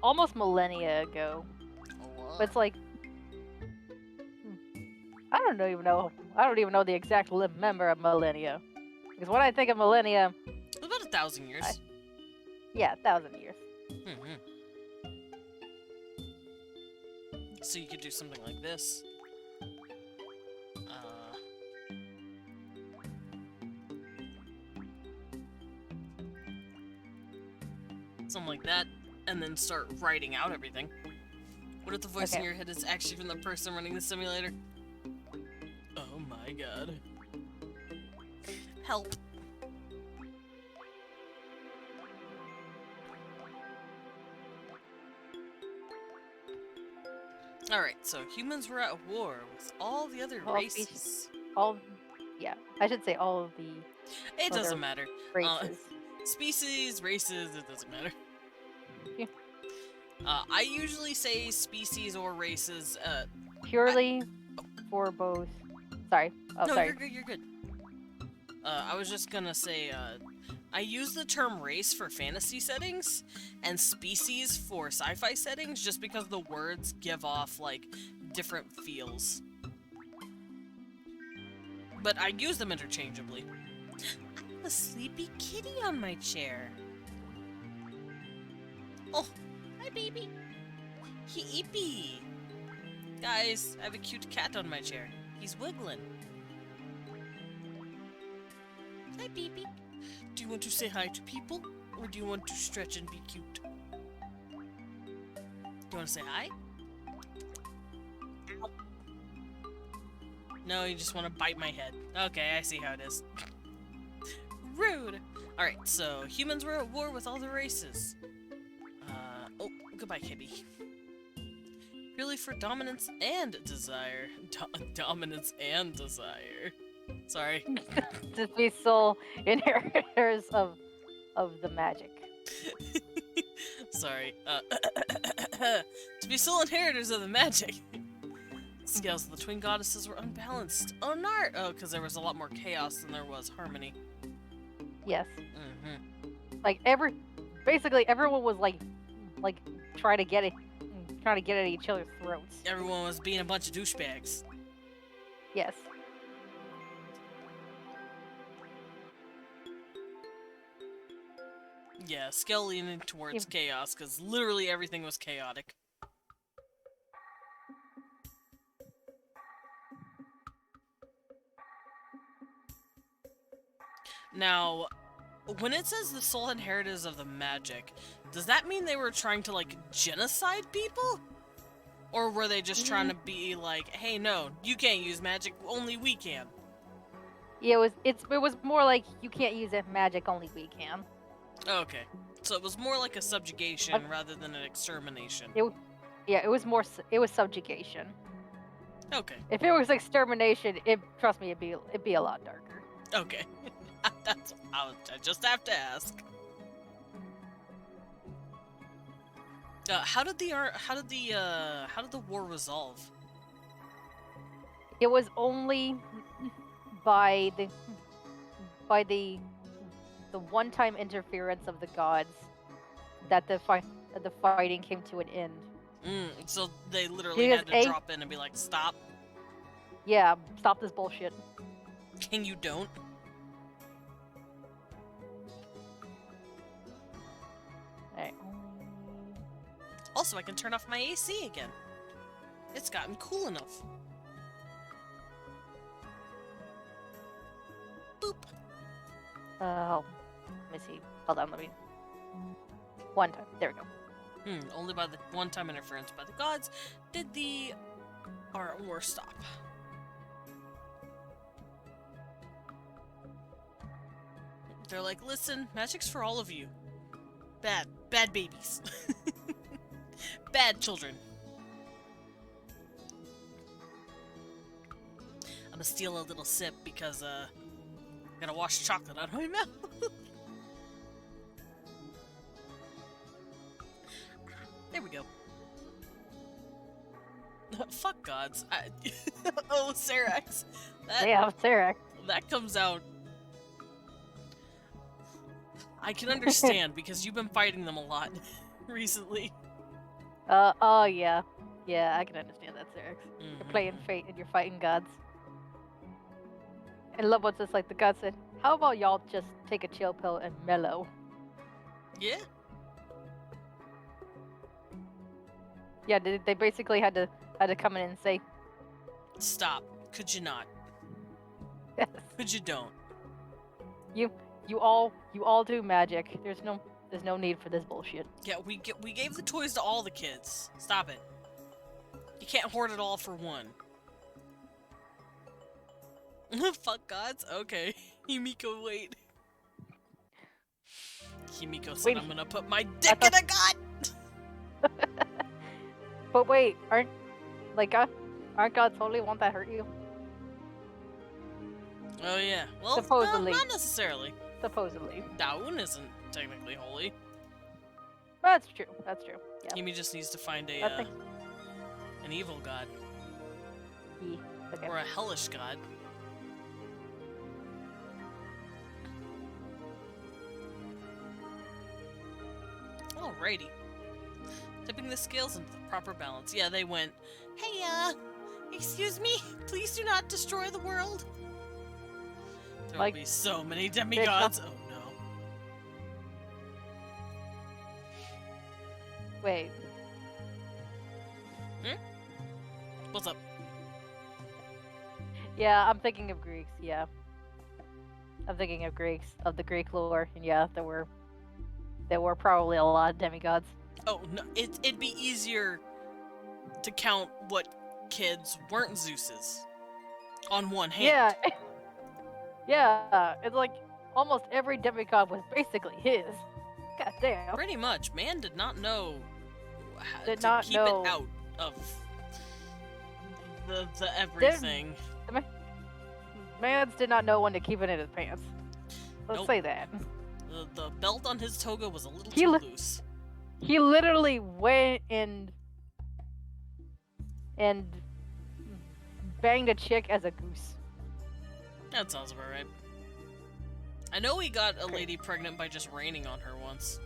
Almost millennia ago. But it's like, I don't even know the exact member of millennia. Because when I think of millennia, About 1,000 years. Yeah, 1,000 years. Mm-hmm. So you could do something like this. Something like that, and then start writing out everything. What if the voice in your head is actually from the person running the simulator? Oh my god. Help. Alright, so humans were at war with all the other races. Yeah, I should say all of the It doesn't matter. races. Species, races, it doesn't matter. I usually say species or races. Purely for both. Sorry. Oh, No, sorry. you're good. You're good. I was just gonna say, I use the term race for fantasy settings and species for sci-fi settings just because the words give off, like, different feels. But I use them interchangeably. I have a sleepy kitty on my chair. Oh, hi baby. He eepy. Guys, I have a cute cat on my chair. He's wiggling. Hi, baby. Do you want to say hi to people? Or do you want to stretch and be cute? Do you want to say hi? Ow. No, you just want to bite my head. Okay, I see how it is. Rude! Alright, so humans were at war with all the races. Oh, goodbye, Kibby. Really for dominance and desire. Dominance and desire. Sorry. To be sole inheritors of the magic. Sorry. To be sole inheritors of the magic. Scales of the twin goddesses were unbalanced. Oh, no! Oh, because there was a lot more chaos than there was harmony. Yes. Mm-hmm. Like basically everyone was like trying to get at each other's throats. Everyone was being a bunch of douchebags. Yes. Yeah, Scale leaning towards chaos, because literally everything was chaotic. Now, when it says the sole inheritors of the magic, does that mean they were trying to, like, genocide people? Or were they just trying to be like, hey, no, you can't use magic, only we can? Yeah, it was more like you can't use it magic, only we can. Okay. So it was more like a subjugation rather than an extermination. It was subjugation. Okay. If it was extermination, trust me, it'd be a lot darker. Okay. I just have to ask. How did the war resolve? It was only by the one-time interference of the gods that the fighting came to an end. So they literally had to drop in and be like, stop. Yeah, stop this bullshit. Can you don't? Alright. Also, I can turn off my AC again. It's gotten cool enough. Boop. Oh, let me see. Hold on, let me. One time. There we go. Only by the one-time interference by the gods did our war stop. They're like, listen, magic's for all of you. Bad babies. Bad children. I'm gonna steal a little sip because, I gotta wash chocolate out of my mouth. There we go. Fuck gods. Oh, Serax. Yeah, Serax. That comes out. I can understand because you've been fighting them a lot recently. Oh yeah. Yeah, I can understand that, Serax. Mm-hmm. You're playing Fate and you're fighting gods. And love what's just like the god said, how about y'all just take a chill pill and mellow? Yeah. Yeah, they basically had to come in and say, Stop. Could you not? yes, Could you don't? you all do magic. There's no need for this bullshit. Yeah, we gave the toys to all the kids. Stop it. You can't hoard it all for one. Fuck gods? Okay. Himiko, wait. Himiko said, Wait, I'm gonna put my dick in a god! But wait, aren't gods totally won't that hurt you? Oh yeah. Well, Supposedly. not necessarily. Supposedly. Daun isn't technically holy. That's true. That's true. Yeah. Amy just needs to find a That's like- an evil god Yeah. Okay. or a hellish god. Alrighty. Tipping the scales into the proper balance. Yeah, they went, hey, excuse me? Please do not destroy the world. There will Like, be so many demigods. Oh, no. Wait. What's up? Yeah, I'm thinking of Greeks. Yeah. I'm thinking of Greeks, of the Greek lore, and yeah, there were probably a lot of demigods. Oh, no, it'd be easier to count what kids weren't Zeus's on one hand. Yeah. Yeah, it's like almost every demigod was basically his. God damn. Pretty much. Man did not know how Did to not keep know. it out of the everything. Mans did not know when to keep it in his pants. Let's Nope. say that. The belt on his toga was a little He too li- loose. He literally went and banged a chick as a goose. That sounds about right. I know he got a lady pregnant by just raining on her once.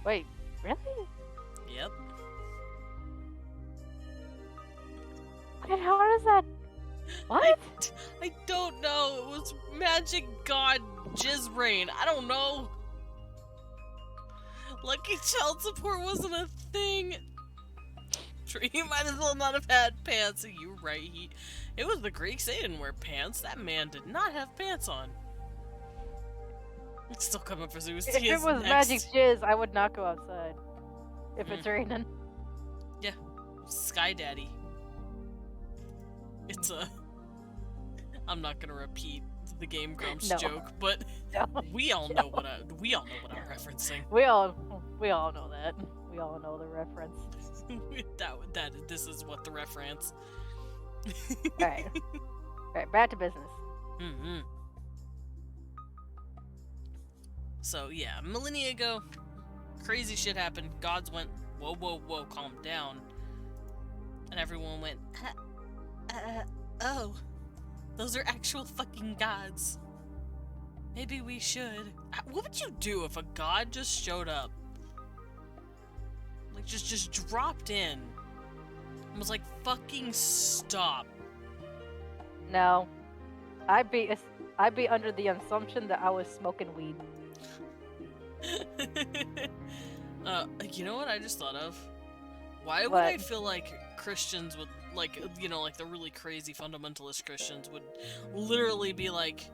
Wait, really? Yep. Wait, how does that? What? I don't know. It was magic god jizz rain. I don't know. Lucky child support wasn't a thing. He might as well not have had pants. You're right. It was the Greeks. They didn't wear pants. That man did not have pants on. It's still coming for Zeus. If He it is was next. magic jizz, I would not go outside. If it's raining. Sky Daddy. It's a. I'm not gonna repeat the Game Grumps No. joke, but No. we all know what I'm referencing. We all know that. We all know the reference. This is what the reference. Alright. Alright, back to business. Mm-hmm. So yeah, millennia ago, crazy shit happened. Gods went, whoa, whoa, whoa, calm down. And everyone went, oh, those are actual fucking gods. Maybe we should. What would you do if a god just showed up? Like, just dropped in. And was like, fucking stop. No. I'd be under the assumption that I was smoking weed. You know what I just thought of? Why would What? I feel like Christians would, like, you know, like the really crazy fundamentalist Christians would literally be like,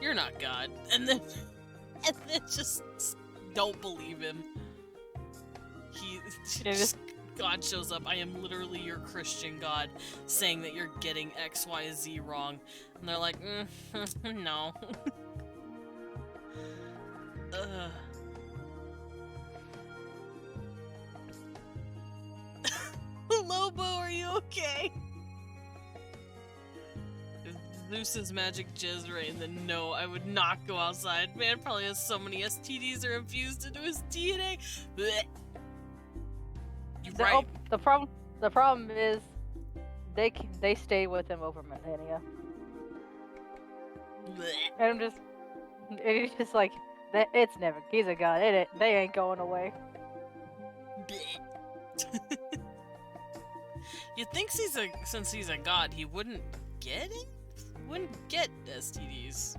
you're not God, and then just don't believe him. God shows up, I am literally your Christian God, saying that you're getting X, Y, Z wrong. And they're like, no. Ugh. Lobo, are you okay? If Zeus's magic jizz rain, then no, I would not go outside. Man probably has so many STDs are infused into his DNA. Blech. You're right. The problem is they stay with him over millennia. Blech. And it's just like that. It's never. He's a god. They ain't going away. Blech. You'd think since he's a god, he wouldn't get it? Wouldn't get STDs.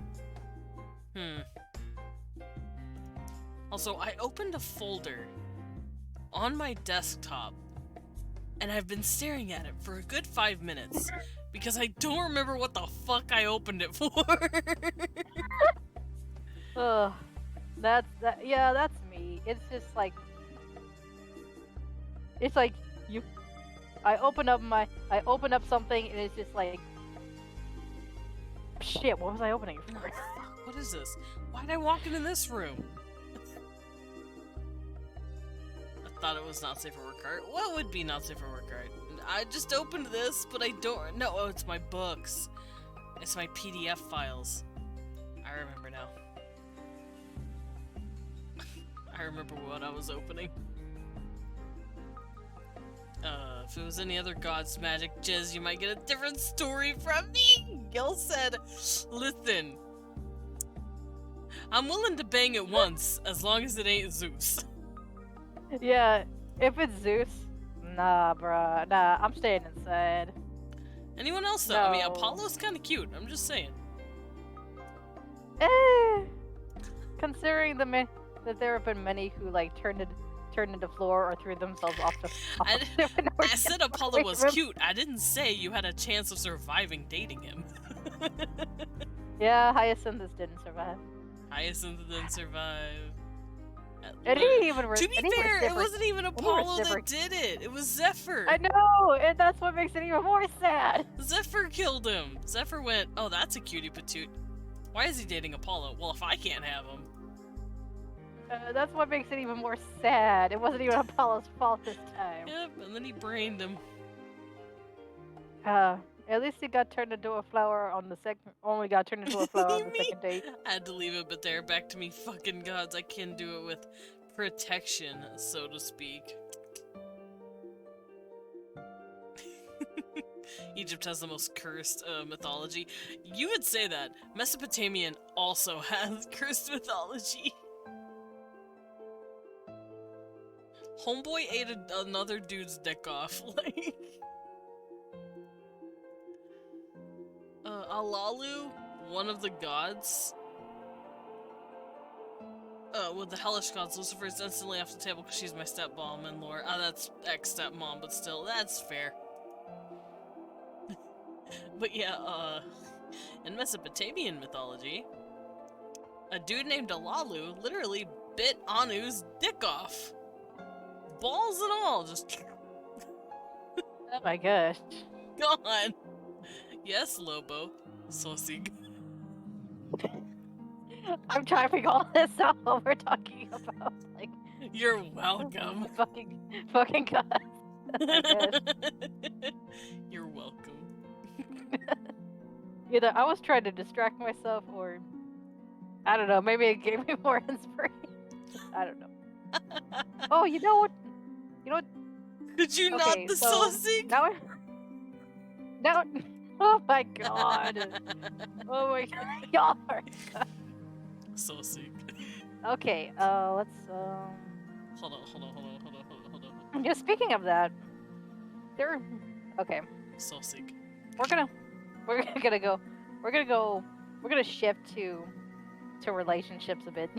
Also, I opened a folder on my desktop, and I've been staring at it for a good 5 minutes, because I don't remember what the fuck I opened it for. Ugh. Yeah, that's me. It's just like you. I open up something and it's just like, shit. What was I opening it Oh, for? fuck, what is this? Why'd I walk into this room? I thought it was not safe for work art. What would be not safe for work art? I just opened this, but I don't. No, oh, it's my books. It's my PDF files. I remember now. I remember what I was opening. If it was any other god's magic jizz, you might get a different story from me. Gil said, listen, I'm willing to bang it once, as long as it ain't Zeus. Yeah, if it's Zeus, nah, bruh. Nah, I'm staying inside. Anyone else, though? I mean, No. Apollo's kind of cute. I'm just saying. Considering that there have been many who like turned into floor or threw themselves off the. I said Apollo was cute. I didn't say you had a chance of surviving dating him. Yeah, Hyacinthus didn't survive. Hyacinth didn't survive. And he even To be fair, it wasn't even Apollo that did it. It was Zephyr. I know, and that's what makes it even more sad. Zephyr killed him. Zephyr went, oh, that's a cutie patootie. Why is he dating Apollo? Well, if I can't have him. That's what makes it even more sad. It wasn't even Apollo's fault this time. Yep, and then he brained him. At least he got turned into a flower on the second. Only got turned into a flower on the second date. I had to leave it, but they're back to me fucking gods. I can do it with protection, so to speak. Egypt has the most cursed mythology. You would say that. Mesopotamian also has cursed mythology. Homeboy ate another dude's dick off. Like, Alalu, one of the gods. With the hellish gods, Lucifer is instantly off the table because she's my stepmom and lore. That's ex-stepmom, but still, that's fair. But yeah, in Mesopotamian mythology, a dude named Alalu literally bit Anu's dick off. Balls and all, just Oh my gosh. gone. Yes, Lobo. Sosig. I'm typing all this out while we're talking about, like, You're welcome. fucking gods. You're welcome. Either I was trying to distract myself, or I don't know. Maybe it gave me more inspiration. I don't know. Oh, you know what? Could you not the so Sosig? Now, oh my god. Oh my god. Y'all are. Sosig. Okay. Let's. Hold on. Yeah. Speaking of that, Okay. Sosig. We're gonna shift to relationships a bit.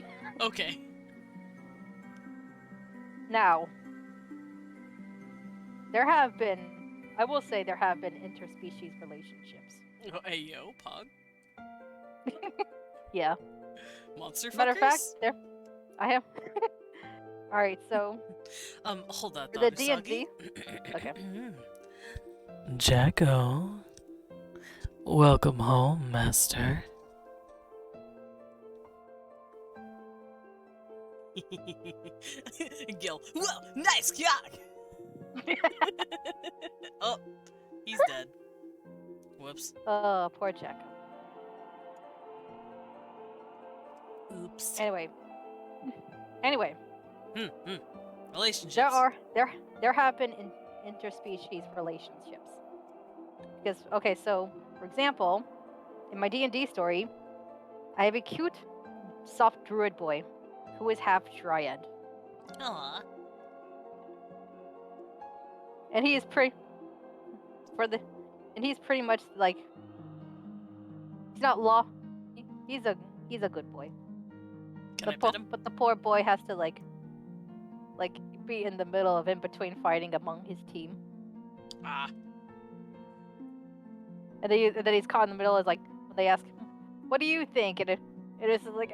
Okay. Now, I will say there have been interspecies relationships. Oh, hey yo, Pog. Yeah. Monster fuckers? Matter of fact, I have. All right, so hold on. for the D&D. Okay. Jacko. Welcome home, master. Gil. Whoa, nice cock! Oh, he's dead. Whoops. Oh, poor Jack. Oops. Anyway. Relationships. There have been interspecies relationships. Because so for example, in my D&D story, I have a cute, soft druid boy who is half dryad, Aww. and he is pretty much like he's not he's a good boy. Can I pet him? But the poor boy has to like be in the middle of in between fighting among his team. Ah. And then he's caught in the middle. Is like when they ask, "What do you think?" And it is like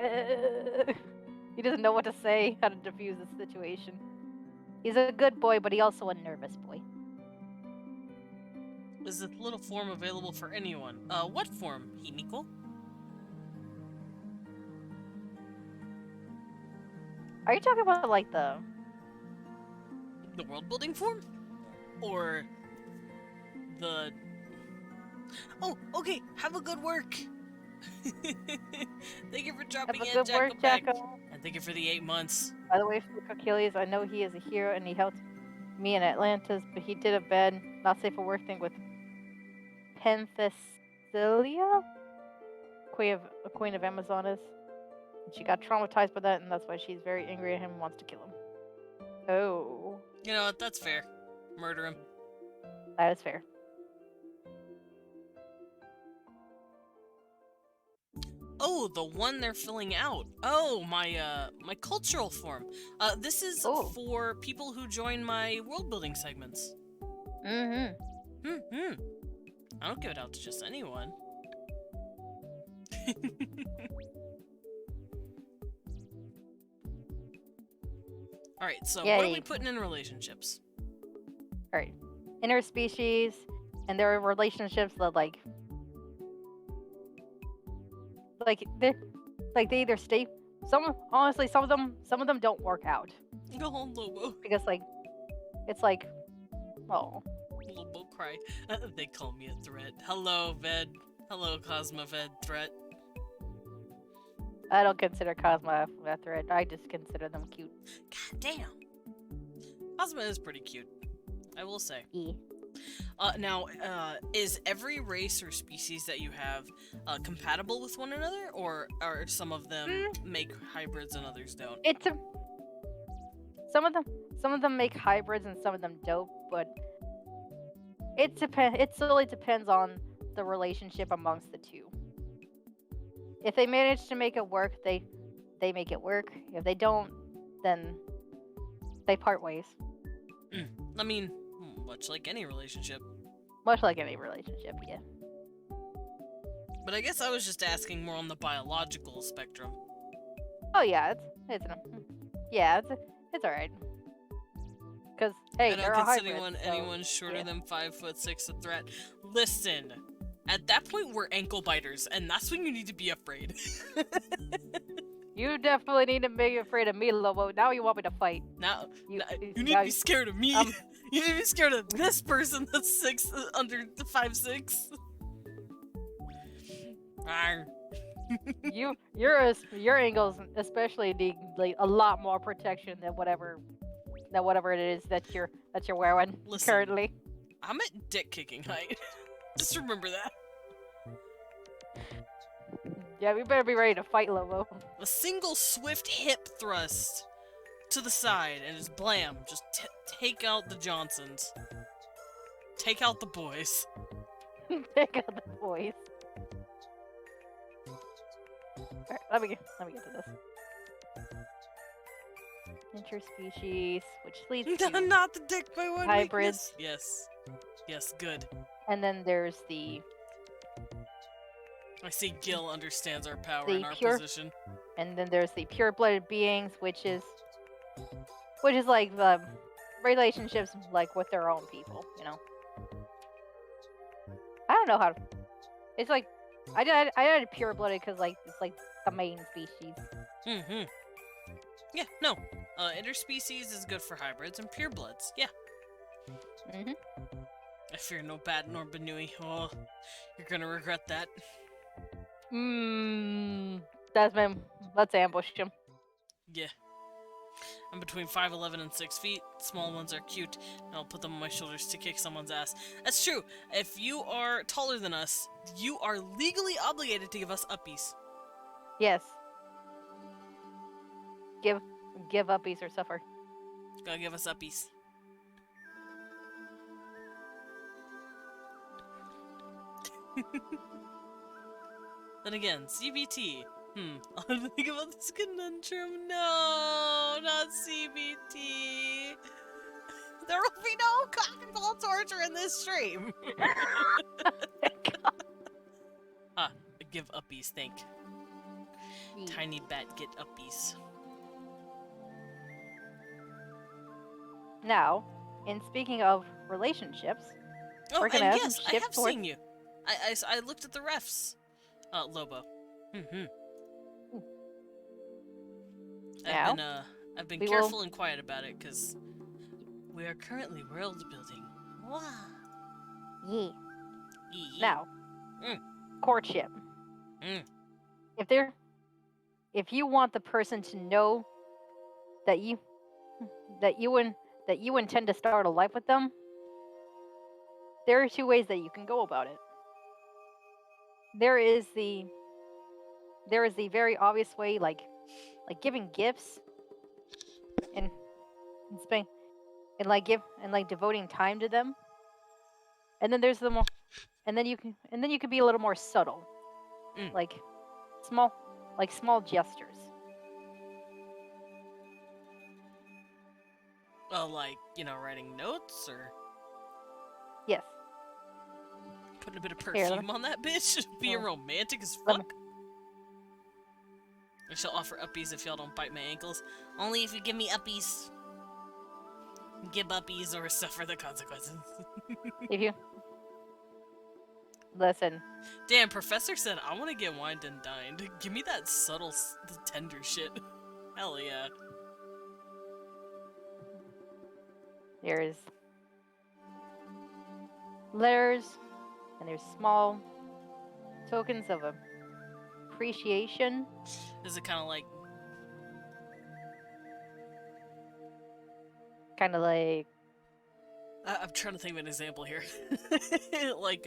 he doesn't know what to say, how to defuse the situation. He's a good boy, but he also a nervous boy. Is this little form available for anyone? What form, Himiko? Are you talking about like the world building form? Or the... Oh, okay, have a good work. Thank you for Have dropping a in, good work, Jacko. Jacko. And thank you for the 8 months. By the way, for Achilles, I know he is a hero and he helped me in Atlantis, but he did a bad, not safe for work thing with Penthesilea, Queen of Amazonas. And she got traumatized by that, and that's why she's very angry at him and wants to kill him. Oh, You know what? That's fair. Murder him. that is fair. Oh, the one they're filling out. Oh, my cultural form. This is Oh. for people who join my world building segments. Mm-hmm. I don't give it out to just anyone. Alright, so what are we Yay. putting in relationships? All right. Interspecies, and there are relationships that they either stay. Honestly, some of them don't work out Go home, Lobo. because it's like, oh, Lobo cry. They call me a threat. Hello, Ved. Hello, Cosmoved threat. I don't consider Cosmo a threat. I just consider them cute. God damn. Cosmo is pretty cute, I will say. E. Now, is every race or species that you have compatible with one another, or are some of them make hybrids and others don't? Some of them make hybrids and some of them don't, but it solely depends on the relationship amongst the two. If they manage to make it work, they make it work. If they don't, then they part ways. I mean, much like any relationship. Much like any relationship, yeah. But I guess I was just asking more on the biological spectrum. Oh yeah, it's all right. Cause hey, I they're don't a consider hybrid. anyone shorter than 5'6" a threat. Listen, at that point we're ankle biters, and that's when you need to be afraid. You definitely need to be afraid of me, Lobo. Now you want me to fight. Now, You you need to be scared of me. You need to be scared of this person that's under 5'6". Arr. your angles especially need like a lot more protection than whatever it is that you're wearing Listen. currently. I'm at dick kicking height. Just remember that. Yeah, we better be ready to fight, Lobo. A single swift hip thrust to the side and just blam. Just take out the Johnsons. Take out the boys. Take out the boys. Alright, let me get to this. Interspecies, which leads to Not the dick by one hybrids. weakness. Yes. Yes, good. And then there's the I see Gil understands our power The and our pure- position. pure-blooded beings, which is like the relationships like with their own people, you know. I don't know how to. It's like I did pure-blooded because like it's like the main species. Mm-hmm. Yeah, no. Interspecies is good for hybrids and purebloods. Yeah. Mm-hmm. I fear no bat nor bnuuy. Oh, you're gonna regret that. Desmond, let's ambush him. Yeah. I'm between 5'11" and 6 feet. Small ones are cute, and I'll put them on my shoulders to kick someone's ass. That's true. If you are taller than us, you are legally obligated to give us uppies. Yes. Give uppies or suffer. Gotta give us uppies. Then again, CBT. I'll think about this conundrum. No, not CBT. There will be no cock and ball torture in this stream. Give uppies, think. Tiny bat get uppies. Now, in speaking of relationships, Oh, we're and gonna have yes, some I shift have towards- seen you. I looked at the refs. Lobo. Now, I've been we careful and quiet about it because we are currently world building. Wow. yeah. Yee. Now, Mm. courtship. Mm. If you want the person to know that you intend to start a life with them, there are two ways that you can go about it. There is the very obvious way, like giving gifts and spending and like devoting time to them. And then there's the more, and then you can be a little more subtle, Mm. like small gestures. Well, like, writing notes or Yes. putting a bit of Here, perfume on that bitch. Being romantic as let me- fuck. I shall offer uppies if y'all don't bite my ankles. Only if you give me uppies. Give uppies or suffer the consequences. If you listen, Damn, Professor said, I want to get wined and dined. Give me that subtle, the tender shit. Hell yeah. there's letters and there's small tokens of appreciation. Is it kind of like Kind of like I'm trying to think of an example here. like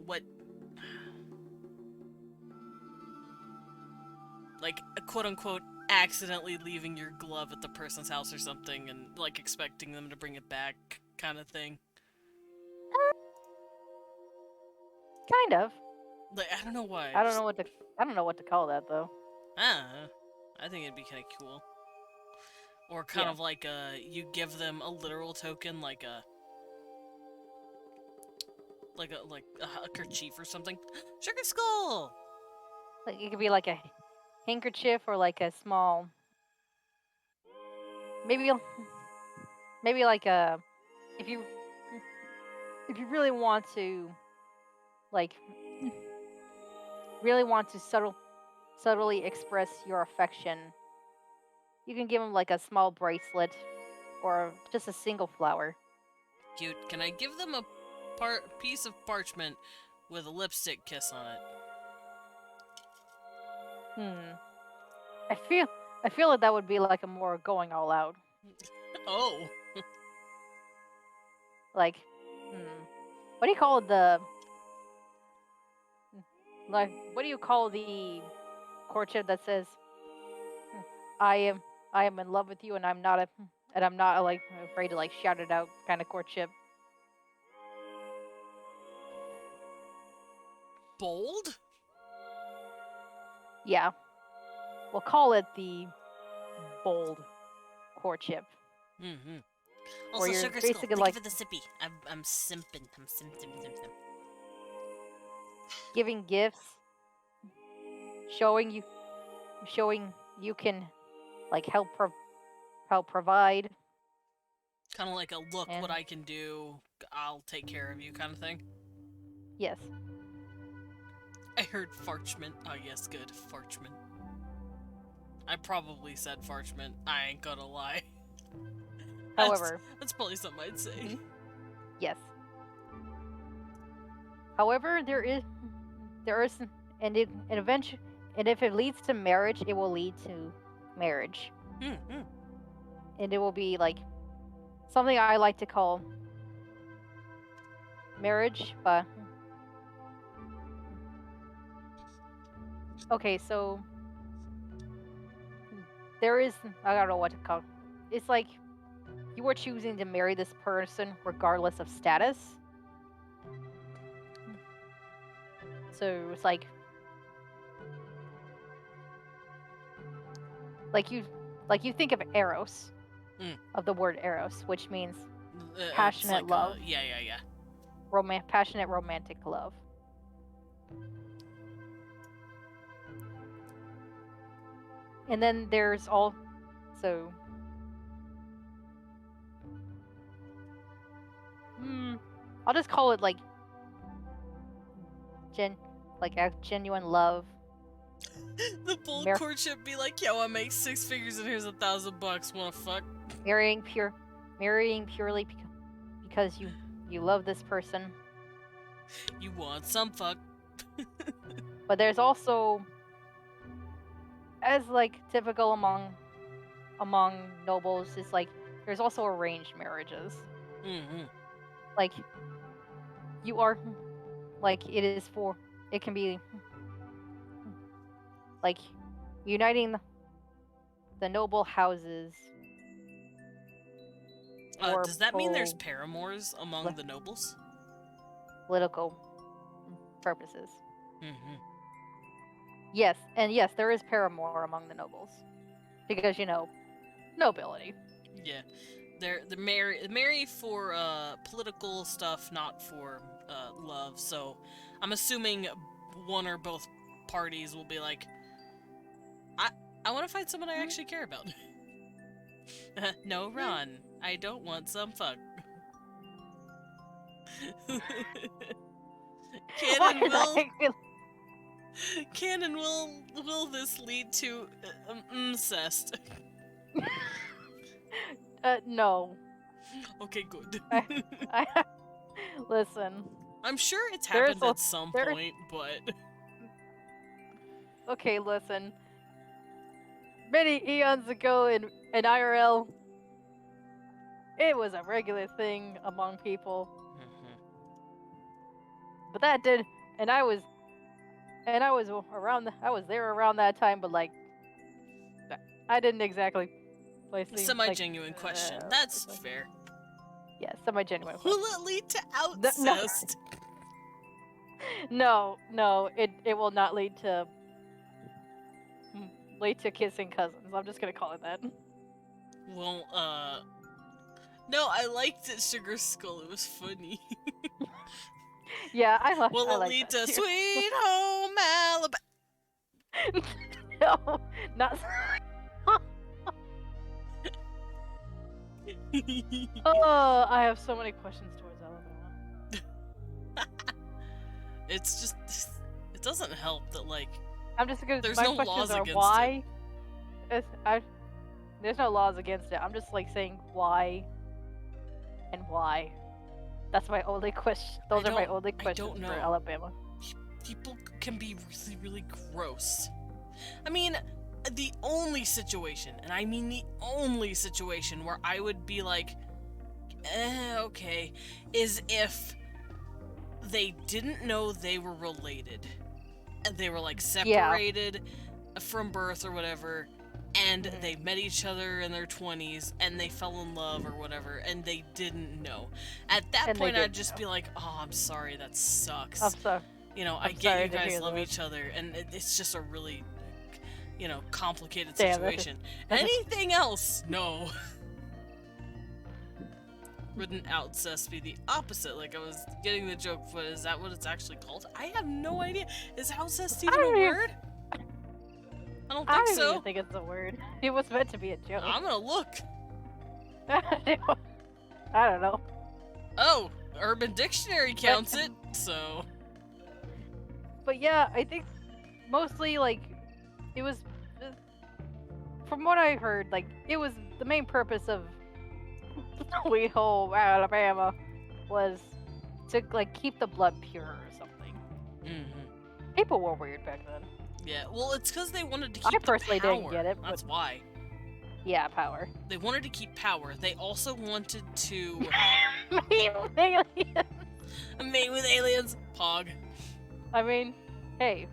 what, like a quote-unquote accidentally leaving your glove at the person's house or something and like expecting them to bring it back kind of thing. kind of. Like, I don't know why. I don't know what to call that though. I think it'd be kind of cool. Or kind of like you give them a literal token, like a kerchief or something. Sugar Skull! Like it could be like a handkerchief or like a small, maybe like a if you really want to subtly express your affection, you can give them like a small bracelet or just a single flower. Cute. Can I give them a piece of parchment with a lipstick kiss on it? I feel like that would be like a more going all out. Oh. Like, what do you call the courtship that says, I am in love with you and I'm not like afraid to like shout it out kind of courtship? Bold? Yeah. We'll call it the bold courtship. Mm-hmm. Where Also, you're Sugar Skull, basically thank like you for the sippy. I'm simping. I'm sim. giving gifts, showing you can like help provide. Kind of like a look And what I can do, I'll take care of you kind of thing. yes. I heard farchment. Oh yes, good. Farchment. I probably said farchment. I ain't gonna lie. However, that's probably something I'd say. yes. However, there is and if it leads to marriage, it will lead to marriage. Mm-hmm. And it will be like something I like to call marriage, but okay, so there is, I don't know what to call it. It's like you are choosing to marry this person regardless of status. So it's like you think of eros, of the word eros, which means passionate like love. Yeah. Passionate romantic love. And then there's also I'll just call it like a genuine love. The bold courtship be like, yo, I make 6 figures and here's $1,000. Wanna fuck? Marrying purely because you love this person. You want some fuck? But there's also, as like typical among nobles, is like there's also arranged marriages. Mm-hmm. Like you are, like it can be like uniting the noble houses. For Does that mean there's paramours among the nobles? Political purposes. Mm-hmm. Yes, and yes, there is paramour among the nobles, because nobility. Yeah, they're marry for political stuff, not for love. So I'm assuming one or both parties will be like, I want to find someone I actually care about. No, Ron, I don't want some fuck. Canon, will this lead to incest? No. Okay, good. Listen. I'm sure it's happened at some point, but... Okay, listen. Many eons ago in IRL, it was a regular thing among people. But that did, and I was there around that time, but like, I didn't exactly place the semi-genuine question. That's fair. Yeah, semi-genuine. Will it lead to outcest? No, it will not lead to kissing cousins. I'm just gonna call it that. Well, no, I liked it, Sugar Skull. It was funny. Yeah, I like. Will it lead to Sweet Home Alabama? No, not. Oh, I have so many questions towards Alabama. It's just, it doesn't help that like. I'm just gonna. There's my no questions laws are against why. There's no laws against it. I'm just like saying why. And why. That's my only question. Those are my only questions for Alabama. People can be really, really gross. I mean, the only situation, and I mean the only situation where I would be like, okay, is if they didn't know they were related. And they were like separated from birth or whatever, and they met each other in their 20s and they fell in love or whatever, and they didn't know. At that point, I'd just be like, oh, I'm sorry, that sucks. I'm sorry. I get you guys love each other, and it's just a really, complicated situation. Anything else? No. Wouldn't outcest be the opposite? Like, I was getting the joke, but is that what it's actually called? I have no idea. Is outcest even a word? I don't think so. I don't even think it's a word. It was meant to be a joke. I'm gonna look. I don't know. Oh, Urban Dictionary counts it, so... But yeah, I think mostly, like, it was... From what I heard, like, it was the main purpose of Sweet Home Alabama was to, like, keep the blood pure or something. Mm-hmm. People were weird back then. Yeah, well, it's because they wanted to keep I personally the power. didn't get it. That's why. Yeah, power. They wanted to keep power. They also wanted to... Mate with aliens! Mate with aliens! Pog. I mean, hey.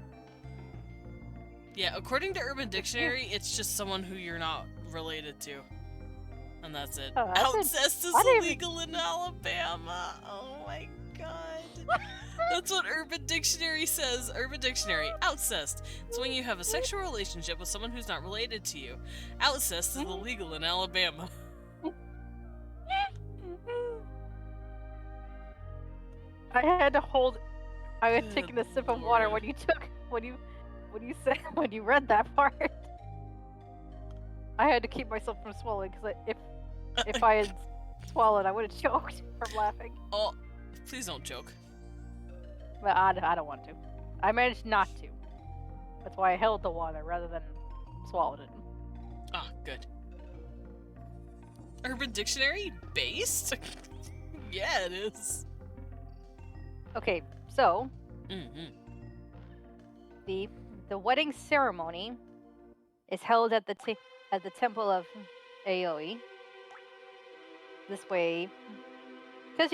Yeah, according to Urban Dictionary, it's just someone who you're not related to. And that's it. Outcest is illegal in Alabama. Oh my god. That's what Urban Dictionary says. Urban Dictionary. Outcest. It's when you have a sexual relationship with someone who's not related to you. Outcest is illegal in Alabama. I had to hold... I had taken a sip of water when you read that part. I had to keep myself from swallowing, because if I had swallowed, I would have choked from laughing. Oh, please don't choke. But I don't want to. I managed not to. That's why I held the water rather than swallowed it. Ah, good. Urban Dictionary based? Yeah, it is. Okay, So Mm-hmm. the wedding ceremony is held at the temple of Aoi. This way, because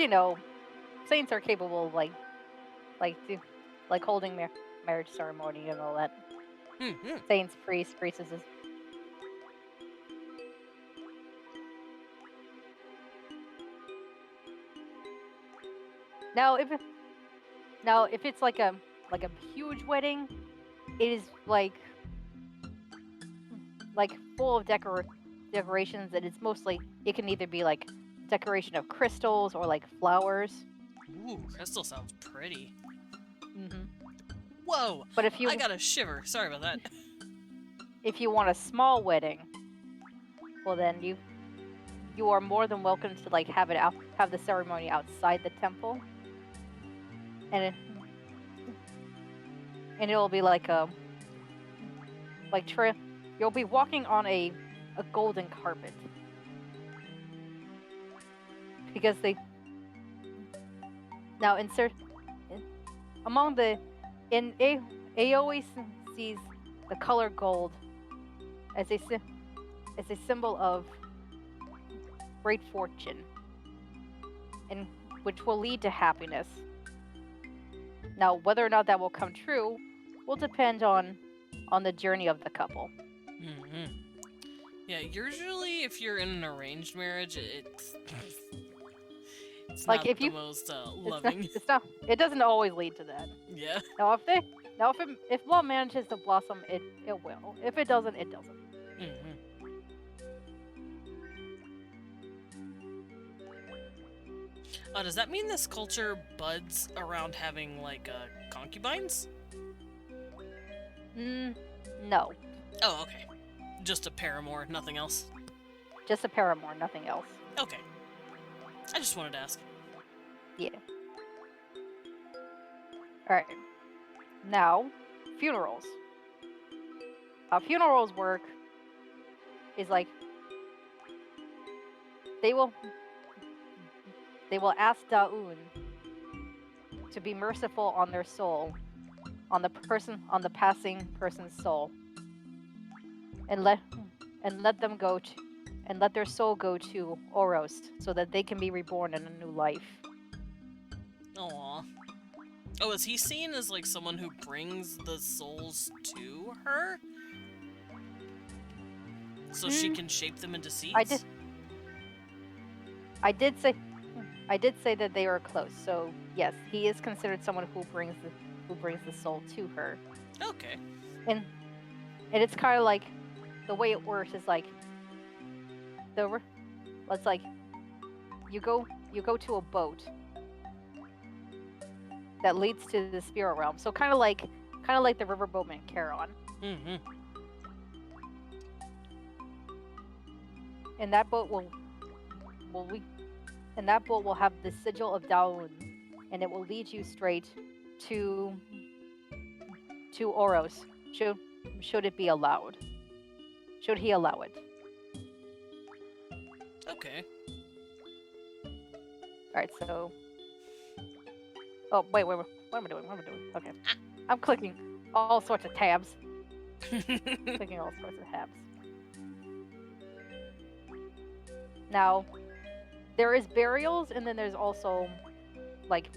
saints are capable of like holding marriage ceremony and all that. Mm-hmm. Saints, priests, priestesses. Now, if it's like a huge wedding, it is like full of decorations, and it's mostly it can either be like decoration of crystals or like flowers. Ooh, that still sounds pretty. Hmm. Whoa! But if I got a shiver. Sorry about that. you want a small wedding, well then you are more than welcome to like have the ceremony outside the temple, and it'll be like you'll be walking on a golden carpet, because they now insert among the in A always sees the color gold as a symbol of great fortune, and which will lead to happiness. Now, whether or not that will come true will depend on the journey of the couple. Mm-hmm. Yeah, usually if you're in an arranged marriage, it's Like not if the you, most it's loving. not. It doesn't always lead to that. Yeah. If love manages to blossom, it will. If it doesn't, it doesn't. Mm-hmm. Does that mean this culture buds around having like concubines? No, Oh, okay. Just a paramour, nothing else. just a paramour, nothing else. Okay. I just wanted to ask. Yeah. All right. Now, funerals. How funerals work is like they will ask Daun to be merciful on their soul, on the passing person's soul, and let them go to, and let their soul go to Oros, so that they can be reborn in a new life. Aww. Oh, is he seen as like someone who brings the souls to her? So she can shape them into seeds? I did say that they are close. So yes, he is considered someone who brings the soul to her. Okay. And it's kind of like the way it works is like let's like you go to a boat that leads to the spirit realm. So kind of like the riverboatman Charon. Mm-hmm. And that boat will have the sigil of Daun, and it will lead you straight to Oros. Should it be allowed? Should he allow it? Okay. Alright, so... Oh, wait, what am I doing? Okay. I'm clicking all sorts of tabs. Clicking all sorts of tabs. Now, there is burials, and then there's also, like,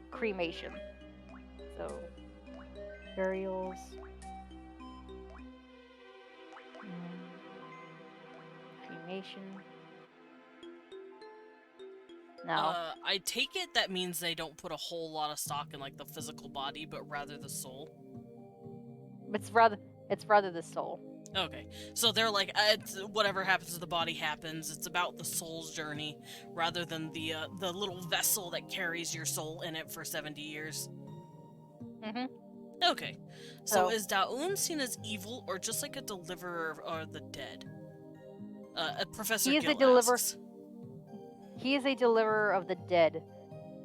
cremation. So, burials... cremation... Now, I take it that means they don't put a whole lot of stock in like the physical body, but rather the soul. it's rather the soul. Okay, so they're like, whatever happens to the body happens. It's about the soul's journey, rather than the little vessel that carries your soul in it for 70 years. Mm-hmm. Okay, so is Daun seen as evil or just like a deliverer of the dead? Professor Gill asks. He is a deliverer of the dead,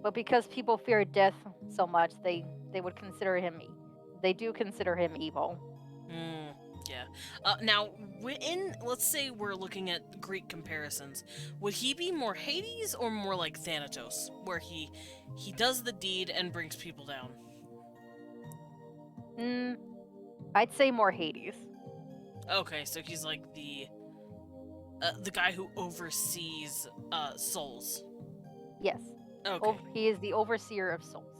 but because people fear death so much, they would consider him. They do consider him evil. Yeah. Now, let's say we're looking at Greek comparisons, would he be more Hades or more like Thanatos, where he does the deed and brings people down? I'd say more Hades. Okay, so he's like the guy who oversees souls. Yes. Okay. He is the overseer of souls.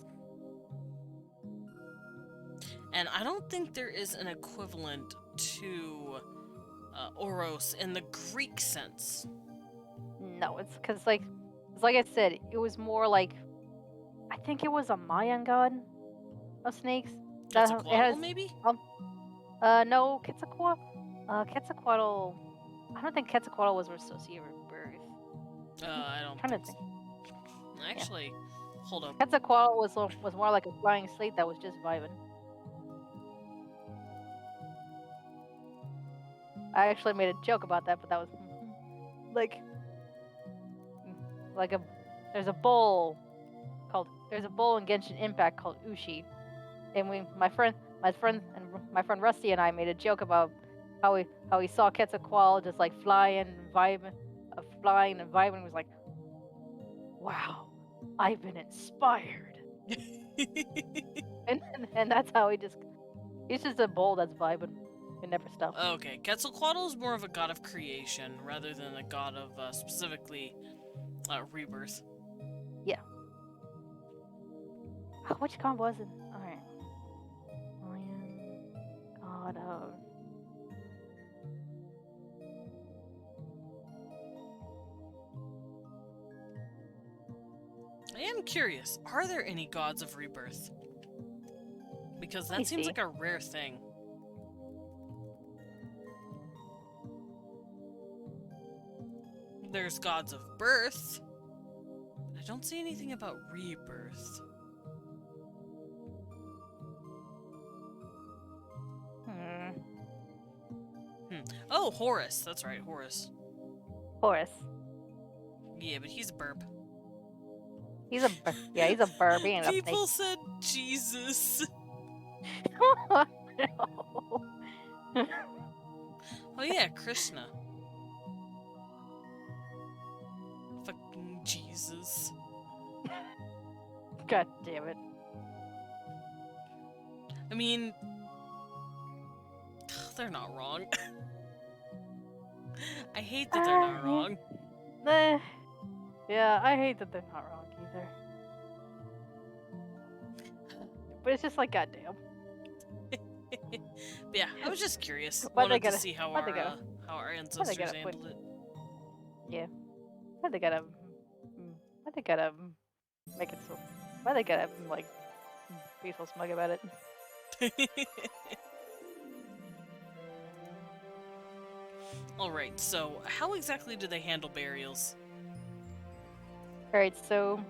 And I don't think there is an equivalent to Oros in the Greek sense. No, it's because like I said, it was more like I think it was a Mayan god of snakes. Quetzalcoatl, maybe? No, Quetzalcoatl. Quetzalcoatl. I don't think Quetzalcoatl was associated with birth. I don't Trying think to think. so. Actually, hold up. Quetzalcoatl was more like a flying slate that was just vibing. I actually made a joke about that, but that was like a there's a bowl in Genshin Impact called Ushi, and my friend Rusty and I made a joke about how he saw Quetzalcoatl just like flying and vibing, and was like, wow, I've been inspired. and that's how he's just a bowl that's vibing. It never stops. Okay, Quetzalcoatl is more of a god of creation rather than a god of specifically rebirth. Yeah. Which god was it? Alright. Lion. God of. I am curious, are there any gods of rebirth? Because that seems like a rare thing. There's gods of birth. I don't see anything about rebirth. Oh, Horus. That's right, Horus. Horus. Yeah, but he's a burp. He's a burp. People said Jesus. No. Oh yeah, Krishna. Fucking Jesus. God damn it. I mean, they're not wrong. I hate that they're not wrong. Yeah, I hate that they're not wrong either. But it's just like, goddamn. But yeah, I was just curious. Why'd they Wanted to gotta- see how why'd they our gotta- how our ancestors gotta handled it. Yeah. Why they gotta make it so? Why they gotta like be so smug about it? Alright, so how exactly do they handle burials? Alright, so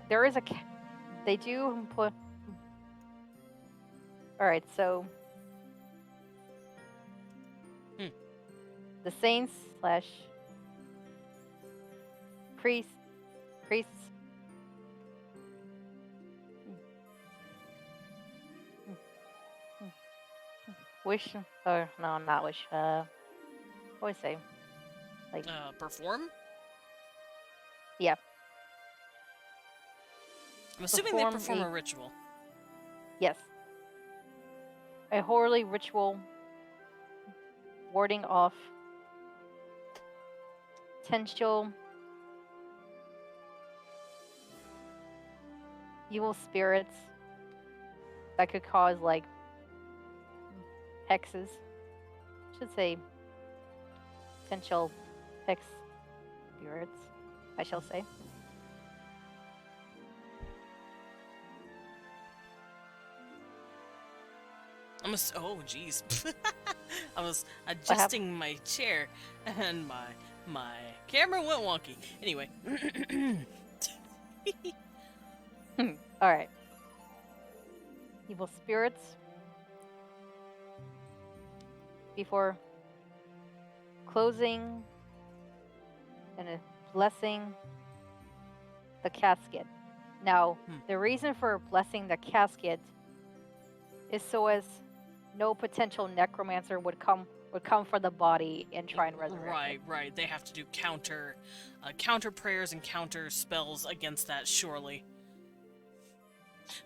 there is they do put. Alright, so the saints / priests wish, or no, not wish. What do I say? Like Perform? Yeah. I'm assuming they perform a ritual. Yes. A holy ritual warding off potential evil spirits that could cause like hexes. I should say potential hex spirits, I shall say. Oh, jeez. I was adjusting my chair, and my camera went wonky. Anyway. Alright. Evil spirits. Before closing and blessing the casket. Now, the reason for blessing the casket is so as no potential necromancer would come for the body and try and resurrect it. Right. They have to do counter prayers and counter spells against that, surely.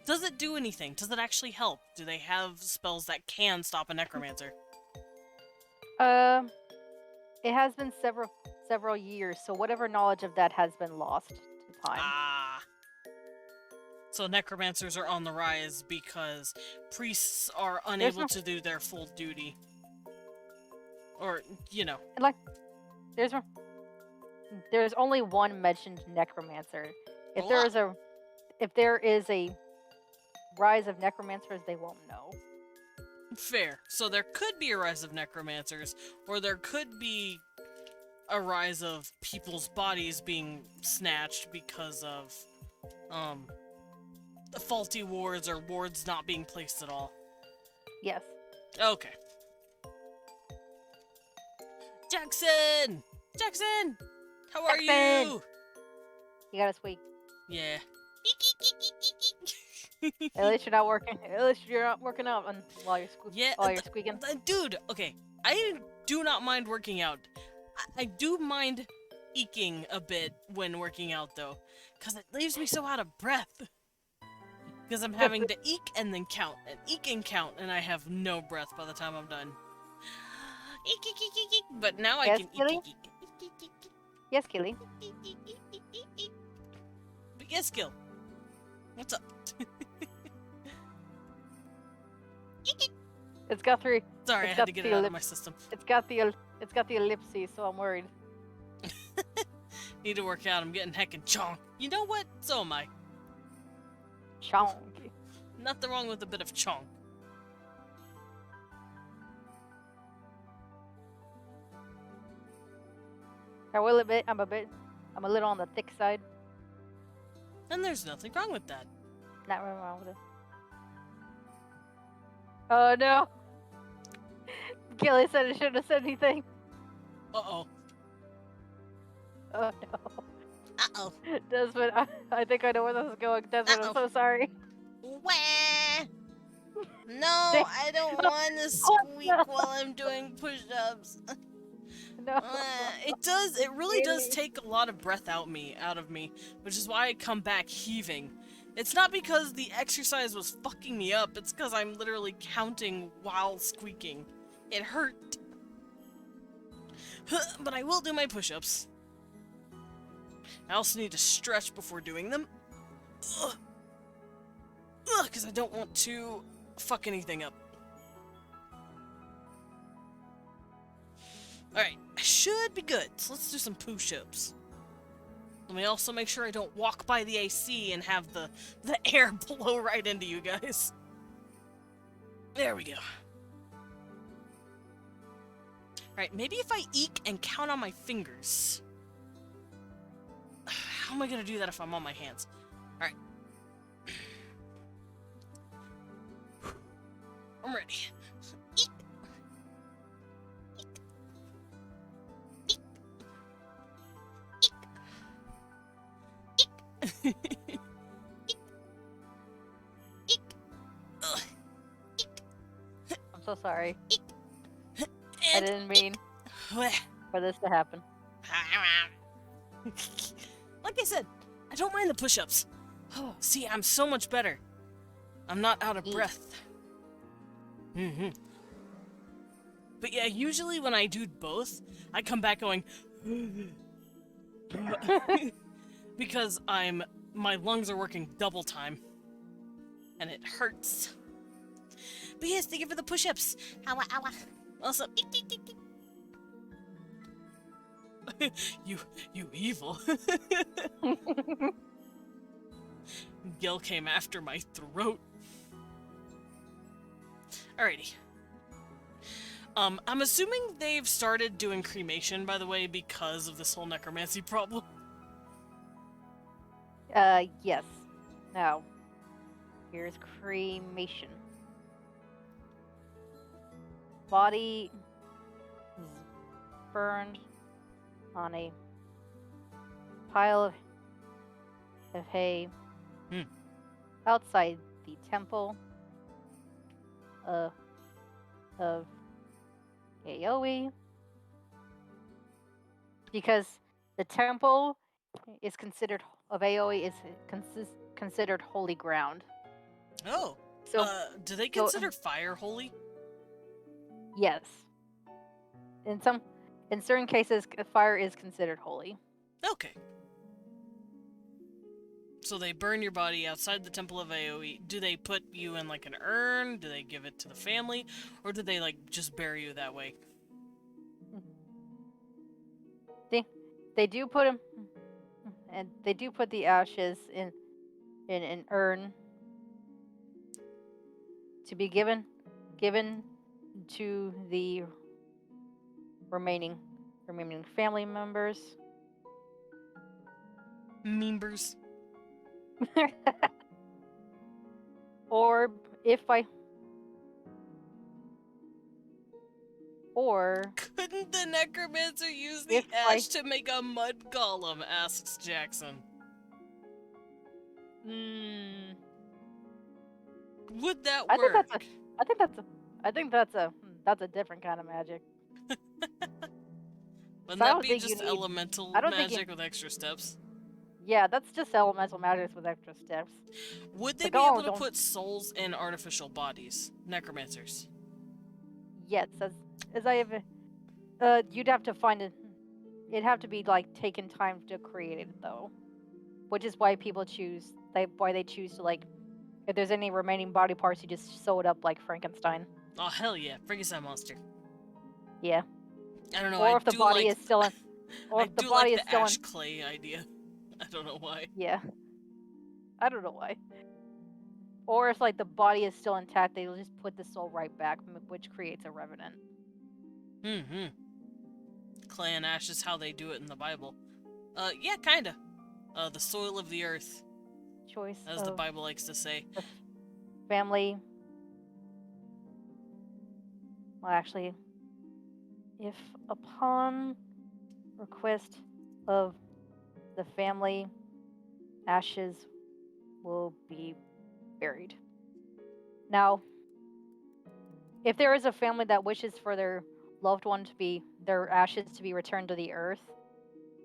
Does it do anything? Does it actually help? Do they have spells that can stop a necromancer? It has been several years, so whatever knowledge of that has been lost to time. Ah. So necromancers are on the rise because priests are unable to do their full duty. Or, you know. Like, there's only one mentioned necromancer. If there is a rise of necromancers, they won't know. Fair. So there could be a rise of necromancers, or there could be a rise of people's bodies being snatched because of, faulty wards or wards not being placed at all. Yes. Okay. Jackson! Jackson! How are you? You got a squeak. Yeah. At least you're not working. At least you're not working out while you're squeaking. Dude, okay. I do not mind working out. I do mind eking a bit when working out, though, because it leaves me so out of breath. Because I'm having to eke and then count, and eke and count, and I have no breath by the time I'm done. Eek, eek, eek, eek, eek. But now I can eek, eek, eek, eek. Yes, Killy. But yes, Gil. What's up? It's got three. Sorry, I had to get it out of my system. It's got the ellipses, so I'm worried. Need to work out. I'm getting heckin' chonk. You know what? So am I. Chonk. Nothing wrong with a bit of chonk. I will admit, I'm a little on the thick side. And there's nothing wrong with that. Not really wrong with it. Oh no! Gilly said I shouldn't have said anything. Uh-oh. Oh no. Uh-oh. Desmond, I think I know where this is going. Desmond, I'm so sorry. Wah! No, I don't want to squeak while I'm doing push-ups. No. It really does take a lot of breath out of me, which is why I come back heaving. It's not because the exercise was fucking me up, it's because I'm literally counting while squeaking. It hurt. But I will do my push-ups. I also need to stretch before doing them. Because I don't want to fuck anything up. Alright, I should be good. So let's do some push-ups. Let me also make sure I don't walk by the AC and have the air blow right into you guys. There we go. Alright, maybe if I eke and count on my fingers. How am I gonna do that if I'm on my hands? Alright. I'm ready. Eek. Eek. Eek. Eek. Eek. Ugh. Eek. I'm so sorry. Eek. I didn't mean for this to happen. Like I said, I don't mind the push-ups. Oh, see, I'm so much better. I'm not out of breath. But yeah, usually when I do both, I come back going because my lungs are working double time. And it hurts. But yes, thank you for the push-ups. Ow, ow. Also, you evil. Gil came after my throat. Alrighty. I'm assuming they've started doing cremation, by the way, because of this whole necromancy problem. Yes. Now, here's cremation. Body is burned on a pile of hay outside the temple. of Aoi, because the temple is considered of Aoi is considered holy ground. Oh. So Do they so- consider fire holy? yes, in certain cases, fire is considered holy. Okay. So they burn your body outside the Temple of Aoi. Do they put you in like an urn? Do they give it to the family? Or do they like just bury you that way? They do put him, and they do put the ashes in an urn to be given to the remaining family members. Members. Or or Couldn't the necromancer use the If I- ash to make a mud golem? Asks Jackson. Would that I work? think that's a different kind of magic. Wouldn't I that don't be think you just need- elemental I don't think magic with extra steps? Yeah, that's just elemental magic with extra steps. Would they The be able golems to don't- put souls in artificial bodies? Necromancers. Yes, as I have, you'd have to find it. It'd have to be like taken time to create it though, which is why people choose. Why they choose to like, if there's any remaining body parts, you just sew it up like Frankenstein. Oh hell yeah, Frankenstein monster. Yeah. I don't know. Or I if the do body like, is still in, or I if the do body like is the still ash in. clay idea. I don't know why. Yeah. I don't know why. Or if like the body is still intact, they'll just put the soul right back, which creates a revenant. Mm-hmm. Clay and ash is how they do it in the Bible. Yeah, kinda. The soil of the earth, Choice as the of Bible likes to say. family. Well, actually, if upon request of the family, ashes will be buried. Now, if there is a family that wishes for their loved one to be their ashes to be returned to the earth,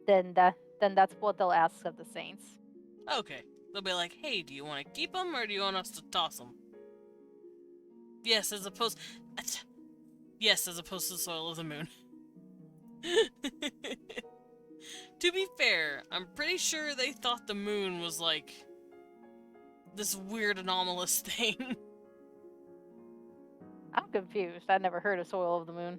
then that's what they'll ask of the saints. Okay. They'll be like, hey, do you want to keep them or do you want us to toss them? Yes, as opposed... Yes, as opposed to the soil of the moon. To be fair, I'm pretty sure they thought the moon was like... this weird anomalous thing. I'm confused. I never heard of soil of the moon.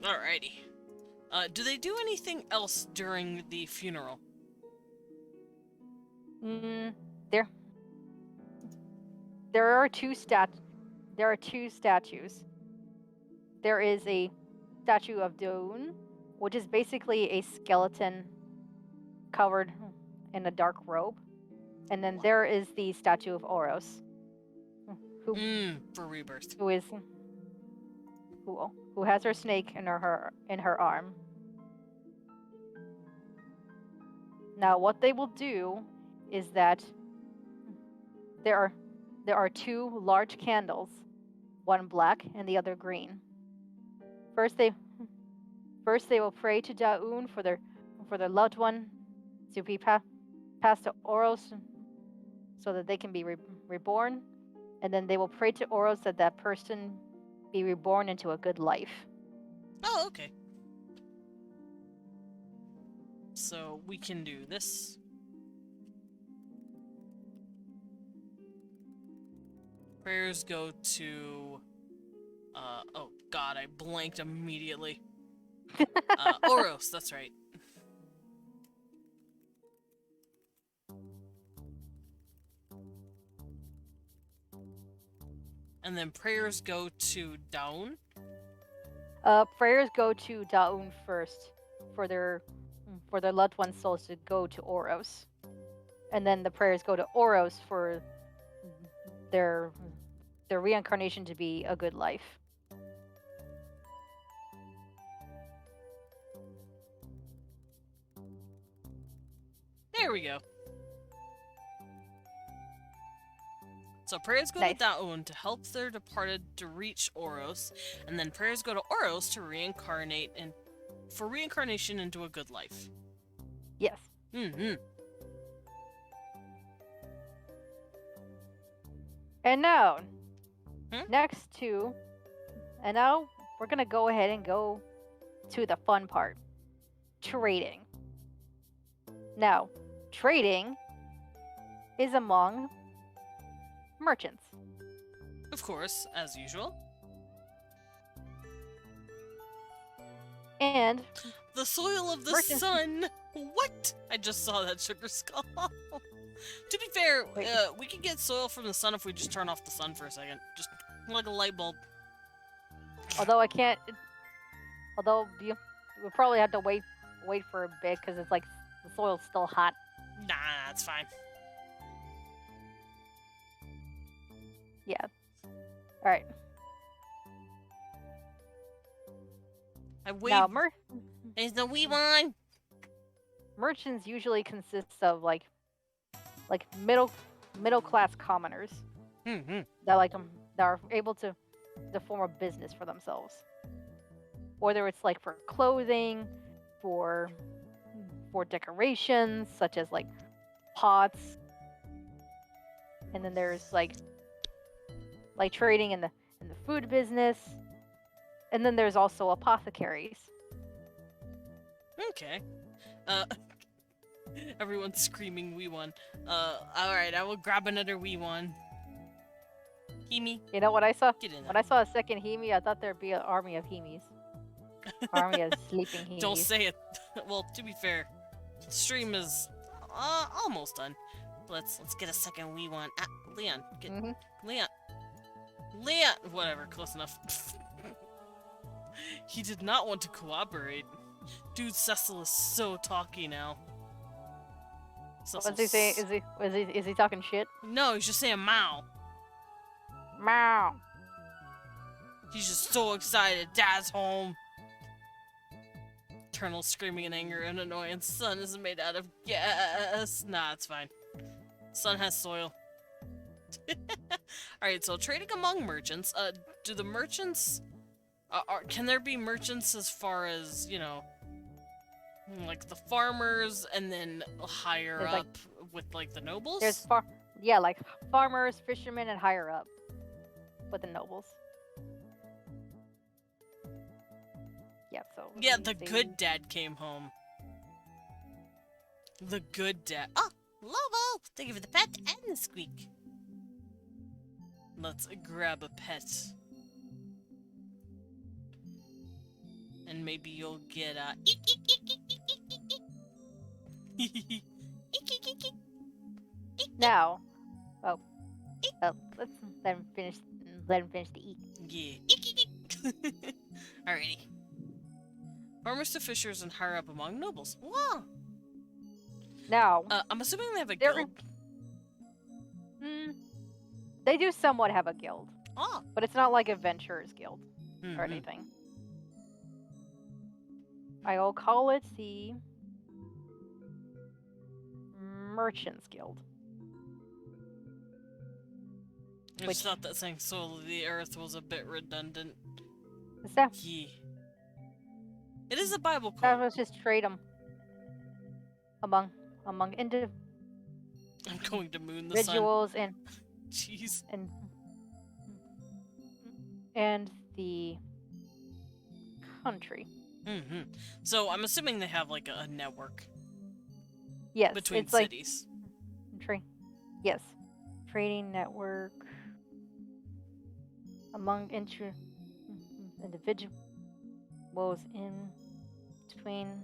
Alrighty. Do they do anything else during the funeral? There are two statues. There is a statue of Daun, which is basically a skeleton covered in a dark robe, and then there is the statue of Oros, who For rebirth. who has her snake in her arm. Now, what they will do is that there are two large candles, one black and the other green. First they will pray to Daun for their loved one to be passed to Oros so that they can be reborn, and then they will pray to Oros that that person be reborn into a good life. Oh, okay. So we can do this. Prayers go to... oh god, I blanked immediately. Oros, that's right. And then prayers go to Daun? Prayers go to Daun first for their loved one's souls to go to Oros, and then the prayers go to Oros for their reincarnation to be a good life. There we go. So prayers go Nice. to Daun to help their departed to reach Oros, and then prayers go to Oros to reincarnate and for reincarnation into a good life. Yes. Mm-hmm. And now, Hmm? next to, and now we're gonna go ahead and go to the fun part, trading. Now, trading is among merchants. Of course, as usual. And The soil of the Merchants- sun. What? I just saw that sugar skull. To be fair, Wait. we can get soil from the sun if we just turn off the sun for a second, just like a light bulb. although I can't, although you we'll probably have to wait for a bit because it's like the soil's still hot. Nah, that's fine. Yeah. All right. I wait. Now, Is the wee one? merchants usually consist of like middle class commoners Mm-hmm. that are able to form a business for themselves, whether it's like for clothing, for decorations such as like pots, and then there's like trading in the food business, and then there's also apothecaries. Okay. Everyone's screaming wee one. Alright, I will grab another wee one. Hemi, You know what I saw? get in When there. I saw a second Hemi, I thought there'd be an army of Hemis. Army of sleeping Hemis. Don't say it. Well, to be fair, the stream is almost done. Let's get a second wee one. Ah, Leon, get Mhm. Leon. Whatever, close enough. He did not want to cooperate. Dude, Cecil is so talky now. What's he saying? Is he talking shit? No, he's just saying Mao. Meow. He's just so excited. Dad's home. Eternal screaming in anger and annoyance. Sun isn't made out of gas. Nah, it's fine. Sun has soil. Alright, so trading among merchants. Do the merchants... can there be merchants as far as, you know... like the farmers and then higher There's, up like- with, like, the nobles? There's like farmers, fishermen, and higher up with the nobles. Yeah, so. Yeah, let me the see. good dad came home. The good dad. Oh, Lobo! Thank you for the pet and the squeak. Let's grab a pet. And maybe you'll get a... Now. Oh, let's let him finish. Let him finish the eat. Yeah. Alrighty. Farmers to fishers and higher up among nobles. Wow. Now, I'm assuming they have a they're guild. they do somewhat have a guild, Oh. but it's not like Adventurers Guild or Mhm. anything. I will call it the Merchants Guild. I Which- just thought that saying soul of the earth was a bit redundant. So Yeah. It is a Bible that quote. was just trade them among I'm going to moon the sun. individuals and Jeez. the country. hmm So I'm assuming they have like a network Yes, between it's like cities. yes, trading network among individuals in between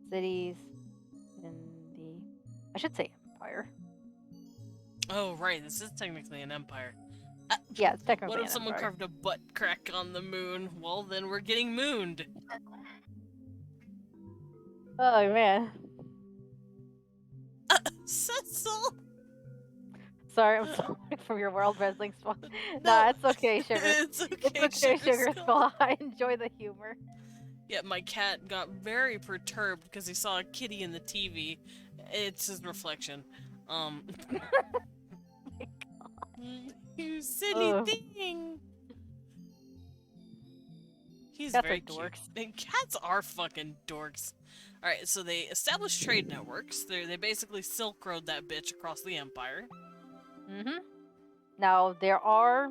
cities in the I should say empire. Oh right, this is technically an empire. Yeah, it's technically What if an someone empire. carved a butt crack on the moon? Well, then we're getting mooned. Oh man, Cecil. sorry, I'm sorry from your world wrestling spot. Nah, it's okay, sugar. It's okay, It's okay, sugar Skull. skull. I enjoy the humor. Yeah, my cat got very perturbed because he saw a kitty in the TV. It's his reflection. You silly Ugh. thing! He's Cats are very cute. dorks. And cats are fucking dorks. Alright, so they established trade networks. They basically Silk Road that bitch across the empire. Mm-hmm. Now there are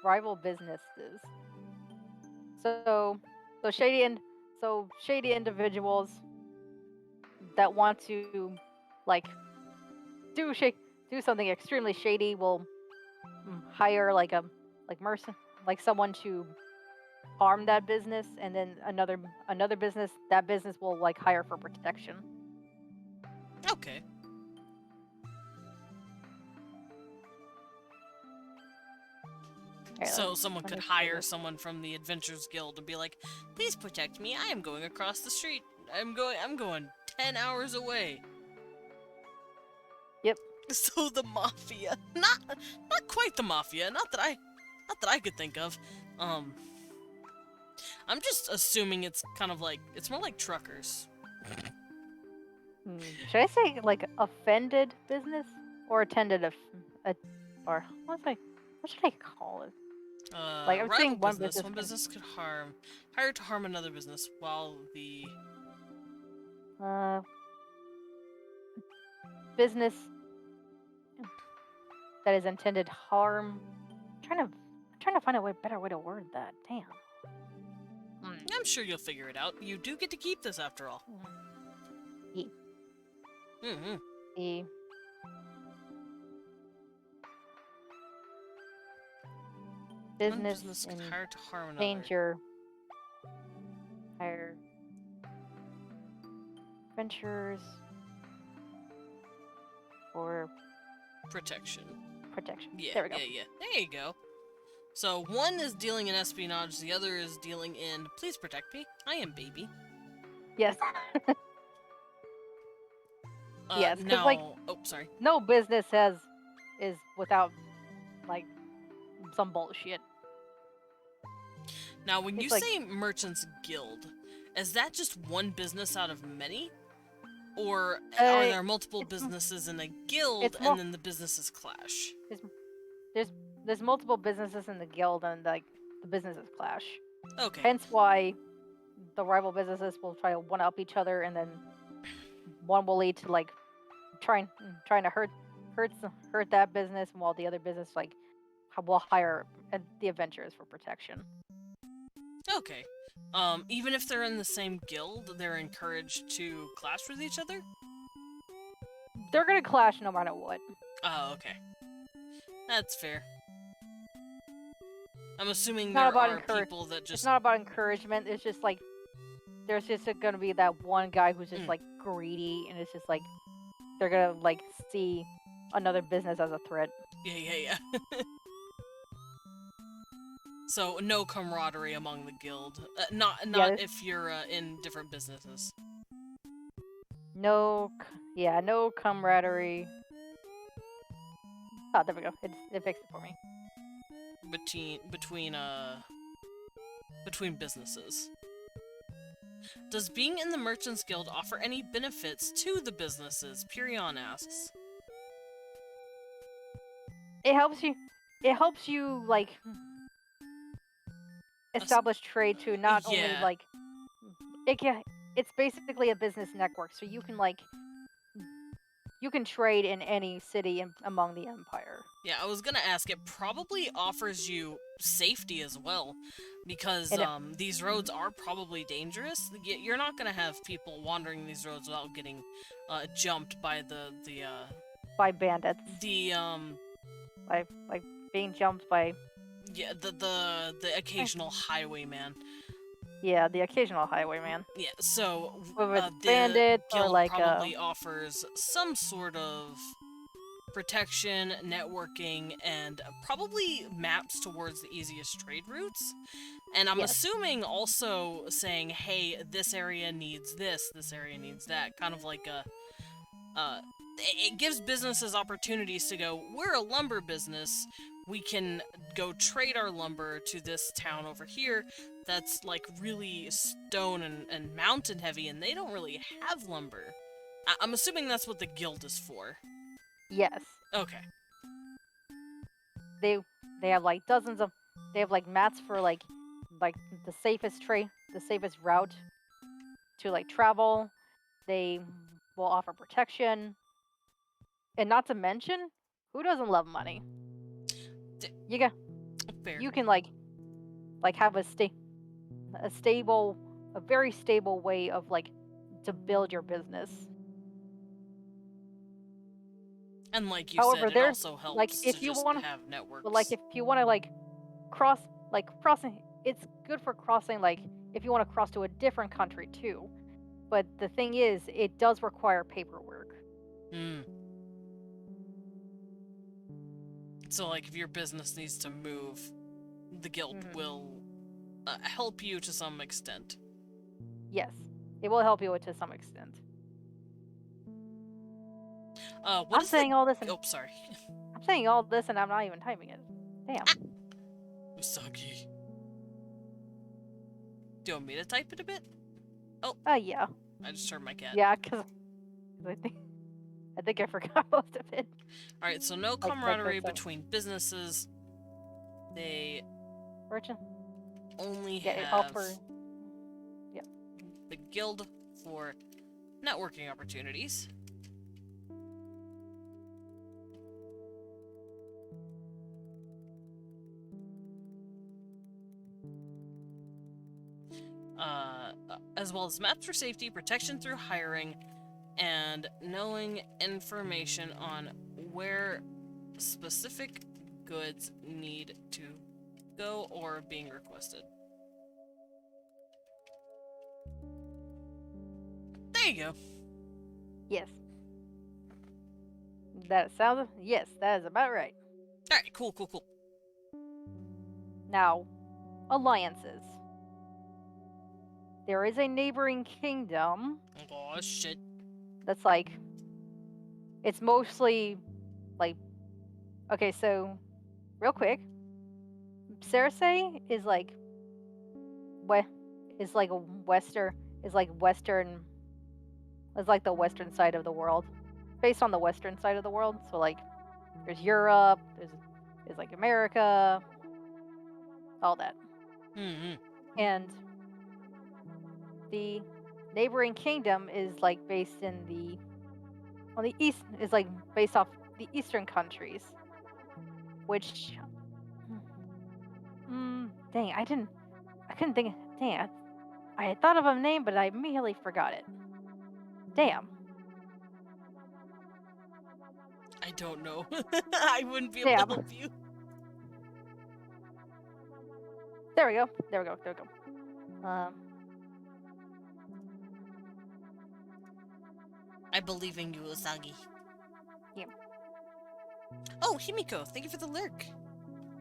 rival businesses. So shady individuals that want to like do something extremely shady will hire like someone to harm that business, and then another business will like hire for protection. Okay. Here, So someone let could me show hire this. someone from the Adventurers Guild and be like, "Please protect me. I am going across the street. I'm going 10 hours away." Yep. So the mafia, not quite the mafia, not that I could think of. I'm just assuming it's kind of like it's more like truckers. Should I say like offended business or attended or what should I call it? Like I'm Rival saying one business. business. One business could hire to harm another business, while the Business that is intended harm. I'm trying to find a better way to word that. Damn. I'm sure you'll figure it out. You do get to keep this after all. Yeah. Mm-hmm. The One business business could in hire to harm another. danger. Hire ventures for Protection. protection. Yeah, There we go. yeah. There you go. So one is dealing in espionage, the other is dealing in please protect me. I am baby. Yes. Yes, 'cause, now, like- oh, sorry. No business is without like some bullshit. Now, when It's you like- say Merchants Guild, is that just one business out of many? Or are there multiple businesses in a guild it's and more- then the businesses clash? There's multiple businesses in the guild, and like the businesses clash. Okay. Hence why the rival businesses will try to one up each other, and then one will lead to like trying to hurt that business, while the other business like will hire the adventurers for protection. Okay. Even if they're in the same guild, they're encouraged to clash with each other? They're gonna clash no matter what. Oh, okay. That's fair. I'm assuming It's there not about are people that It's just... not about encouragement. It's just like there's just gonna be that one guy who's just Mm. like greedy, and it's just like they're gonna like see another business as a threat. Yeah. So, no camaraderie among the guild. Not there's- if you're in different businesses. No camaraderie. Oh, there we go. It fixed it for me. Between businesses. Does being in the Merchants Guild offer any benefits to the businesses? Purion asks. It helps you like establish trade to not only Yeah. like it's basically a business network, so you can trade in any city among the empire. Yeah, I was gonna ask, it probably offers you safety as well, because these roads are probably dangerous. You're not gonna have people wandering these roads without getting jumped by By bandits. By being jumped by the occasional highwayman. Yeah, the occasional highwayman. Yeah, so Whether it's the bandit or guild like probably offers some sort of protection, networking, and probably maps towards the easiest trade routes. And I'm Yes. assuming also saying, hey, this area needs this area needs that. Kind of like it gives businesses opportunities to go, we're a lumber business, we can go trade our lumber to this town over here that's like really stone and mountain heavy, and they don't really have lumber. I'm assuming that's what the guild is for. Yes. Okay. They have like dozens of, they have like mats for like the safest route to like travel. They will offer protection, and not to mention, who doesn't love money? You got, Fair. you can like have a stable, a very stable way of like to build your business. And like you However, said, it also helps like if to you just want, have networks. but like if you want to like crossing, it's good for crossing. Like if you want to cross to a different country too, but the thing is, it does require paperwork. Hmm. So like if your business needs to move, the guild will help you to some extent. Yes, it will help you to some extent. I'm saying all this and oh, sorry. I'm saying all this and I'm not even typing it. Damn. Usagi. Do you want me to type it a bit? Oh. Yeah. I just heard my cat. Yeah, because I think I forgot most of it. Alright, so no camaraderie between businesses. They Merchant. only Yeah, it have offer. Yeah. the guild for networking opportunities. As well as maps for safety, protection through hiring, and knowing information on where specific goods need to go or being requested. There you go. Yes. Yes, that is about right. Alright, cool. Now, alliances. There is a neighboring kingdom Oh, shit. that's like, it's mostly like, okay, so real quick, Cersei is like western, is like the western side of the world, based on the western side of the world. So like, there's Europe, there's like America, all that, and the neighboring kingdom is like based in on the east, is like based off the eastern countries, which dang, I couldn't think. Dang, I had thought of a name, but I immediately forgot it. Damn. I don't know. I wouldn't be able to help you. There we go. I believe in you, Usagi. Yeah. Oh, Himiko, thank you for the lurk.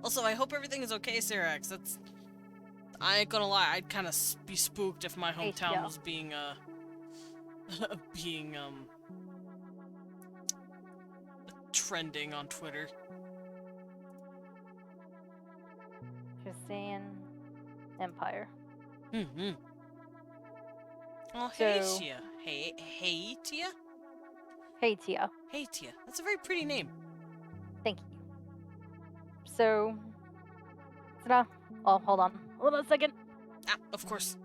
Also, I hope everything is okay, Serax. I ain't gonna lie, I'd kind of be spooked if my hometown was being, trending on Twitter. Just saying, Empire. Oh, hey, Tia. Hey, Tia? Hey, Tia. Hey, Tia. That's a very pretty name. Thank you. So now, oh, hold on a second. Ah, of course.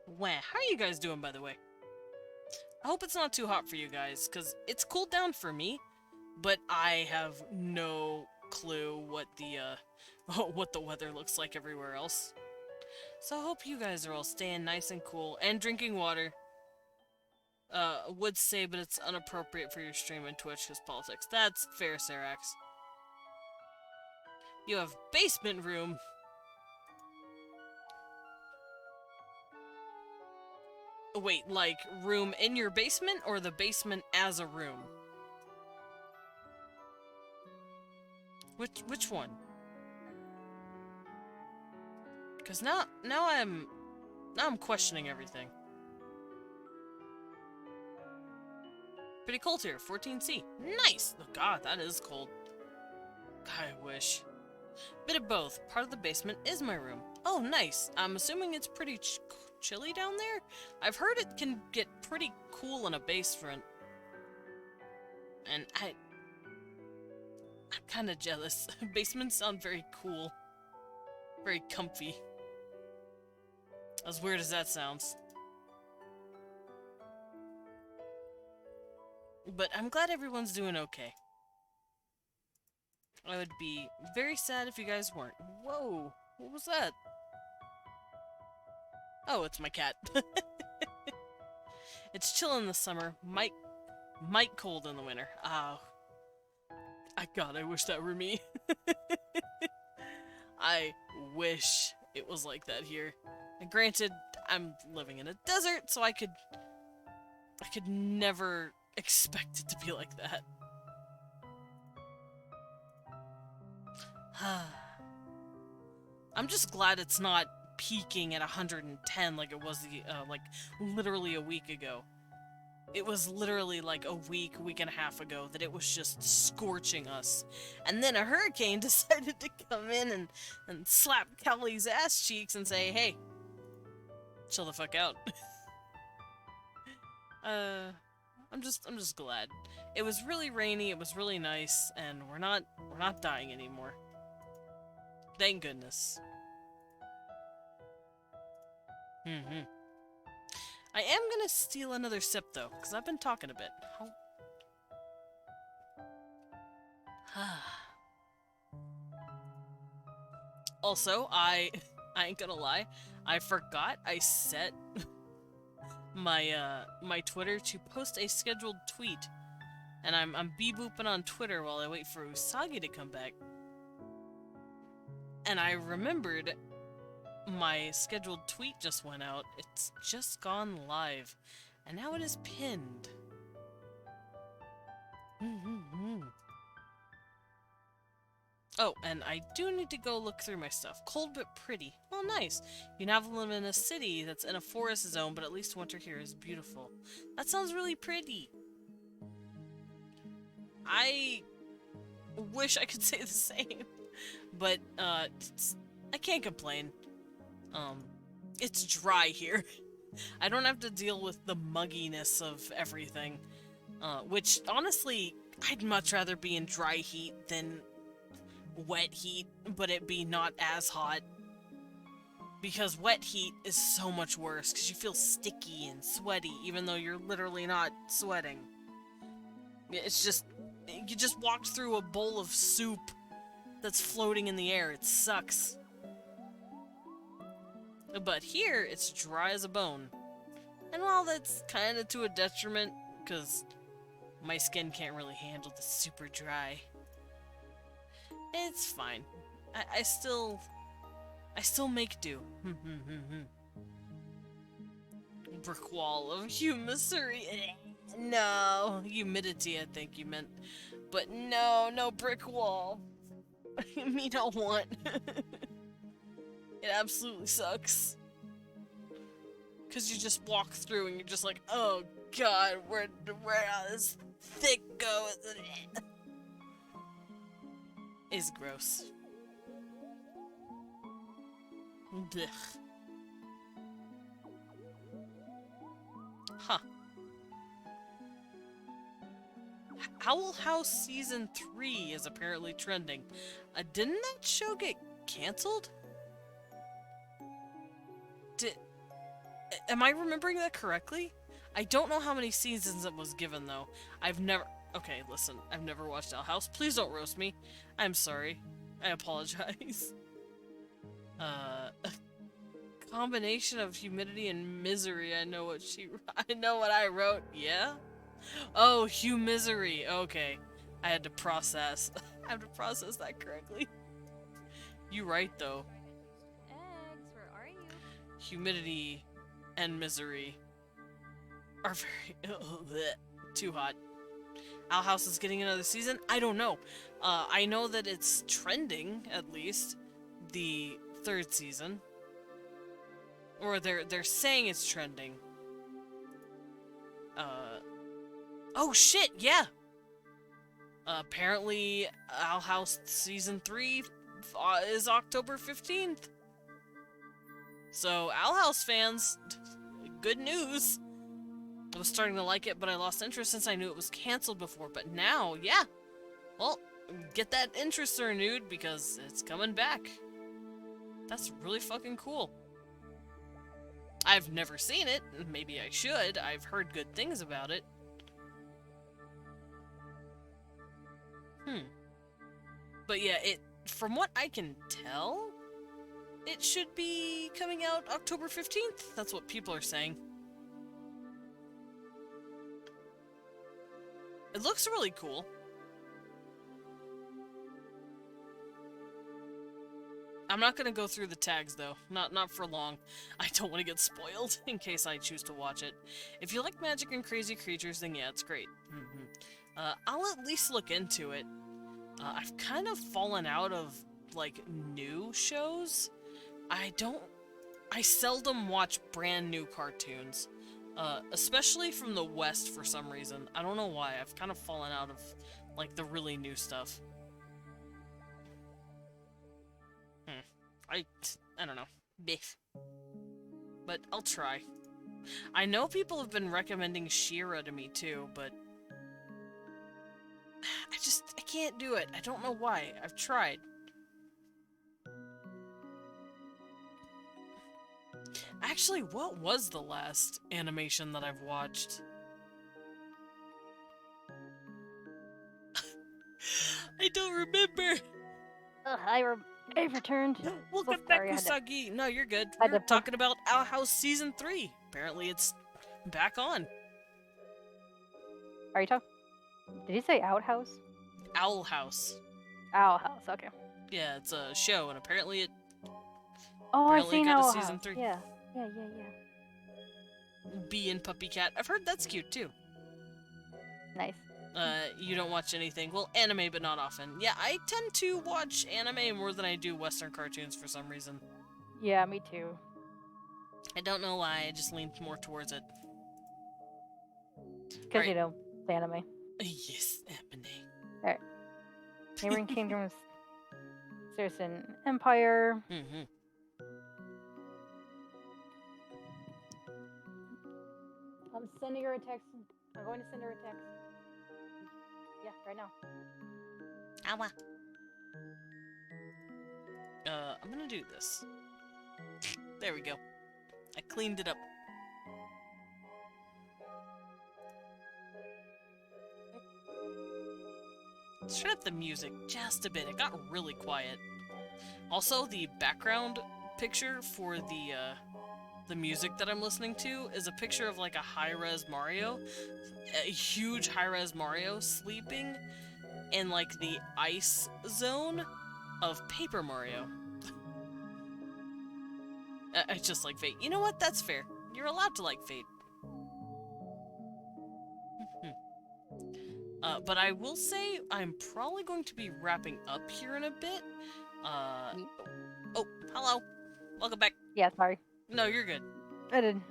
Wow, how are you guys doing, by the way? I hope it's not too hot for you guys, because it's cooled down for me, but I have no clue what the weather looks like everywhere else. So I hope you guys are all staying nice and cool, and drinking water. Would say, but it's inappropriate for your stream and Twitch, because politics. That's fair, Serax. You have basement room. Wait, like, room in your basement, or the basement as a room? Which one? Because now I'm Now I'm questioning everything. Pretty cold here, 14C. Nice! Oh god, that is cold. God, I wish. Bit of both. Part of the basement is my room. Oh, nice. I'm assuming it's pretty chilly down there? I've heard it can get pretty cool in a basement. And I'm kind of jealous. Basements sound very cool. Very comfy. As weird as that sounds. But I'm glad everyone's doing okay. I would be very sad if you guys weren't. Whoa! What was that? Oh, it's my cat. It's chill in the summer. Might cold in the winter. Oh. God, I wish that were me. I wish it was like that here. And granted, I'm living in a desert, so I could never expect it to be like that. I'm just glad it's not peaking at 110 like it was like literally a week ago. It was literally like a week and a half ago that it was just scorching us. And then a hurricane decided to come in and slap Callie's ass cheeks and say, hey, chill the fuck out. I'm just glad. It was really rainy, it was really nice, and we're not dying anymore. Thank goodness. I am gonna steal another sip though, because I've been talking a bit. Also, I ain't gonna lie, I forgot I set my Twitter to post a scheduled tweet, and I'm bee-booping on Twitter while I wait for Usagi to come back. And I remembered my scheduled tweet just went out. It's just gone live, and now it is pinned. Oh, and I do need to go look through my stuff. Cold but pretty. Oh, nice. You now live in a city that's in a forest zone, but at least winter here is beautiful. That sounds really pretty. I wish I could say the same, but I can't complain. It's dry here. I don't have to deal with the mugginess of everything, which honestly, I'd much rather be in dry heat than wet heat, but it be not as hot. Because wet heat is so much worse, because you feel sticky and sweaty, even though you're literally not sweating. It's just, you just walked through a bowl of soup that's floating in the air. It sucks. But here, it's dry as a bone. And while that's kind of to a detriment, because my skin can't really handle the super dry, it's fine. I still make do. Brick wall of humisery. No, humidity I think you meant. But no brick wall. Me don't want. It absolutely sucks. Cause you just walk through and you're just like, oh god, where does this thick go? Is gross. Blech. Huh. Owl House Season 3 is apparently trending. Didn't that show get cancelled? Am I remembering that correctly? I don't know how many seasons it was given, though. Okay, listen, I've never watched Owl House. Please don't roast me. I'm sorry. I apologize. Combination of humidity and misery. I know what I wrote. Yeah? Oh, humisery. Okay. I had to process. I have to process that correctly. You right, though. Eggs, where are you? Humidity and misery are very too hot. Owl House is getting another season? I don't know. I know that it's trending, at least, the 3rd season. Or they're saying it's trending. Oh shit, yeah! Apparently, Owl House Season 3 is October 15th. So, Owl House fans, good news. I was starting to like it, but I lost interest since I knew it was canceled before. But now, yeah. Well, get that interest renewed because it's coming back. That's really fucking cool. I've never seen it. Maybe I should. I've heard good things about it. But yeah, from what I can tell, it should be coming out October 15th. That's what people are saying. It looks really cool. I'm not gonna go through the tags though, not for long. I don't want to get spoiled in case I choose to watch it. If you like magic and crazy creatures, then yeah, it's great. I'll at least look into it. I've kind of fallen out of like new shows. I seldom watch brand new cartoons, especially from the West for some reason. I don't know why. I've kind of fallen out of like the really new stuff. I don't know. Biff. But I'll try. I know people have been recommending She-Ra to me too, but I can't do it. I don't know why. I've tried. Actually, what was the last animation that I've watched? I don't remember. I've returned. Welcome So back, sorry, Usagi. No, you're good. had We're to- talking about Owl House Season 3. Apparently it's back on. Are you talking? Did you say outhouse? Owl House. Owl house. Okay. Yeah, it's a show, and apparently it Oh, I Apparently see got a Owl season House. 3. Yeah. Bee and Puppy Cat. I've heard that's cute too. Nice. You don't watch anything. Well, anime, but not often. Yeah, I tend to watch anime more than I do Western cartoons for some reason. Yeah, me too. I don't know why, I just leaned more towards it. Because you know, it's anime. Yes, anime. Neighboring Kingdoms, Saracen Empire. Mm-hmm. I'm sending her a text. I'm going to send her a text. Yeah, right now. Awa. I'm gonna do this. There we go. I cleaned it up. Let's turn up the music just a bit. It got really quiet. Also, the background picture for the music that I'm listening to is a picture of like a high-res Mario, a huge high-res Mario sleeping in like the ice zone of Paper Mario. I just like Fate. You know what? That's fair. You're allowed to like Fate. But I will say I'm probably going to be wrapping up here in a bit. Oh, hello. Welcome back. Yeah, sorry. No, you're good. I didn't.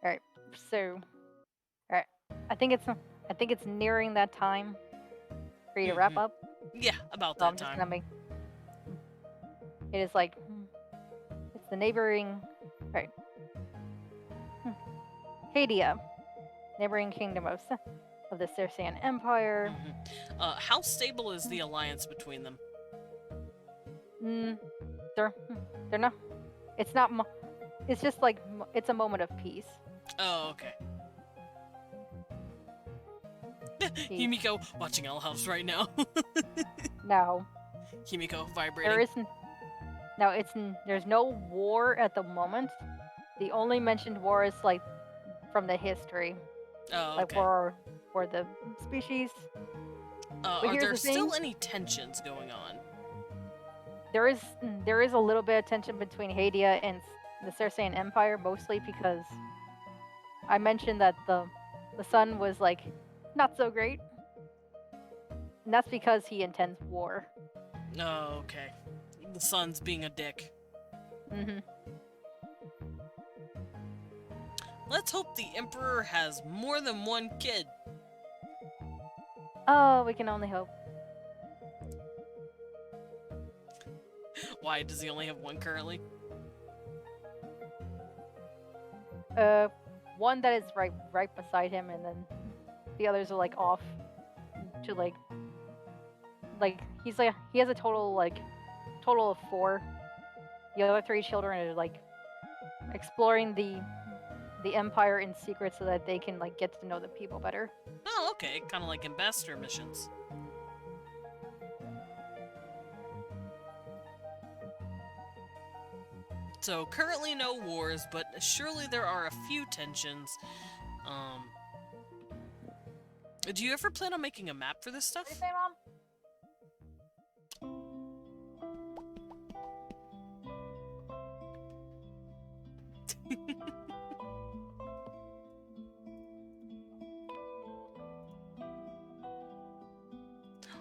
Alright, so. Alright. I think it's nearing that time for you to wrap up. Yeah, about So I'm that just time. gonna make. It is like. It's the neighboring. Right. Hadia. Neighboring kingdom of the Circean Empire. How stable is the alliance between them? They're not. It's not. It's just like it's a moment of peace. Oh, okay. Himiko watching Owl House right now. No, Himiko vibrating. there isn't. No, there's no war at the moment. The only mentioned war is like from the history, Oh, like okay. for the species. Are here's there the still thing. any tensions going on? There is a little bit of tension between Hadia and the Circean Empire, mostly because I mentioned that the son was like not so great, and that's because he intends war. Oh, okay. The son's being a dick. Mm-hmm. Let's hope the Emperor has more than one kid. Oh, we can only hope. Why does he only have one currently? One that is right beside him, and then the others are like off to like he has a total of 4. The other 3 children are like exploring the empire in secret so that they can like get to know the people better. Oh, okay, kind of like ambassador missions. So currently no wars, but surely there are a few tensions. Do you ever plan on making a map for this stuff? What do you say, Mom?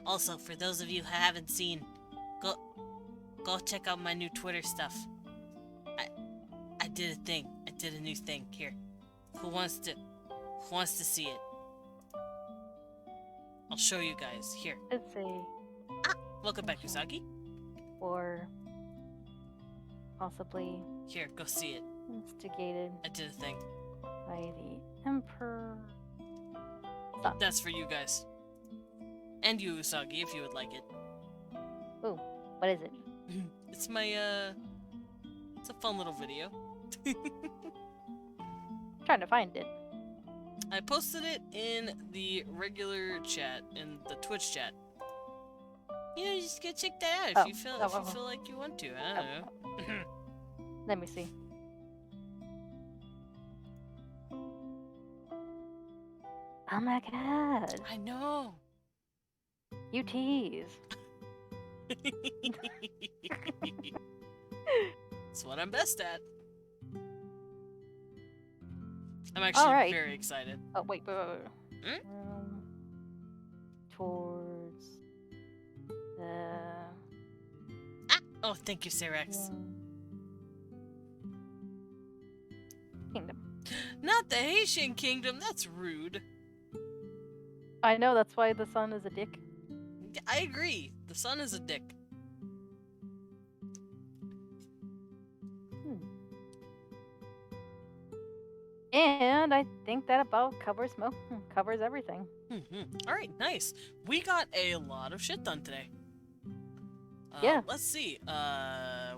Also, for those of you who haven't seen, go check out my new Twitter stuff. I did a thing. I did a new thing. Here. Who wants to see it? I'll show you guys. Here. Let's see. Welcome back, Usagi. Or possibly Here, go see it. instigated I did a thing. by the Emperor. That's for you guys. And you, Usagi, if you would like it. Ooh, what is it? It's my, it's a fun little video. Trying to find it. I posted it in the regular chat, in the Twitch chat. You know, just go check that out if you feel like you want to. I don't know. Let me see. Oh my god. I know. You tease. That's what I'm best at. I'm actually very excited. Oh, wait. Hmm? Towards the... Oh, thank you, Cyrex. Kingdom. Not the Haitian kingdom, that's rude. I know, that's why the sun is a dick. I agree. The sun is a dick. And I think that about covers everything. Alright, nice. We got a lot of shit done today. Yeah. Let's see.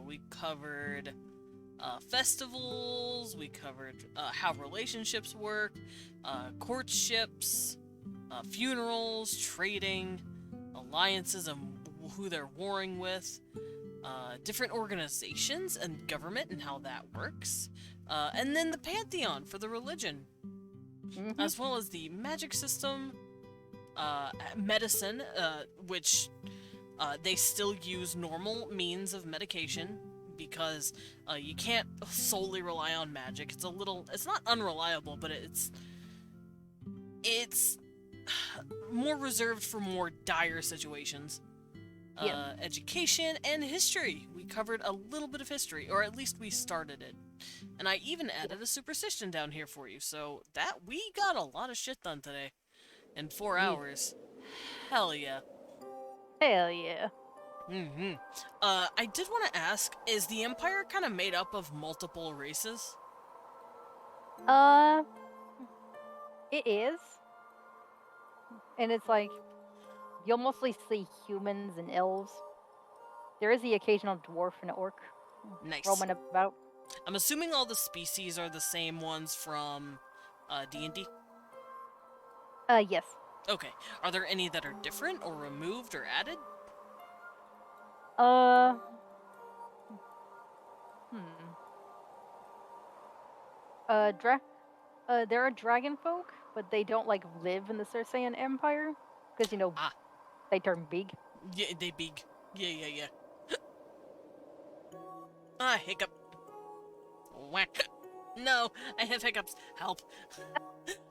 We covered festivals, we covered how relationships work, courtships, funerals, trading, alliances and who they're warring with, different organizations and government and how that works, and then the pantheon for the religion, as well as the magic system, medicine, which they still use normal means of medication because you can't solely rely on magic. It's not unreliable, but it's more reserved for more dire situations. Yeah. Education and history. We covered a little bit of history, or at least we started it. And I even added a superstition down here for you, so that we got a lot of shit done today. In 4 hours. Hell yeah. Hell yeah. I did want to ask, is the Empire kind of made up of multiple races? It is. And it's like, you'll mostly see humans and elves. There is the occasional dwarf and orc Nice. roaming about. I'm assuming all the species are the same ones from D&D? Yes. Okay. Are there any that are different or removed or added? There are dragon folk, but they don't like live in the Circean Empire because they turn big. Yeah, they big. Yeah. Ah, hiccup. Whack. No, I have hiccups. Help.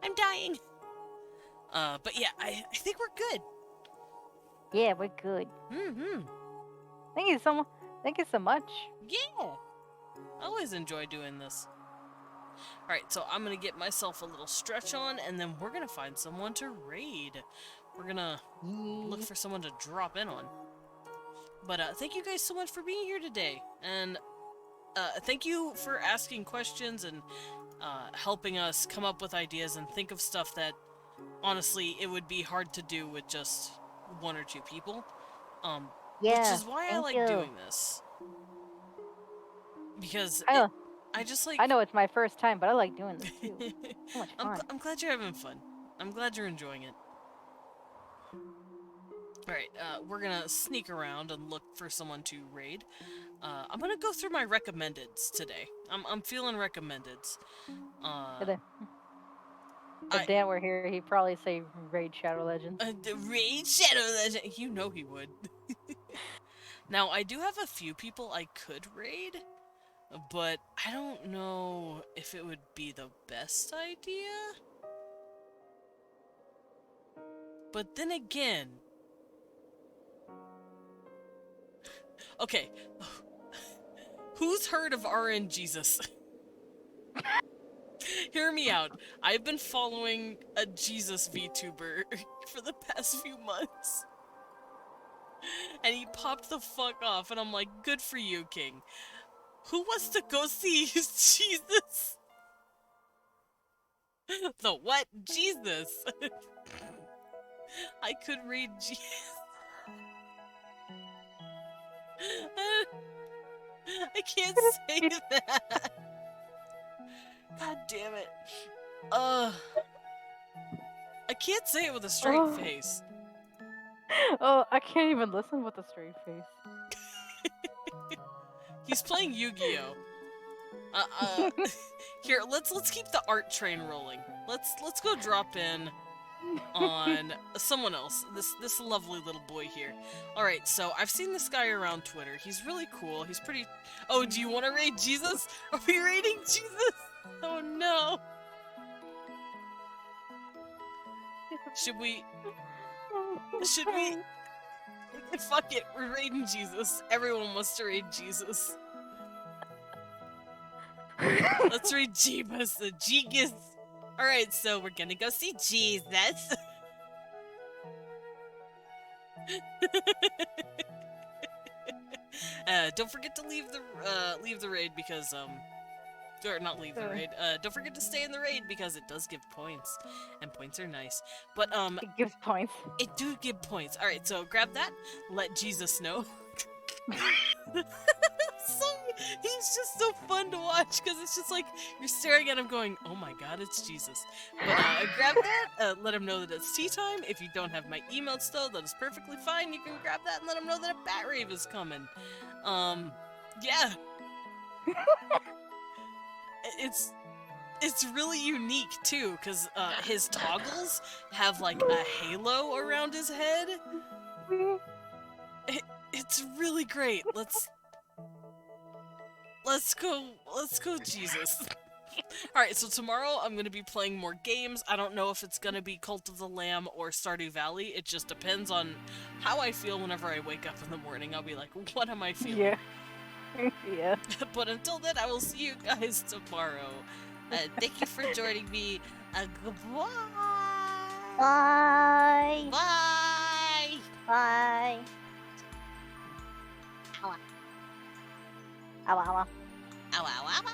I'm dying. But yeah, I think we're good. Yeah, we're good. Thank you so much. Yeah. I always enjoy doing this. Alright, so I'm gonna get myself a little stretch on, and then we're gonna find someone to raid. We're gonna look for someone to drop in on. But thank you guys so much for being here today, and thank you for asking questions and helping us come up with ideas and think of stuff that, honestly, it would be hard to do with just one or two people. Which is why I like doing this. Because I just like... I know it's my first time, but I like doing this too. So much fun. I'm glad you're having fun. I'm glad you're enjoying it. Alright, we're gonna sneak around and look for someone to raid. I'm gonna go through my recommendeds today. I'm feeling recommendeds. If Dan were here, he'd probably say Raid Shadow Legends. Raid Shadow Legend! You know he would. Now, I do have a few people I could raid, but I don't know if it would be the best idea. But then again... Okay. Who's heard of RN Jesus? Hear me out. I've been following a Jesus VTuber for the past few months. And he popped the fuck off, and I'm like, good for you, King. Who wants to go see Jesus? The what? Jesus! I could read Jesus. I can't say that. God damn it. I can't say it with a straight face. Oh, I can't even listen with a straight face. He's playing Yu-Gi-Oh! Here, let's keep the art train rolling. Let's go drop in on someone else. This lovely little boy here. Alright, so I've seen this guy around Twitter. He's really cool. He's pretty... Oh, do you want to raid Jesus? Are we raiding Jesus? Oh no! Should we... Fuck it, we're raiding Jesus. Everyone wants to raid Jesus. Let's raid Jeebus, the Jeegus. Alright, so we're gonna go see Jesus. Don't forget to leave the raid because, or not leave the raid, don't forget to stay in the raid because it does give points, and points are nice. But, It gives points. it do give points. Alright, so grab that, let Jesus know. He's just so fun to watch because it's just like you're staring at him going, oh my god, it's Jesus. But grab that, let him know that it's tea time. If you don't have my email still, that is perfectly fine. You can grab that and let him know that a bat rave is coming. Yeah. It's really unique too because his toggles have like a halo around his head. It's really great. Let's go, Jesus. Alright, so tomorrow I'm gonna be playing more games. I don't know if it's gonna be Cult of the Lamb or Stardew Valley. It just depends on how I feel whenever I wake up in the morning. I'll be like, what am I feeling? Yeah. Yeah. But until then, I will see you guys tomorrow. Thank you for joining me. Goodbye. Bye. Bye. Bye. Ow, ow, ow. Ow, ow, ow.